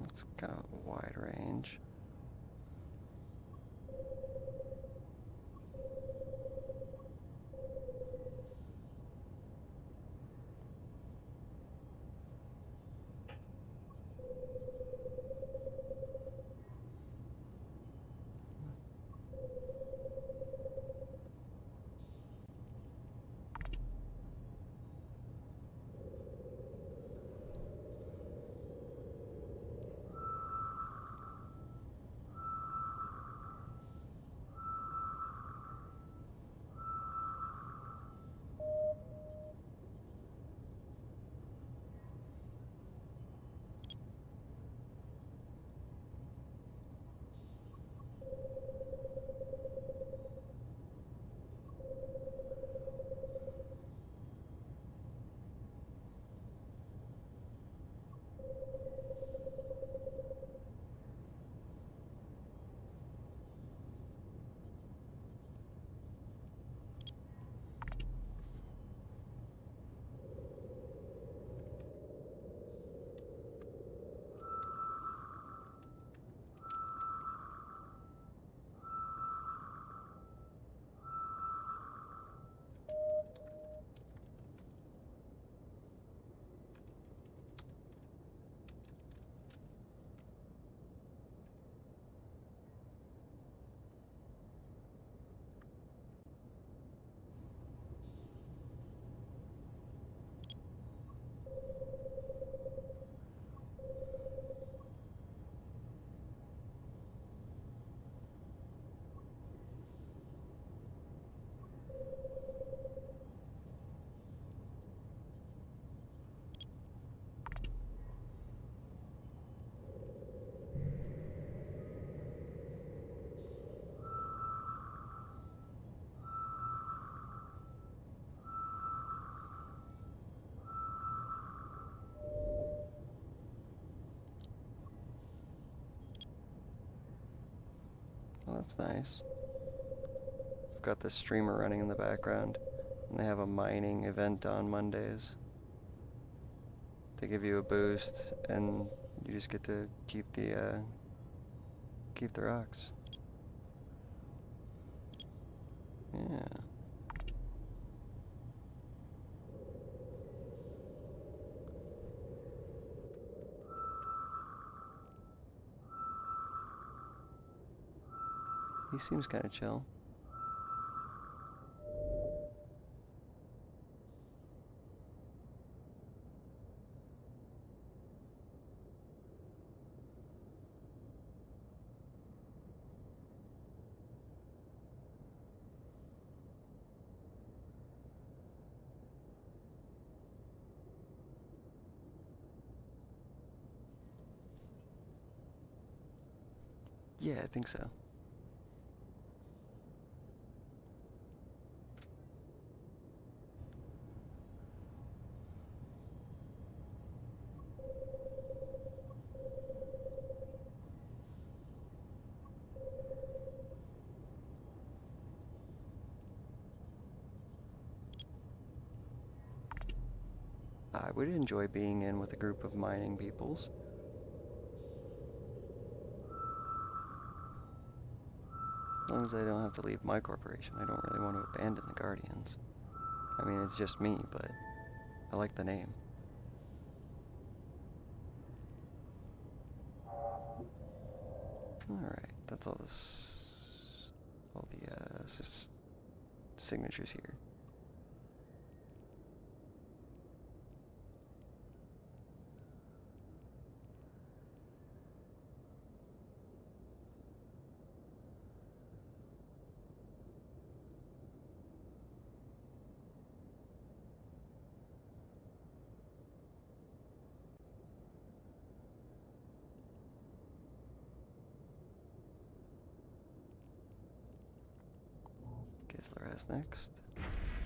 It's kind of a wide range. That's nice. I've got this streamer running in the background, and they have a mining event on Mondays. They give you a boost, and you just get to keep the rocks. Yeah. He seems kind of chill. Yeah, I think so. I would enjoy being in with a group of mining peoples. As long as I don't have to leave my corporation, I don't really want to abandon the Guardians. I mean, it's just me, but I like the name. Alright, that's all the signatures here. Gizler has next.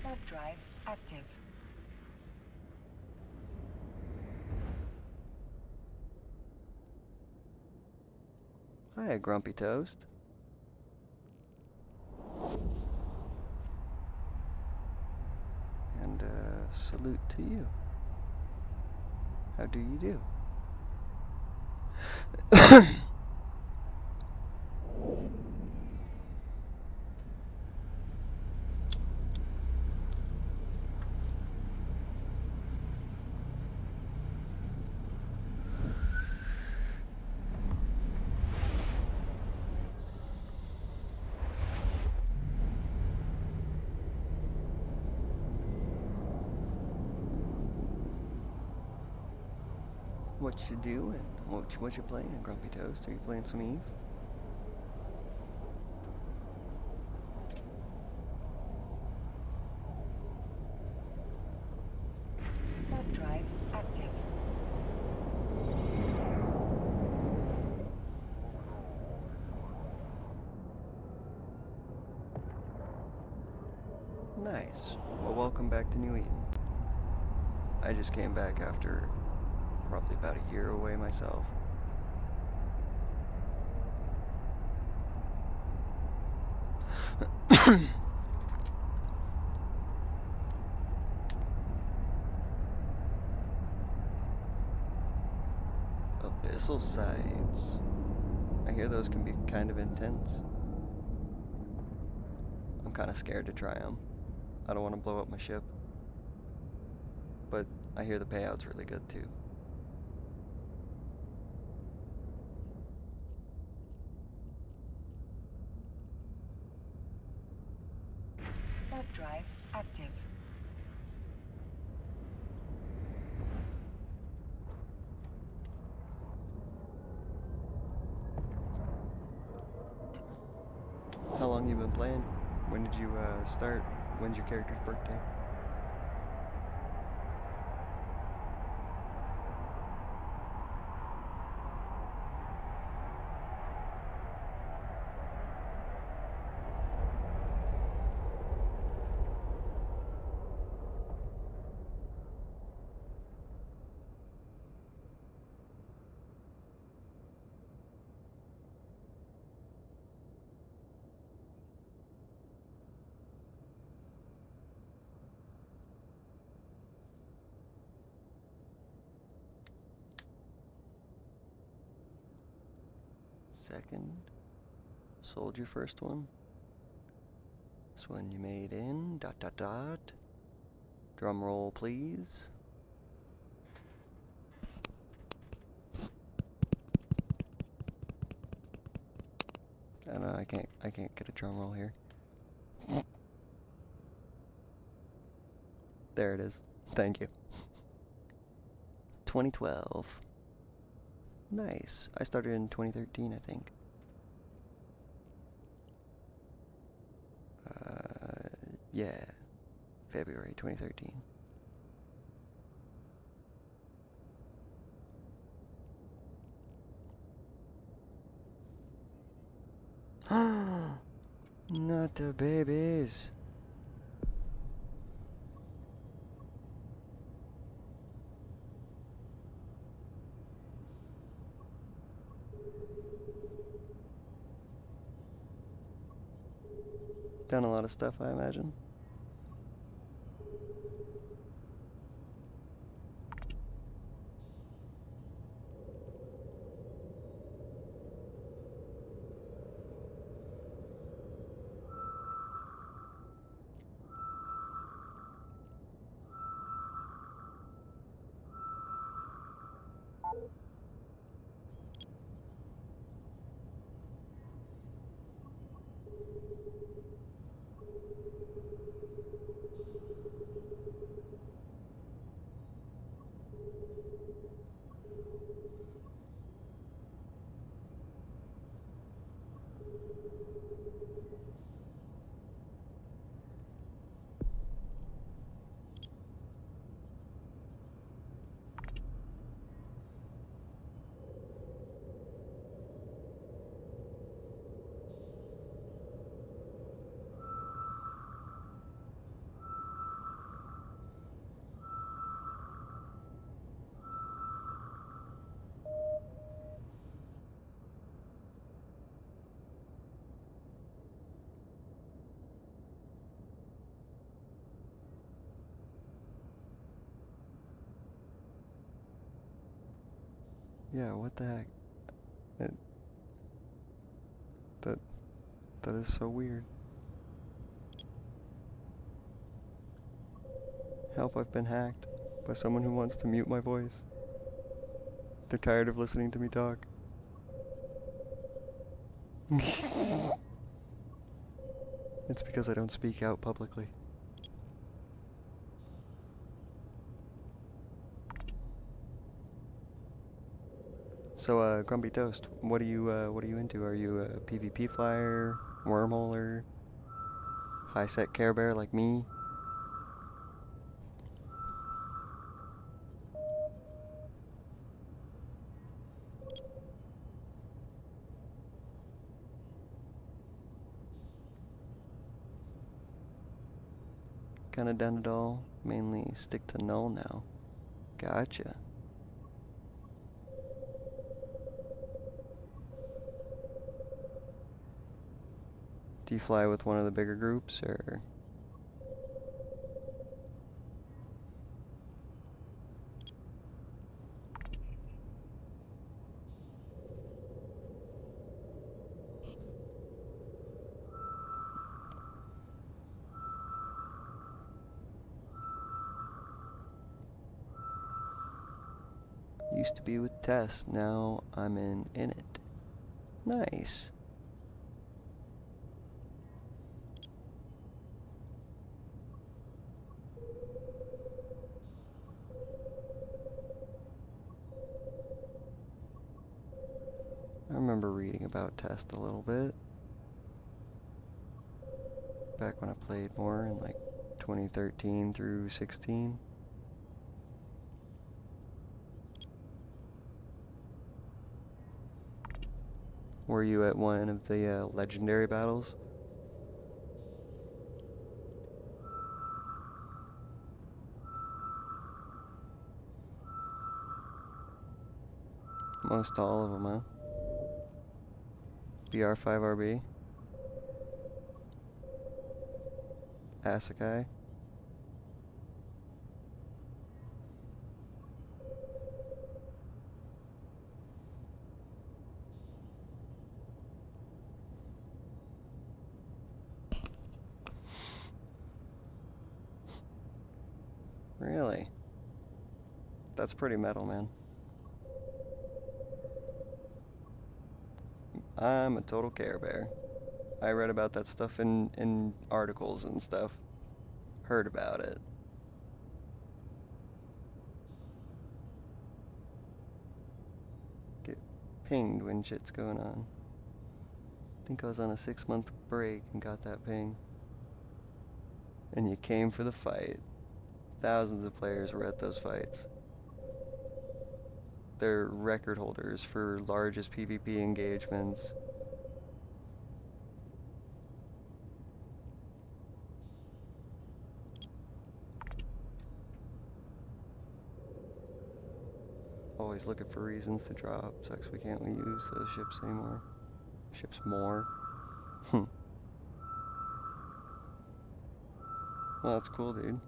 Warp drive active. Hi, Grumpy Toast. And salute to you. How do you do? What you doing? What you playing, Grumpy Toast? Are you playing some Eve? Warp drive active. Nice. Well, welcome back to New Eden. I just came back after probably about a year away myself. Abyssal sights. I hear those can be kind of intense. I'm kind of scared to try them. I don't want to blow up my ship. But I hear the payout's really good too. Warp drive active. How long you been playing? When did you start? When's your character's birthday? second. Sold your first one. This one you made in ... Drum roll, please. I don't know, I can't get a drum roll here. There it is. Thank you. 2012. Nice. I started in 2013, I think. Yeah. February 2013. Not the babies. Done a lot of stuff, I imagine. Yeah, what the heck? It, that that is so weird. Help, I've been hacked by someone who wants to mute my voice. They're tired of listening to me talk. It's because I don't speak out publicly. So, Grumpy Toast, what are you into? Are you a PvP flyer, wormholer, high set Carebear like me? Kinda done it all. Mainly stick to null now. Gotcha. Do you fly with one of the bigger groups, or? Used to be with Tess, now I'm in it. Nice. I remember reading about Test a little bit. Back when I played more in like 2013 through 16. Were you at one of the legendary battles? Most all of them, huh? BR5RB? Asakai? That's pretty metal, man. I'm a total Carebear. I read about that stuff in articles and stuff. Heard about it. Get pinged when shit's going on. I think I was on a 6-month break and got that ping. And you came for the fight. Thousands of players were at those fights. They're record holders for largest PvP engagements. Always looking for reasons to drop. Sucks we can't use those ships anymore. Ships more. Well, that's cool, dude.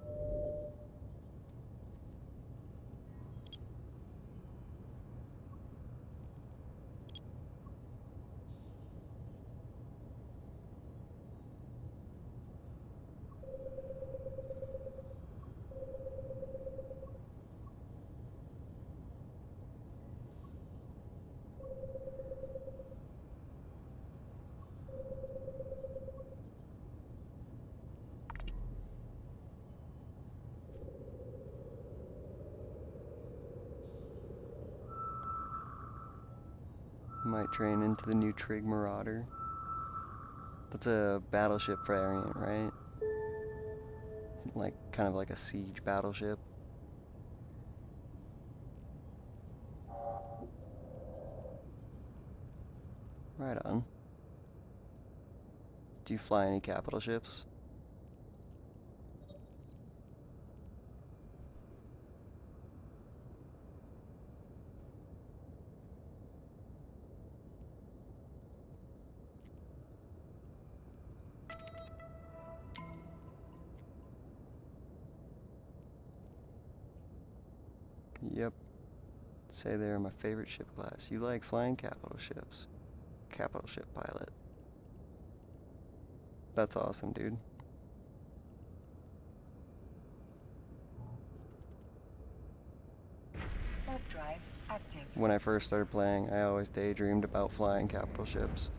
Might train into the new Trig Marauder. That's a battleship variant, right? Like, kind of like a siege battleship. Right on. Do you fly any capital ships? Yep. Say they're my favorite ship class. You like flying capital ships. Capital ship pilot. That's awesome, dude. Warp drive active. When I first started playing, I always daydreamed about flying capital ships.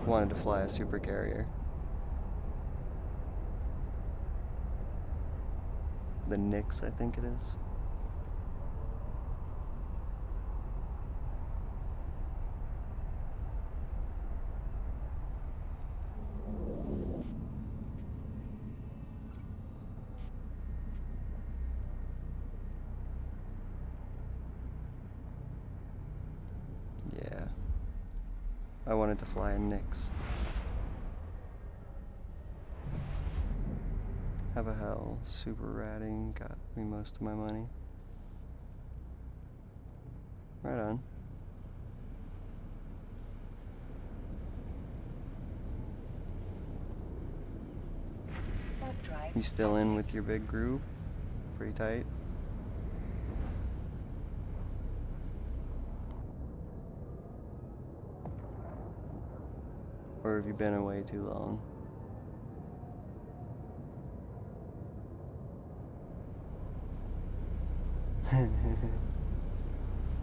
Wanted to fly a super carrier. The Nyx, I think it is. Yeah. I wanted to fly a Nyx. Have a hell, super ratting, got me most of my money. Right on. Warp drive You still in active. with your big group? Pretty tight? Or have you been away too long?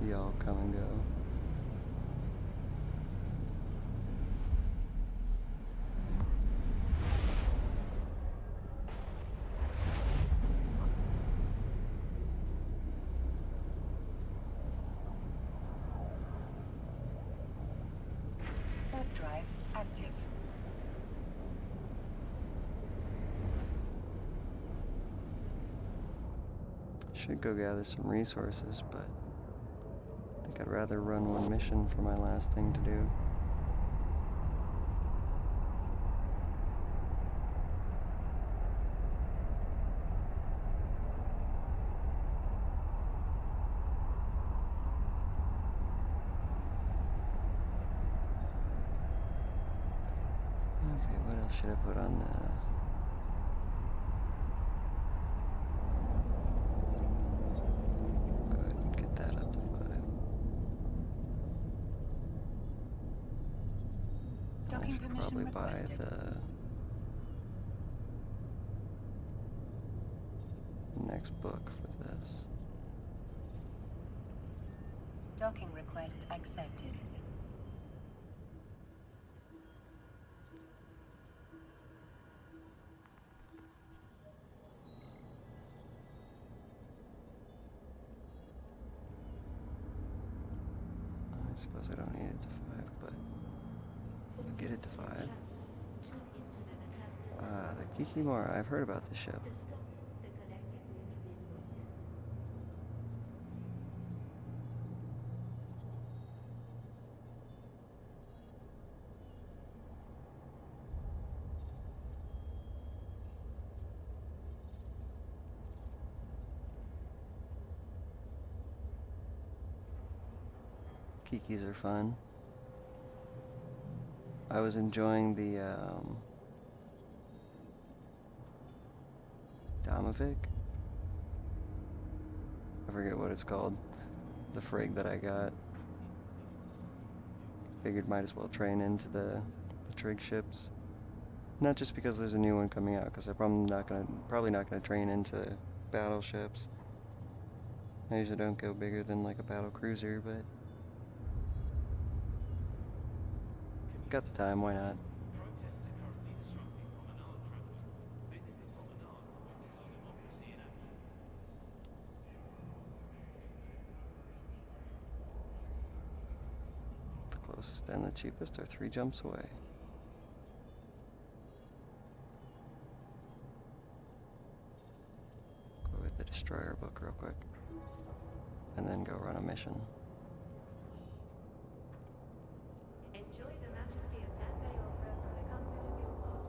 Y'all come and go. Warp drive active. Should go gather some resources, but I think I'd rather run one mission for my last thing to do. Okay, what else should I put on Go ahead and get that up to 5. I Docking should permission probably buy requested. the next book for this. Docking request accepted. I suppose I don't need it to 5, but I'll get it to 5. Tune into the cluster's Ah, the Kikimora. I've heard about this ship. discover the galactic news network. Kikis are fun. I was enjoying the Damavik. I forget what it's called. The frig that I got. Figured might as well train into the trig ships. Not just because there's a new one coming out, because I'm probably not gonna train into battleships. I usually don't go bigger than like a battle cruiser, but got the time, why not? Protests are currently disrupting promenade travel. Visit the promenade to witness our democracy in action. The closest and the cheapest are 3 jumps away. Go get the destroyer book real quick, and then go run a mission. Enjoy the majesty of Lambay Opera from the comfort of your home.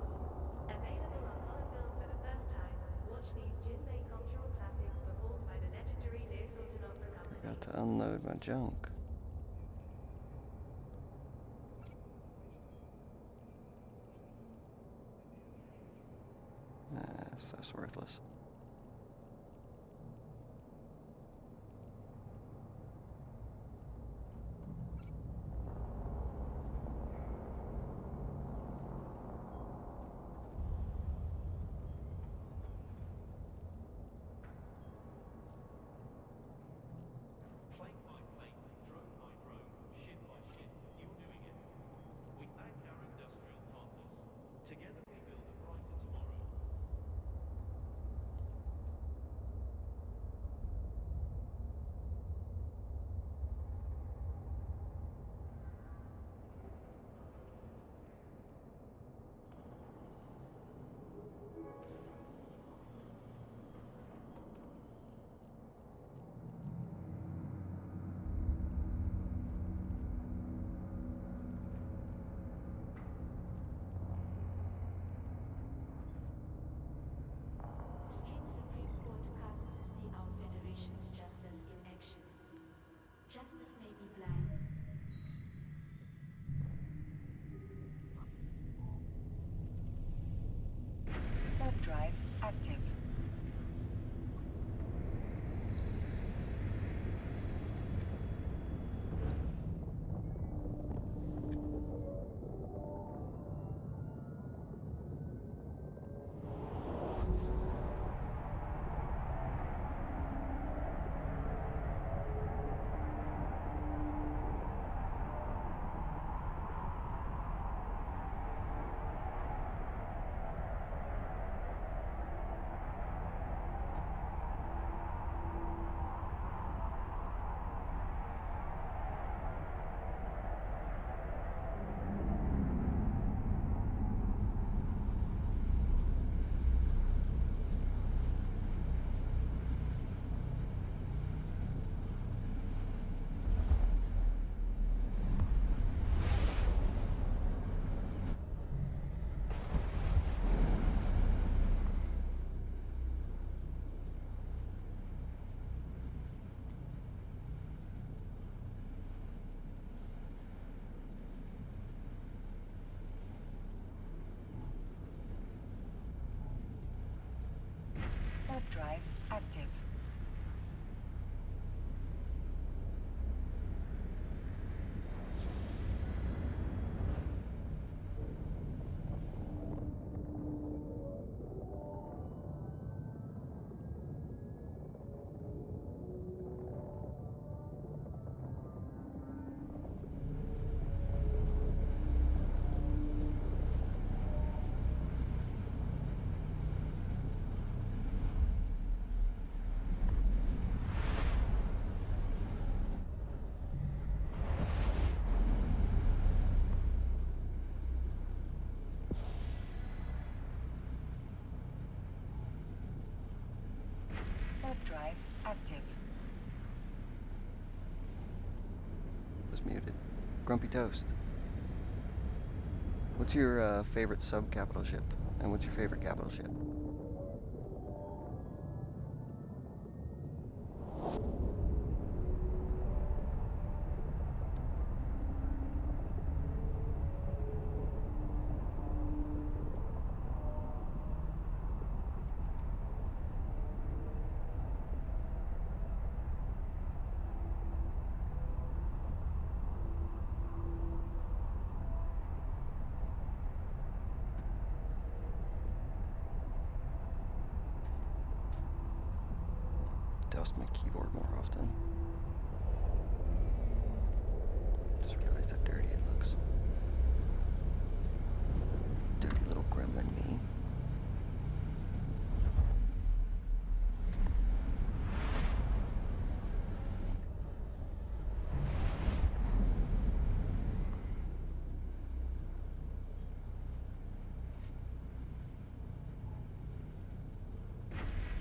Available on holofilm for the first time, watch these Jinbei cultural classics performed by the legendary Les Sultan Opera Company. Forgot to unload my junk. That's worthless. Plate by plate, drone by drone, ship by ship, you're doing it. We thank our industrial partners. Together we build a brighter tomorrow. Stream Supreme Court casts to see our Federation's justice in action. Justice may be blind. Warp drive active. Warp drive active. active. Was muted. Grumpy Toast. What's your favorite sub-capital ship? And what's your favorite capital ship? Dust my keyboard more often. Just realized how dirty it looks. Dirty little gremlin me.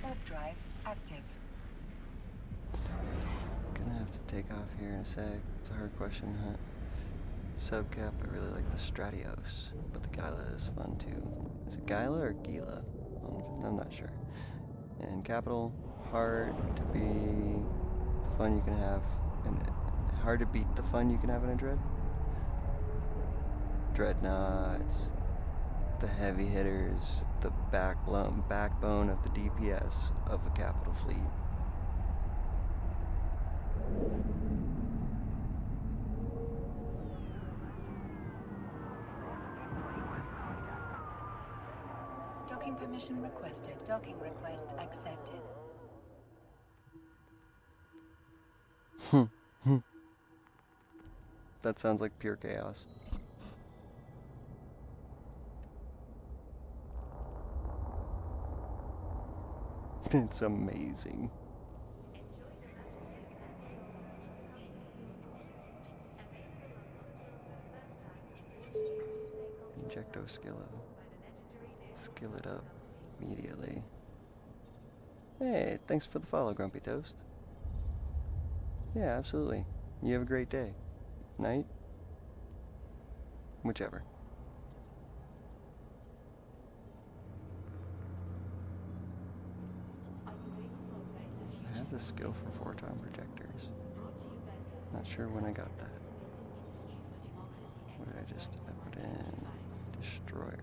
Warp drive active. Gonna have to take off here in a sec. It's a hard question, huh? Subcap, I really like the Stratios, but the Gila is fun too. Is it Gila or Gila? I'm not sure. And Capital, hard to be the fun you can have, and hard to beat the fun you can have in a Dread. Dreadnoughts, the heavy hitters, the backbone of the DPS of a capital fleet. Docking permission requested. Docking request accepted. That sounds like pure chaos. It's amazing. Enjoy the majesty of that bay opera from the comfort of your home. Available on holofilm for the first time, watch these Jinbei cultural Injecto classics Skilla. performed by the legendary Liz Skill it and up company. immediately. Hey, thanks for the follow, Grumpy Toast. Yeah, absolutely. You have a great day. Night? Whichever. I have the skill for photon projectors. Not sure when I got that. What did I just put in? Destroyer.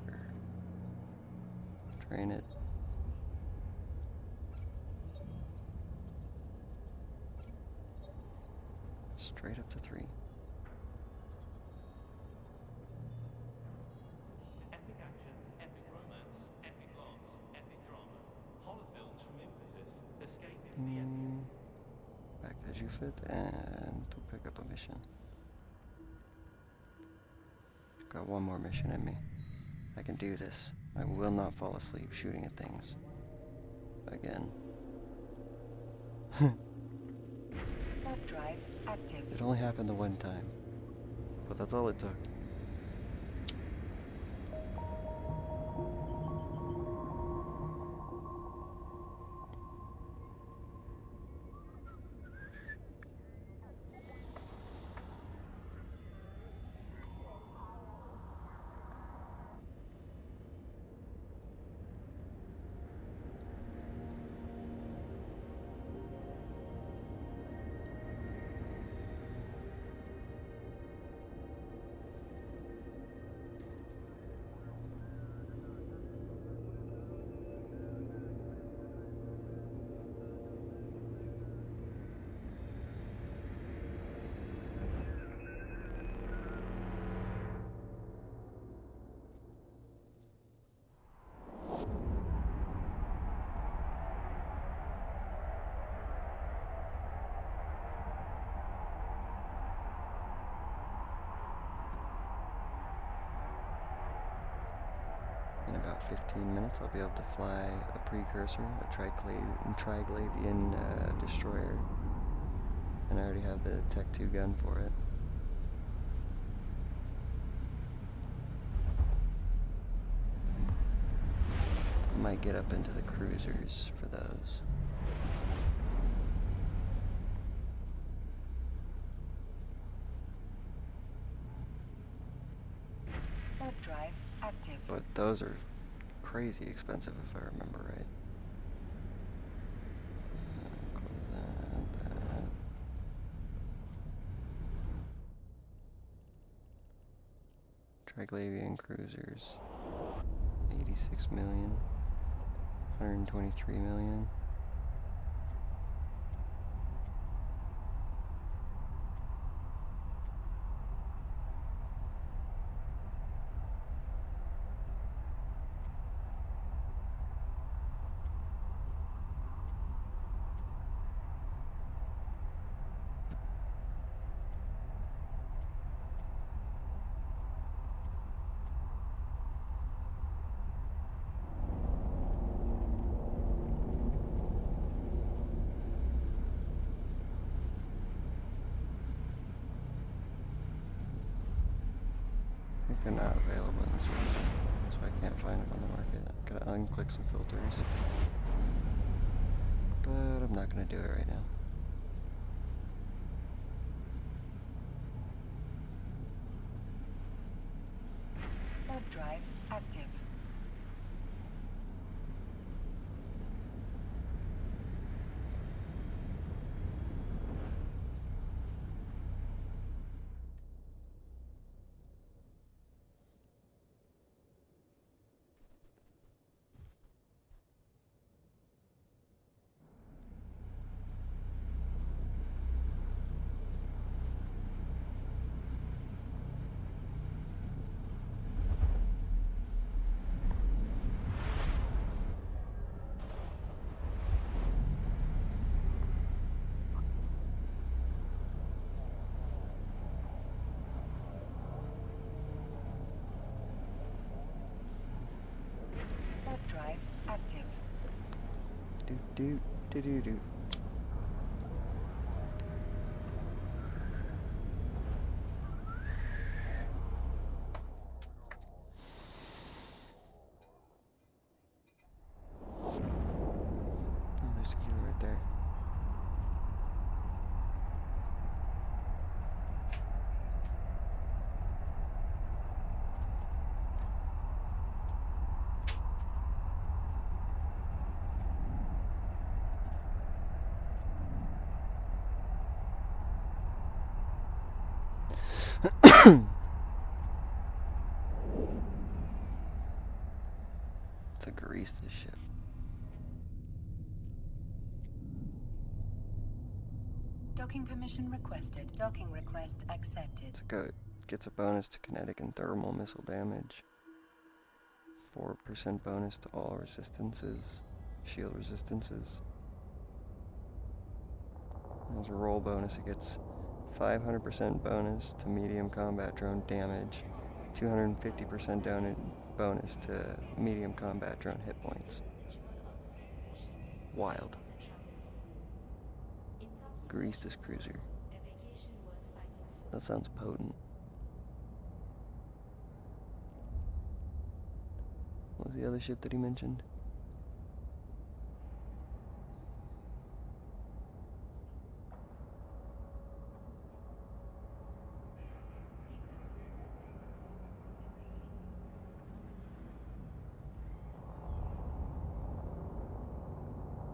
Train it. Straight up to 3. Epic action, epic romance, epic laughs, epic drama. Holofilms from Impetus. Escape into the epic. Back as you fit, and to pick up a mission. Got one more mission in me. I can do this. I will not fall asleep shooting at things. Again. Warp drive active. It only happened the one time. But that's all it took. In about 15 minutes, I'll be able to fly a precursor, a Triglavian destroyer. And I already have the Tech 2 gun for it. I might get up into the cruisers for those. Warp drive active. But those are crazy expensive if I remember right. Close that. Triglavian cruisers. 86 million. 123 million. I think they're not available in this region, so I can't find them on the market. Gotta unclick some filters. But I'm not gonna do it right now. Warp drive active. Warp drive active. Doot doot doot doot doot. Oh, there's tequila right there. To grease this ship. Docking permission requested. Docking request accepted. Gets a bonus to kinetic and thermal missile damage. 4% bonus to all resistances. Shield resistances. There's a roll bonus. It gets 500% bonus to medium combat drone damage. 250% bonus to medium combat drone hit points. Wild. Grease this cruiser. That sounds potent. What was the other ship that he mentioned?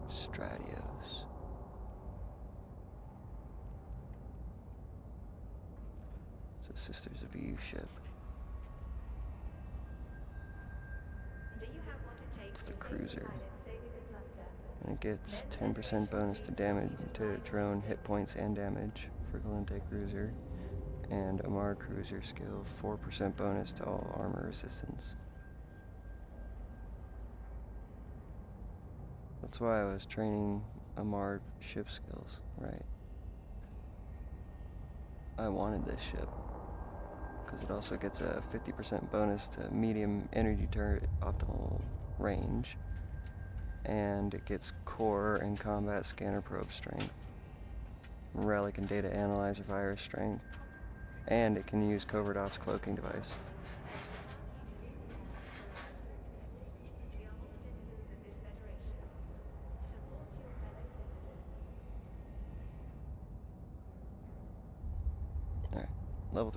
Stratios. It's a Sisters of Eve ship. It's the cruiser. And it gets 10% bonus to damage to drone hit points and damage for Galente cruiser. And Amar cruiser skill, 4% bonus to all armor resistance. That's why I was training Amar ship skills, right? I wanted this ship because it also gets a 50% bonus to medium energy turret optimal range, and it gets core and combat scanner probe strength, relic and data analyzer virus strength, and it can use covert ops cloaking device. Alright, level 3.